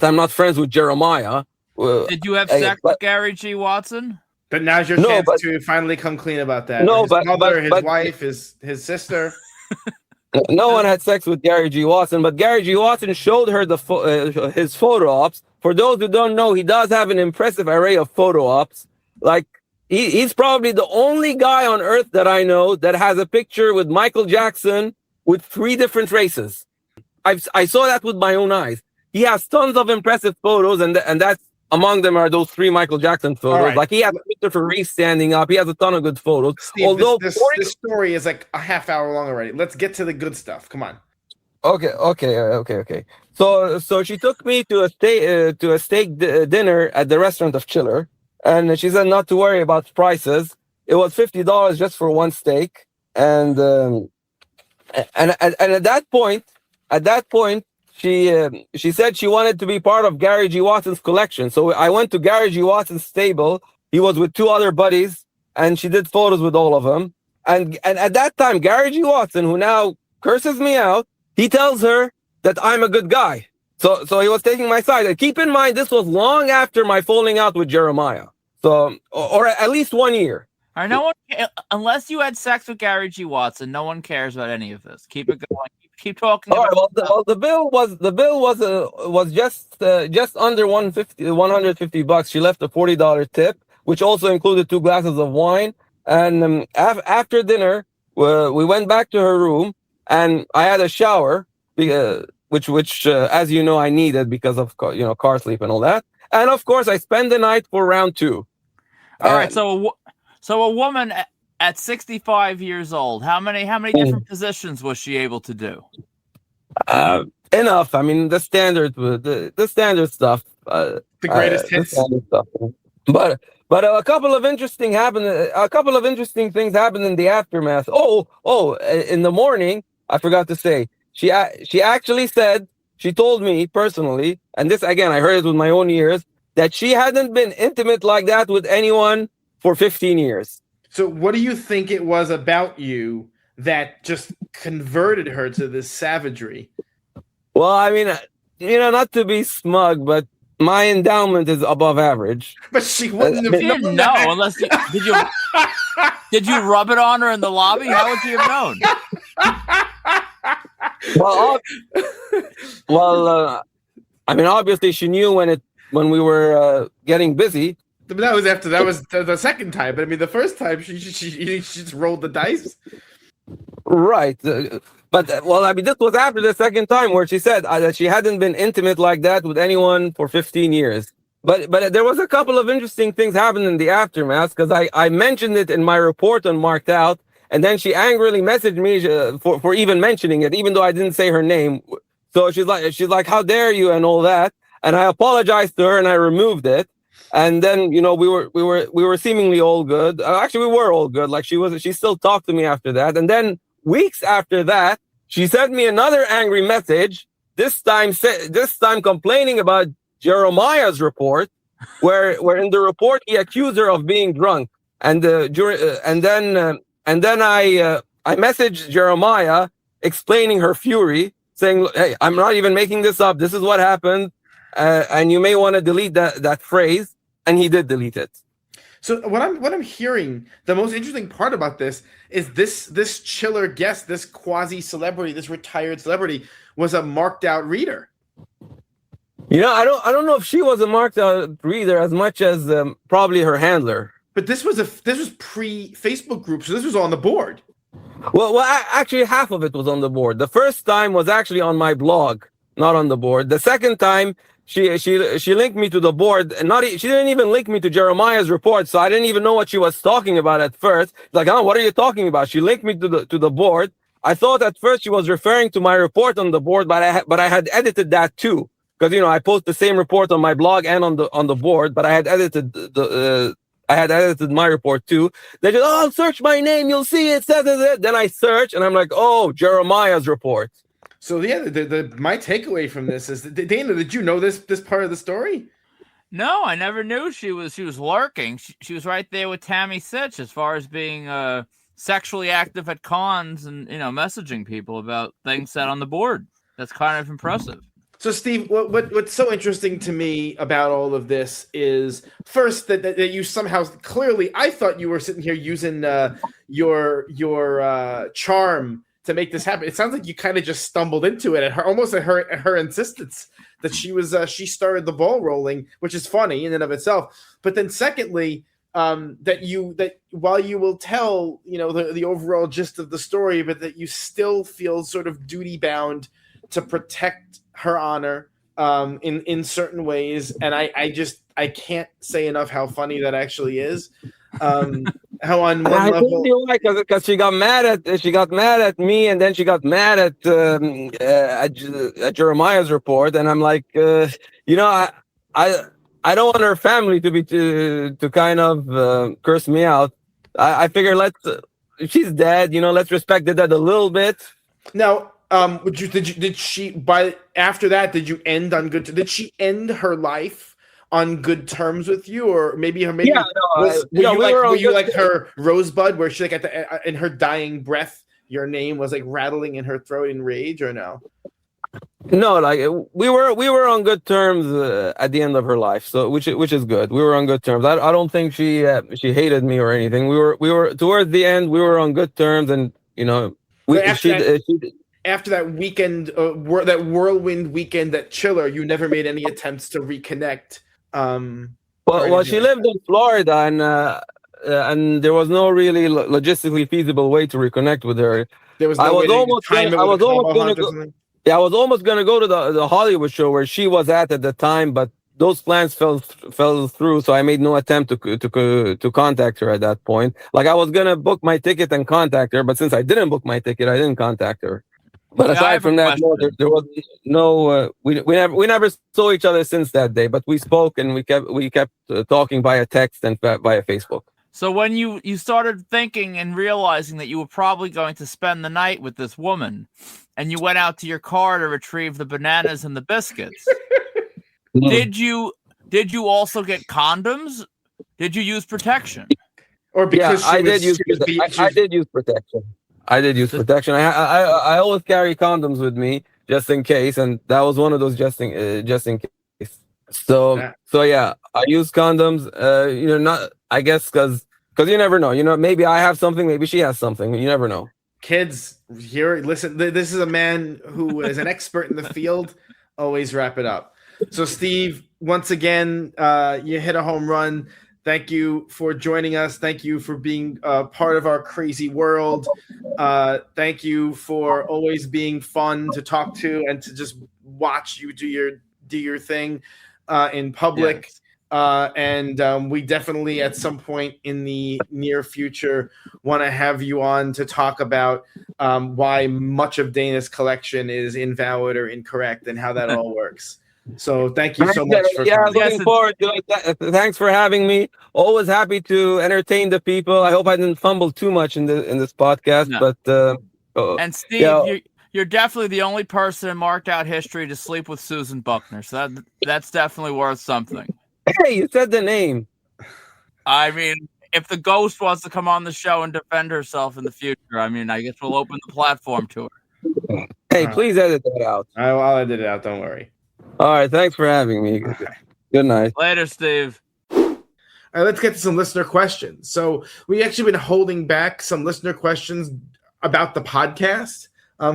I'm not friends with Jeremiah. Did you have sex with Gary G. Watson? But now's your chance to finally come clean about that. No, his mother, his wife, his sister. No one had sex with Gary G. Watson, but Gary G. Watson showed her his photo ops. For those who don't know, he does have an impressive array of photo ops. Like he's probably the only guy on earth that I know that has a picture with Michael Jackson with 3 different races. I saw that with my own eyes. He has tons of impressive photos, and among them are those 3 Michael Jackson photos. Right. Like he has a picture for Reese standing up. He has a ton of good photos. Steve, Although this story is like a half hour long already. Let's get to the good stuff. Come on. Okay. So she took me to a steak dinner at the restaurant of Chiller, and she said not to worry about prices. It was $50 just for one steak, and at that point, she said she wanted to be part of Gary G. Watson's collection. So I went to Gary G. Watson's stable. He was with 2 other buddies, and she did photos with all of them. And at that time, Gary G. Watson, who now curses me out, he tells her that I'm a good guy. So he was taking my side. And keep in mind, this was long after my falling out with Jeremiah. So, or at least 1 year. All right, no one, unless you had sex with Gary G. Watson, no one cares about any of this. Keep it going. Keep talking. All right, the bill was just under $150. She left a $40 tip, which also included 2 glasses of wine. And after dinner, we went back to her room, and I had a shower, which as you know I needed because of car sleep and all that. And of course, I spent the night for round 2. All right, so a woman at 65 years old, how many different positions was she able to do? Enough. I mean, the standard stuff. The greatest hits. But a couple of interesting things happened in the aftermath. In the morning, I forgot to say, she actually said, she told me personally, and this again I heard it with my own ears, that she hadn't been intimate like that with anyone for 15 years. So what do you think it was about you that just converted her to this savagery? Well, I mean, not to be smug, but my endowment is above average. But she wouldn't have known that. Unless did you rub it on her in the lobby? How would you have known? I mean, obviously she knew when we were getting busy. But that was the second time. But I mean, the first time she just rolled the dice. Right. But I mean, this was after the second time where she said that she hadn't been intimate like that with anyone for 15 years. But there was a couple of interesting things happening in the aftermath, because I mentioned it in my report on Marked Out, and then she angrily messaged me for even mentioning it, even though I didn't say her name. So she's like, how dare you, and all that. And I apologized to her and I removed it. And then, we were seemingly all good. Actually, we were all good. Like she still talked to me after that. And then weeks after that, she sent me another angry message. This time complaining about Jeremiah's report, where in the report he accused her of being drunk. And then I messaged Jeremiah explaining her fury, saying, "Hey, I'm not even making this up. This is what happened, and you may want to delete that phrase." And he did delete it. So what I'm hearing, the most interesting part about this is this Chiller guest, this quasi celebrity, this retired celebrity, was a marked out reader. I don't know if she was a marked out reader as much as probably her handler. But this was pre-Facebook group, so this was on the board. Well, actually, half of it was on the board. The first time was actually on my blog, not on the board. The second time, she linked me to the board, and she didn't even link me to Jeremiah's report, so I didn't even know what she was talking about at first. Like, what are you talking about? She linked me to the board. I thought at first she was referring to my report on the board, but I had edited that too, because I post the same report on my blog and on the board, but I had edited my report too. They just, I'll search my name, you'll see it says it. Then I search, and I'm like, oh, Jeremiah's report. So yeah, my takeaway from this is, Dana, did you know this part of the story? No, I never knew she was lurking. She was right there with Tammy Sitch as far as being sexually active at cons and messaging people about things set on the board. That's kind of impressive. So Steve, what's so interesting to me about all of this is first that you somehow clearly, I thought you were sitting here using your charm to make this happen. It sounds like you kind of just stumbled into it almost at her insistence that she started the ball rolling, which is funny in and of itself. But then secondly, that while you will tell the overall gist of the story, but that you still feel sort of duty bound to protect her honor in certain ways. And I I can't say enough how funny that actually is. How on one I level, feel like because she got mad at me, and then she got mad at Jeremiah's report, and I'm like, I don't want her family to be to kind of curse me out. I figure she's dead, let's respect the dead a little bit. Now, did you end on good? Did she end her life on good terms with you, or maybe were you like her rosebud, where she like in her dying breath, your name was like rattling in her throat in rage, or no? No, like we were on good terms at the end of her life, so which is good. We were on good terms. I don't think she hated me or anything. We were towards the end. We were on good terms, and after that weekend, that whirlwind weekend at Chile, you never made any attempts to reconnect. Well, she lived in Florida, and there was no really logistically feasible way to reconnect with her. There was no way to time it with a cowboy hunt or something? Yeah, I was almost gonna go to the Hollywood show where she was at the time, but those plans fell through, so I made no attempt to contact her at that point. Like, I was gonna book my ticket and contact her, but since I didn't book my ticket, I didn't contact her. But aside from that, no, there was no. We never saw each other since that day. But we spoke, and we kept talking via text and via Facebook. So when you started thinking and realizing that you were probably going to spend the night with this woman, and you went out to your car to retrieve the bananas and the biscuits, did you also get condoms? Did you use protection? Or because I did use protection. I did use protection. I always carry condoms with me just in case, and that was one of those just in case. So yeah, I use condoms. Not, I guess, because you never know. Maybe I have something, maybe she has something. You never know. Kids, listen. This is a man who is an expert in the field. Always wrap it up. So, Steve, once again, you hit a home run. Thank you for joining us. Thank you for being part of our crazy world. Thank you for always being fun to talk to and to just watch you do your thing in public. Yes. And we definitely at some point in the near future want to have you on to talk about why much of Dana's collection is invalid or incorrect and how that all works. So thank you so much for coming. Looking forward to it. Thanks for having me. Always happy to entertain the people. I hope I didn't fumble too much in this podcast, but and Steve, you're definitely the only person in marked out history to sleep with Susan Buckner. So that's definitely worth something. Hey, you said the name. I mean, if the ghost wants to come on the show and defend herself in the future, I mean, I guess we'll open the platform to her. Hey, please edit that out. I'll edit it out. Don't worry. All right, thanks for having me. Good night. Later, Steve. All right, let's get to some listener questions. So we actually been holding back some listener questions about the podcast,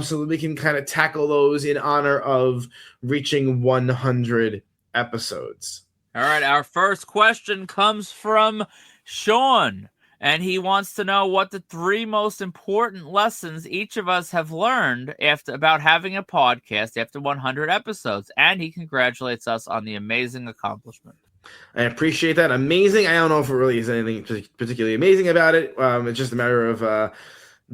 so that we can kind of tackle those in honor of reaching 100 episodes. All right, our first question comes from Sean, and he wants to know what the 3 most important lessons each of us have learned about having a podcast after 100 episodes, and he congratulates us on the amazing accomplishment. I appreciate that. Amazing. I don't know if it really is anything particularly amazing about it. It's just a matter of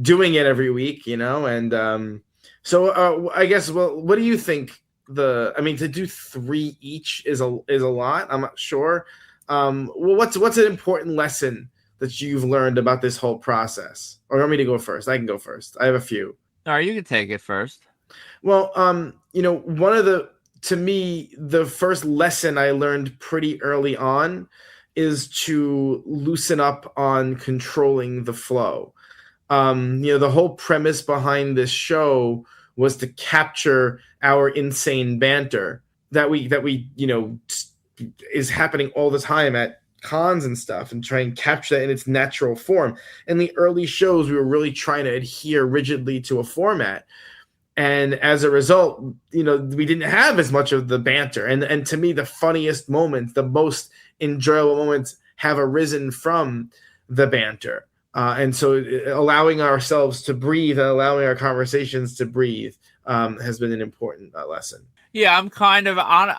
doing it every week, and so I guess, well, what do you think? To do 3 each is a lot. I'm not sure. Well, what's an important lesson that you've learned about this whole process? Or you want me to go first? I can go first. I have a few. All right, you can take it first. Well, to me, the first lesson I learned pretty early on is to loosen up on controlling the flow. The whole premise behind this show was to capture our insane banter that we is happening all the time at cons and stuff, and try and capture that in its natural form. In the early shows, we were really trying to adhere rigidly to a format, and as a result, we didn't have as much of the banter. And to me, the funniest moments, the most enjoyable moments, have arisen from the banter. And so, allowing ourselves to breathe and allowing our conversations to breathe has been an important lesson. Yeah, I'm kind of on.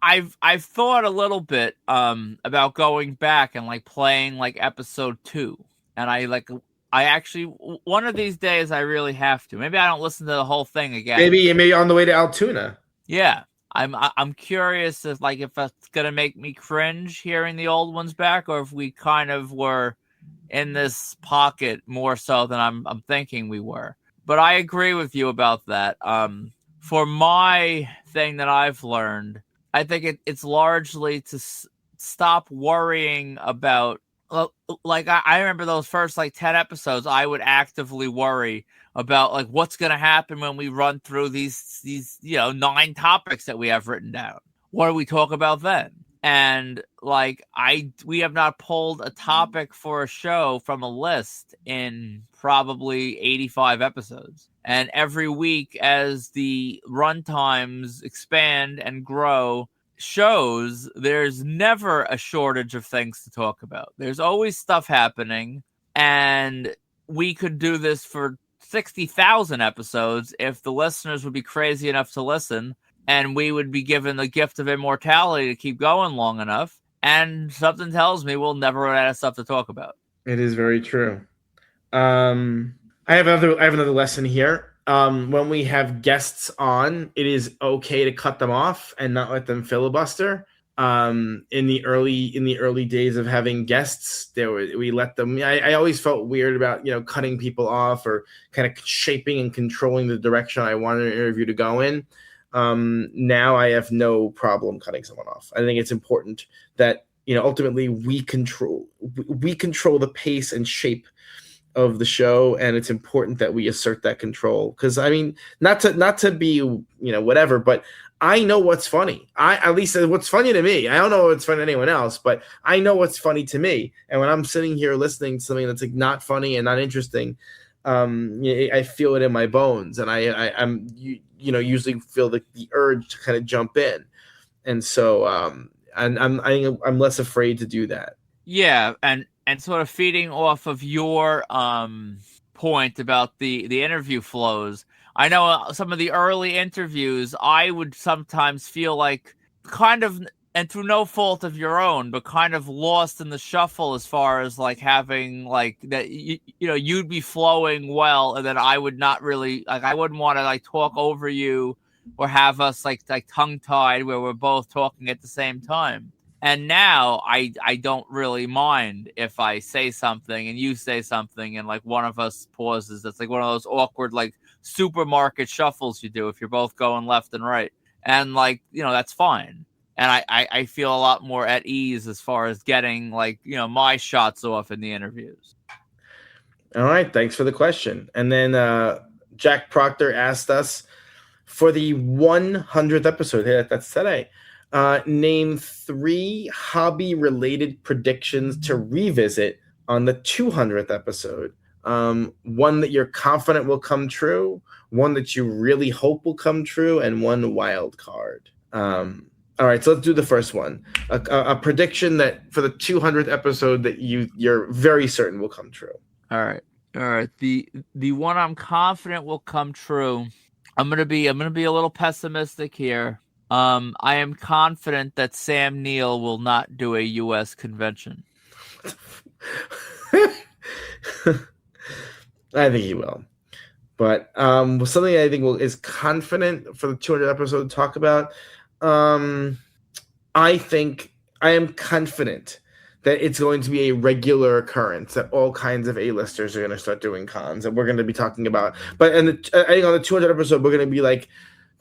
I've thought a little bit about going back and like playing like episode 2, and I actually one of these days I really have to. Maybe I don't listen to the whole thing again. Maybe on the way to Altoona. Yeah, I'm curious if it's gonna make me cringe hearing the old ones back, or if we kind of were in this pocket more so than I'm thinking we were. But I agree with you about that. For my thing that I've learned, I think it's largely to stop worrying about. Like I remember those first like 10 episodes, I would actively worry about like what's going to happen when we run through these 9 topics that we have written down. What do we talk about then? And like we have not pulled a topic for a show from a list in probably 85 episodes. And every week as the run times expand and grow shows, there's never a shortage of things to talk about. There's always stuff happening, and we could do this for 60,000 episodes if the listeners would be crazy enough to listen, and we would be given the gift of immortality to keep going long enough. And something tells me we'll never run out of stuff to talk about. It is very true. I have another lesson here. When we have guests on, it is okay to cut them off and not let them filibuster. In the early days of having guests, we let them. I always felt weird about cutting people off or kind of shaping and controlling the direction I wanted an interview to go in. Now I have no problem cutting someone off. I think it's important that ultimately we control the pace and shape of the show, and it's important that we assert that control. Because I mean, not to be whatever, but I know what's funny. At least what's funny to me. I don't know what's funny to anyone else, but I know what's funny to me. And when I'm sitting here listening to something that's like not funny and not interesting, I feel it in my bones, and I'm usually feel the urge to kind of jump in, and so I'm less afraid to do that. Yeah, and sort of feeding off of your point about the interview flows. I know some of the early interviews, I would sometimes feel like kind of, and through no fault of your own, but kind of lost in the shuffle as far as like having like that, you'd be flowing well, and then I would not really I wouldn't want to like talk over you or have us like tongue tied where we're both talking at the same time. And now I don't really mind if I say something and you say something and like one of us pauses. That's like one of those awkward like supermarket shuffles you do if you're both going left and right. And like, that's fine. And I feel a lot more at ease as far as getting like, my shots off in the interviews. All right. Thanks for the question. And then Jack Proctor asked us for the 100th episode. Yeah, that's today. Name 3 hobby-related predictions to revisit on the 200th episode. One that you're confident will come true, one that you really hope will come true, and one wild card. All right, so let's do the first one. A prediction that for the 200th episode that you're very certain will come true. All right. The one I'm confident will come true. I'm gonna be a little pessimistic here. I am confident that Sam Neill will not do a U.S. convention. I think he will. But something I think is confident for the 200th episode to talk about, I think I am confident that it's going to be a regular occurrence that all kinds of A-listers are going to start doing cons, and we're going to be talking about. But I think on the 200th episode, we're going to be like,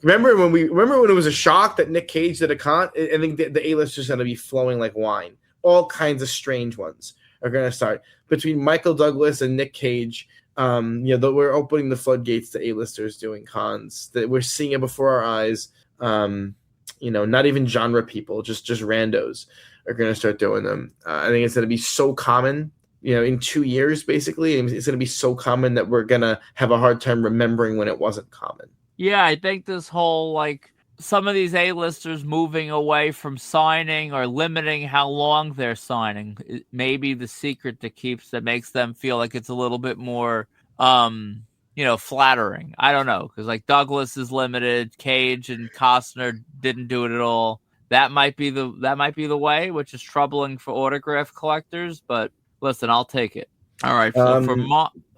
Remember when it was a shock that Nick Cage did a con? I think the A-listers are going to be flowing like wine. All kinds of strange ones are going to start between Michael Douglas and Nick Cage. We're opening the floodgates to A-listers doing cons. That we're seeing it before our eyes. Not even genre people, just randos are going to start doing them. I think it's going to be so common. In 2 years, basically, it's going to be so common that we're going to have a hard time remembering when it wasn't common. Yeah, I think this whole, like, some of these A-listers moving away from signing or limiting how long they're signing may be the secret that makes them feel like it's a little bit more, flattering. I don't know, because, like, Douglas is limited, Cage and Costner didn't do it at all. that might be the way, which is troubling for autograph collectors. But listen, I'll take it. All right, so for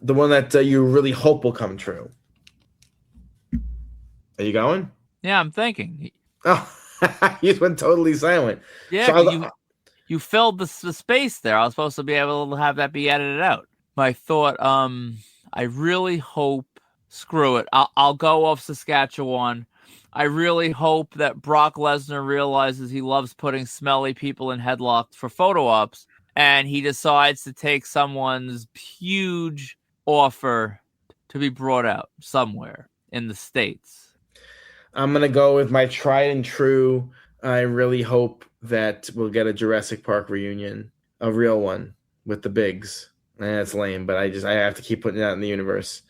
the one that you really hope will come true. Are you going? Yeah, I'm thinking. Oh, you went totally silent. Yeah, so you filled the space there. I was supposed to be able to have that be edited out. My thought, I really hope. Screw it. I'll go off Saskatchewan. I really hope that Brock Lesnar realizes he loves putting smelly people in headlocks for photo ops, and he decides to take someone's huge offer to be brought out somewhere in the States. I'm going to go with my tried and true. I really hope that we'll get a Jurassic Park reunion, a real one with the bigs. That's lame, but I have to keep putting it out in the universe.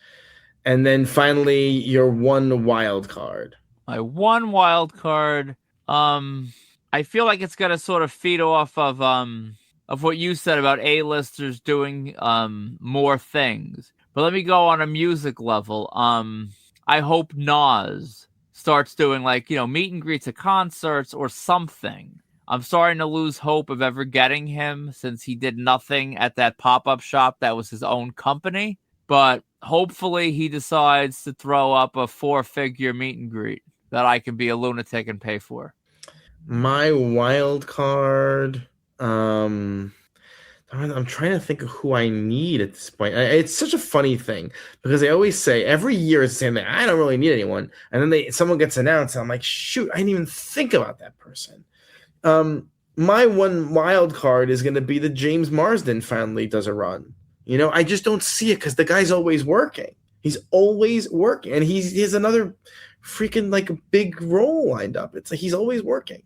And then finally, your one wild card. My one wild card. I feel like it's gonna sort of feed off of what you said about A-listers doing more things. But let me go on a music level. I hope Nas starts doing meet and greets at concerts or something. I'm starting to lose hope of ever getting him since he did nothing at that pop-up shop that was his own company. But hopefully he decides to throw up a 4-figure meet and greet that I can be a lunatic and pay for. My wild card. I'm trying to think of who I need at this point. It's such a funny thing because they always say every year it's the same thing. I don't really need anyone. And then someone gets announced. And I'm like, shoot, I didn't even think about that person. My one wild card is going to be that James Marsden finally does a run. I just don't see it because the guy's always working. He's always working, and he has another freaking a big role lined up. It's like he's always working.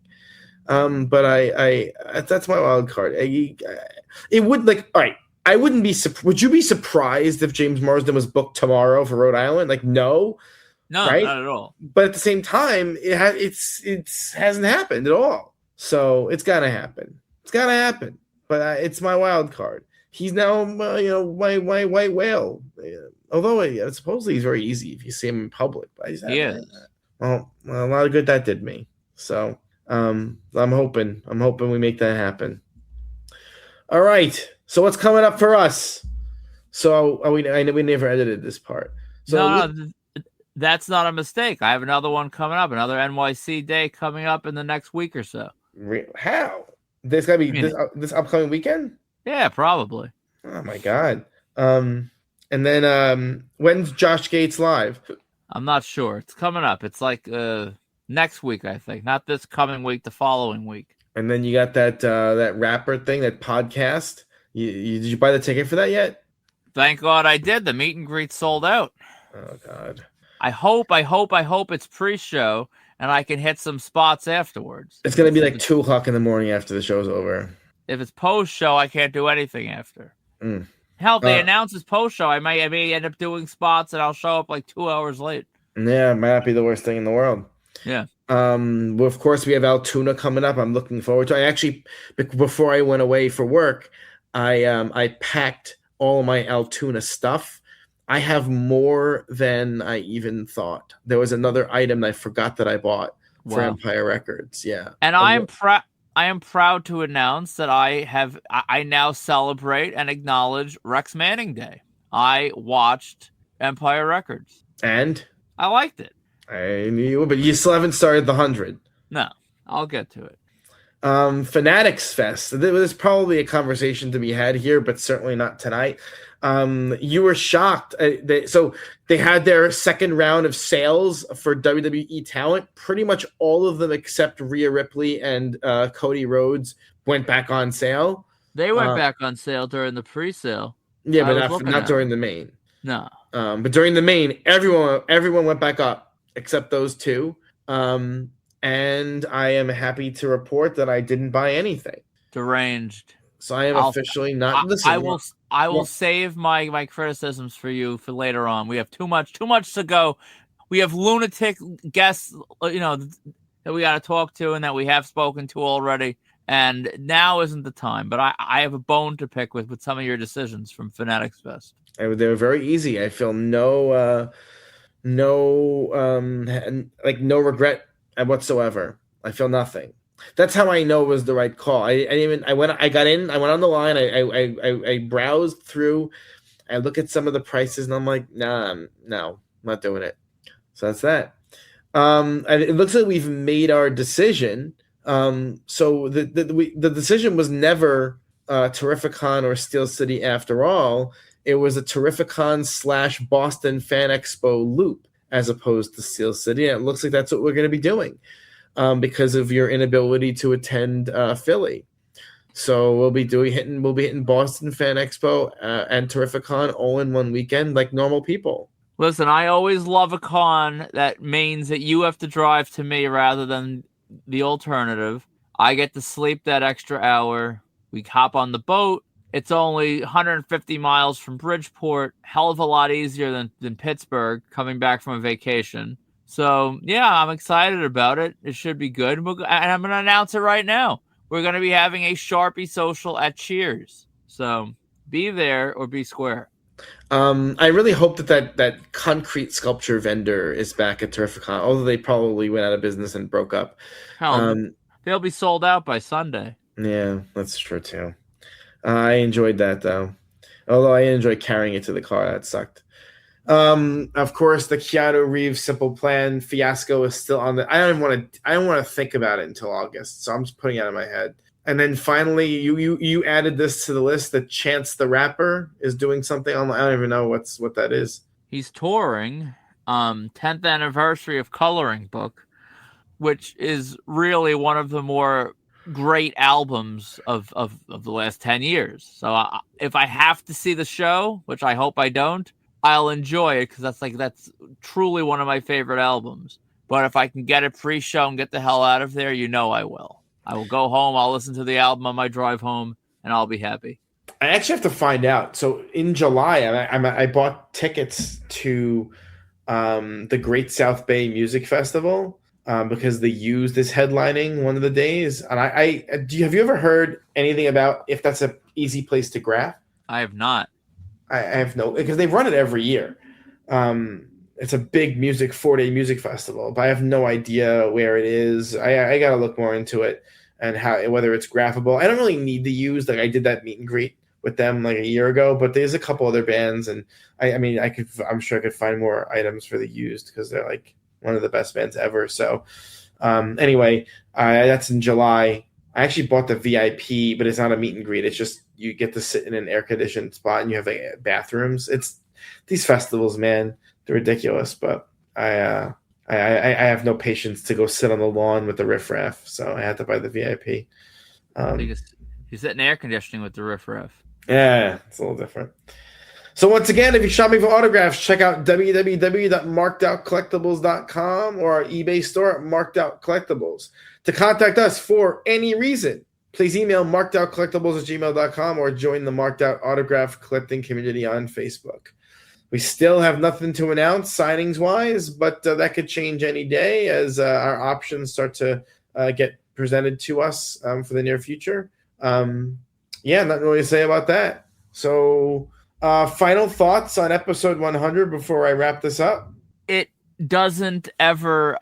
But I that's my wild card. It would all right. I wouldn't be. Would you be surprised if James Marsden was booked tomorrow for Rhode Island? No, right? Not at all. But at the same time, it hasn't happened at all. So it's gotta happen. It's gotta happen. But it's my wild card. He's now, my white whale. Although supposedly he's very easy if you see him in public. But he is. Well, a lot of good that did me. So I'm hoping we make that happen. All right. So what's coming up for us? So I know we never edited this part. So that's not a mistake. I have another one coming up, another NYC day coming up in the next week or so. How? This gotta be this upcoming weekend? Yeah, probably. Oh my god. And then when's Josh Gates live? I'm not sure. It's coming up. It's next week, I think. Not this coming week, the following week. And then you got that rapper thing, that podcast. Did you buy the ticket for that yet? Thank God I did. The meet and greet sold out. Oh god. I hope it's pre-show and I can hit some spots afterwards. It's gonna be 2:00 in the morning after the show's over. If it's post-show, I can't do anything after. Hell, if they announce it's post-show, I may end up doing spots and I'll show up 2 hours late. Yeah, it might not be the worst thing in the world. Yeah. Well, of course, we have Altoona coming up. I'm looking forward to it. I actually, before I went away for work, I packed all of my Altoona stuff. I have more than I even thought. There was another item I forgot that I bought for Empire Records. Yeah. And I am proud to announce that I now celebrate and acknowledge Rex Manning Day. I watched Empire Records. And? I liked it. I knew, but you still haven't started the 100. No, I'll get to it. Fanatics Fest. There's probably a conversation to be had here, but certainly not tonight. You were shocked. So they had their second round of sales for WWE talent. Pretty much all of them except Rhea Ripley and Cody Rhodes went back on sale. They went back on sale during the pre-sale. Yeah, but not during the main. No. But during the main, everyone went back up except those two. And I am happy to report that I didn't buy anything. Deranged. So I am officially not listening. I will save my criticisms for you for later on. We have too much to go. We have lunatic guests, that we got to talk to and that we have spoken to already. And now isn't the time. But I have a bone to pick with some of your decisions from Fanatics Fest. They were very easy. I feel no regret whatsoever. I feel nothing. That's how I know it was the right call. I went on the line. I browsed through. I look at some of the prices, and I'm like, nah, no, I'm not doing it. So that's that. It looks like we've made our decision. So the decision was never Terrificon or Steel City after all. It was a Terrificon / Boston Fan Expo loop as opposed to Steel City. And it looks like that's what we're going to be doing because of your inability to attend Philly. So we'll be hitting Boston Fan Expo and Terrificon all in one weekend like normal people. Listen, I always love a con that means that you have to drive to me rather than the alternative. I get to sleep that extra hour. We hop on the boat. It's only 150 miles from Bridgeport. Hell of a lot easier than Pittsburgh coming back from a vacation. So, yeah, I'm excited about it. It should be good. And I'm going to announce it right now. We're going to be having a Sharpie social at Cheers. So be there or be square. I really hope that concrete sculpture vendor is back at Terrificon, although they probably went out of business and broke up. They'll be sold out by Sunday. Yeah, that's true too. I enjoyed that though, although I enjoyed carrying it to the car. That sucked. Of course, the Keanu Reeves Simple Plan fiasco is still on the. I don't want to think about it until August, so I'm just putting it out of my head. And then finally, you added this to the list that Chance the Rapper is doing something online. I don't even know what that is. He's touring 10th anniversary of Coloring Book, which is really one of the more great albums of the last 10 years. So if I have to see the show, which I hope I don't, I'll enjoy it because that's truly one of my favorite albums. But if I can get it pre-show and get the hell out of there, I will. I will go home. I'll listen to the album on my drive home, and I'll be happy. I actually have to find out. So in July, I bought tickets to the Great South Bay Music Festival because The Used is headlining one of the days. And have you ever heard anything about if that's an easy place to grab? I have not. I have no, because they run it every year. It's a big 4-day music festival, but I have no idea where it is. I got to look more into it and whether it's graphable. I don't really need to use, I did that meet and greet with them like a year ago, but there's a couple other bands, and I'm sure I could find more items for The Used because they're like one of the best bands ever. So anyway, that's in July. I actually bought the VIP, but it's not a meet and greet. It's just you get to sit in an air conditioned spot and you have bathrooms. It's these festivals, man. They're ridiculous, but I have no patience to go sit on the lawn with the riffraff, so I had to buy the VIP. You sit in air conditioning with the riffraff. Yeah, it's a little different. So once again, if you're shopping for autographs, check out www.markedoutcollectibles.com or our eBay store at Marked Out Collectibles. To contact us for any reason, please email markedoutcollectibles@gmail.com or join the Marked Out Autograph Collecting community on Facebook. We still have nothing to announce signings-wise, but that could change any day as our options start to get presented to us for the near future. Nothing really to say about that. So final thoughts on episode 100 before I wrap this up? It doesn't ever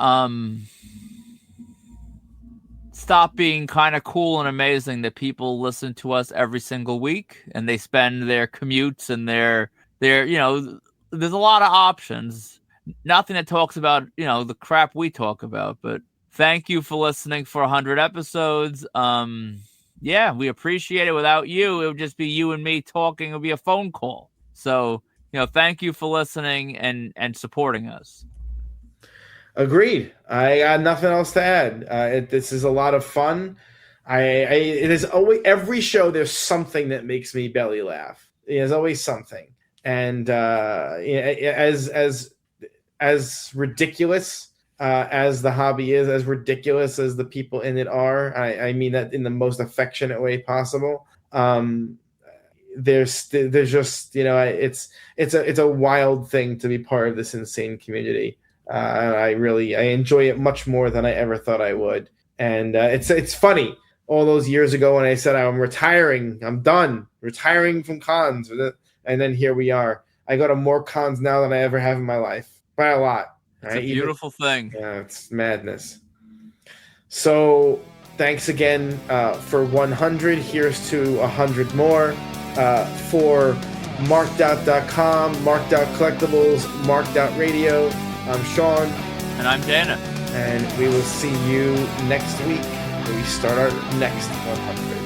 stop being kind of cool and amazing that people listen to us every single week and they spend their commutes and there's a lot of options. Nothing that talks about, the crap we talk about, but thank you for listening for 100 episodes. We appreciate it. Without you, it would just be you and me talking. It would be a phone call. So, thank you for listening and supporting us. Agreed. I got nothing else to add. This is a lot of fun. It is always, every show there's something that makes me belly laugh. There's always something. And as ridiculous as the hobby is, as ridiculous as the people in it are, I mean that in the most affectionate way possible. There's just it's a wild thing to be part of this insane community. I enjoy it much more than I ever thought I would. And it's funny. All those years ago when I said I'm retiring, I'm done retiring from cons. And then here we are. I go to more cons now than I ever have in my life, by a lot. It's a beautiful thing. Yeah, it's madness. So thanks again for 100. Here's to 100 more. For markedout.com, Marked Out Collectibles, Marked Out Radio, I'm Sean. And I'm Dana. And we will see you next week when we start our next 100.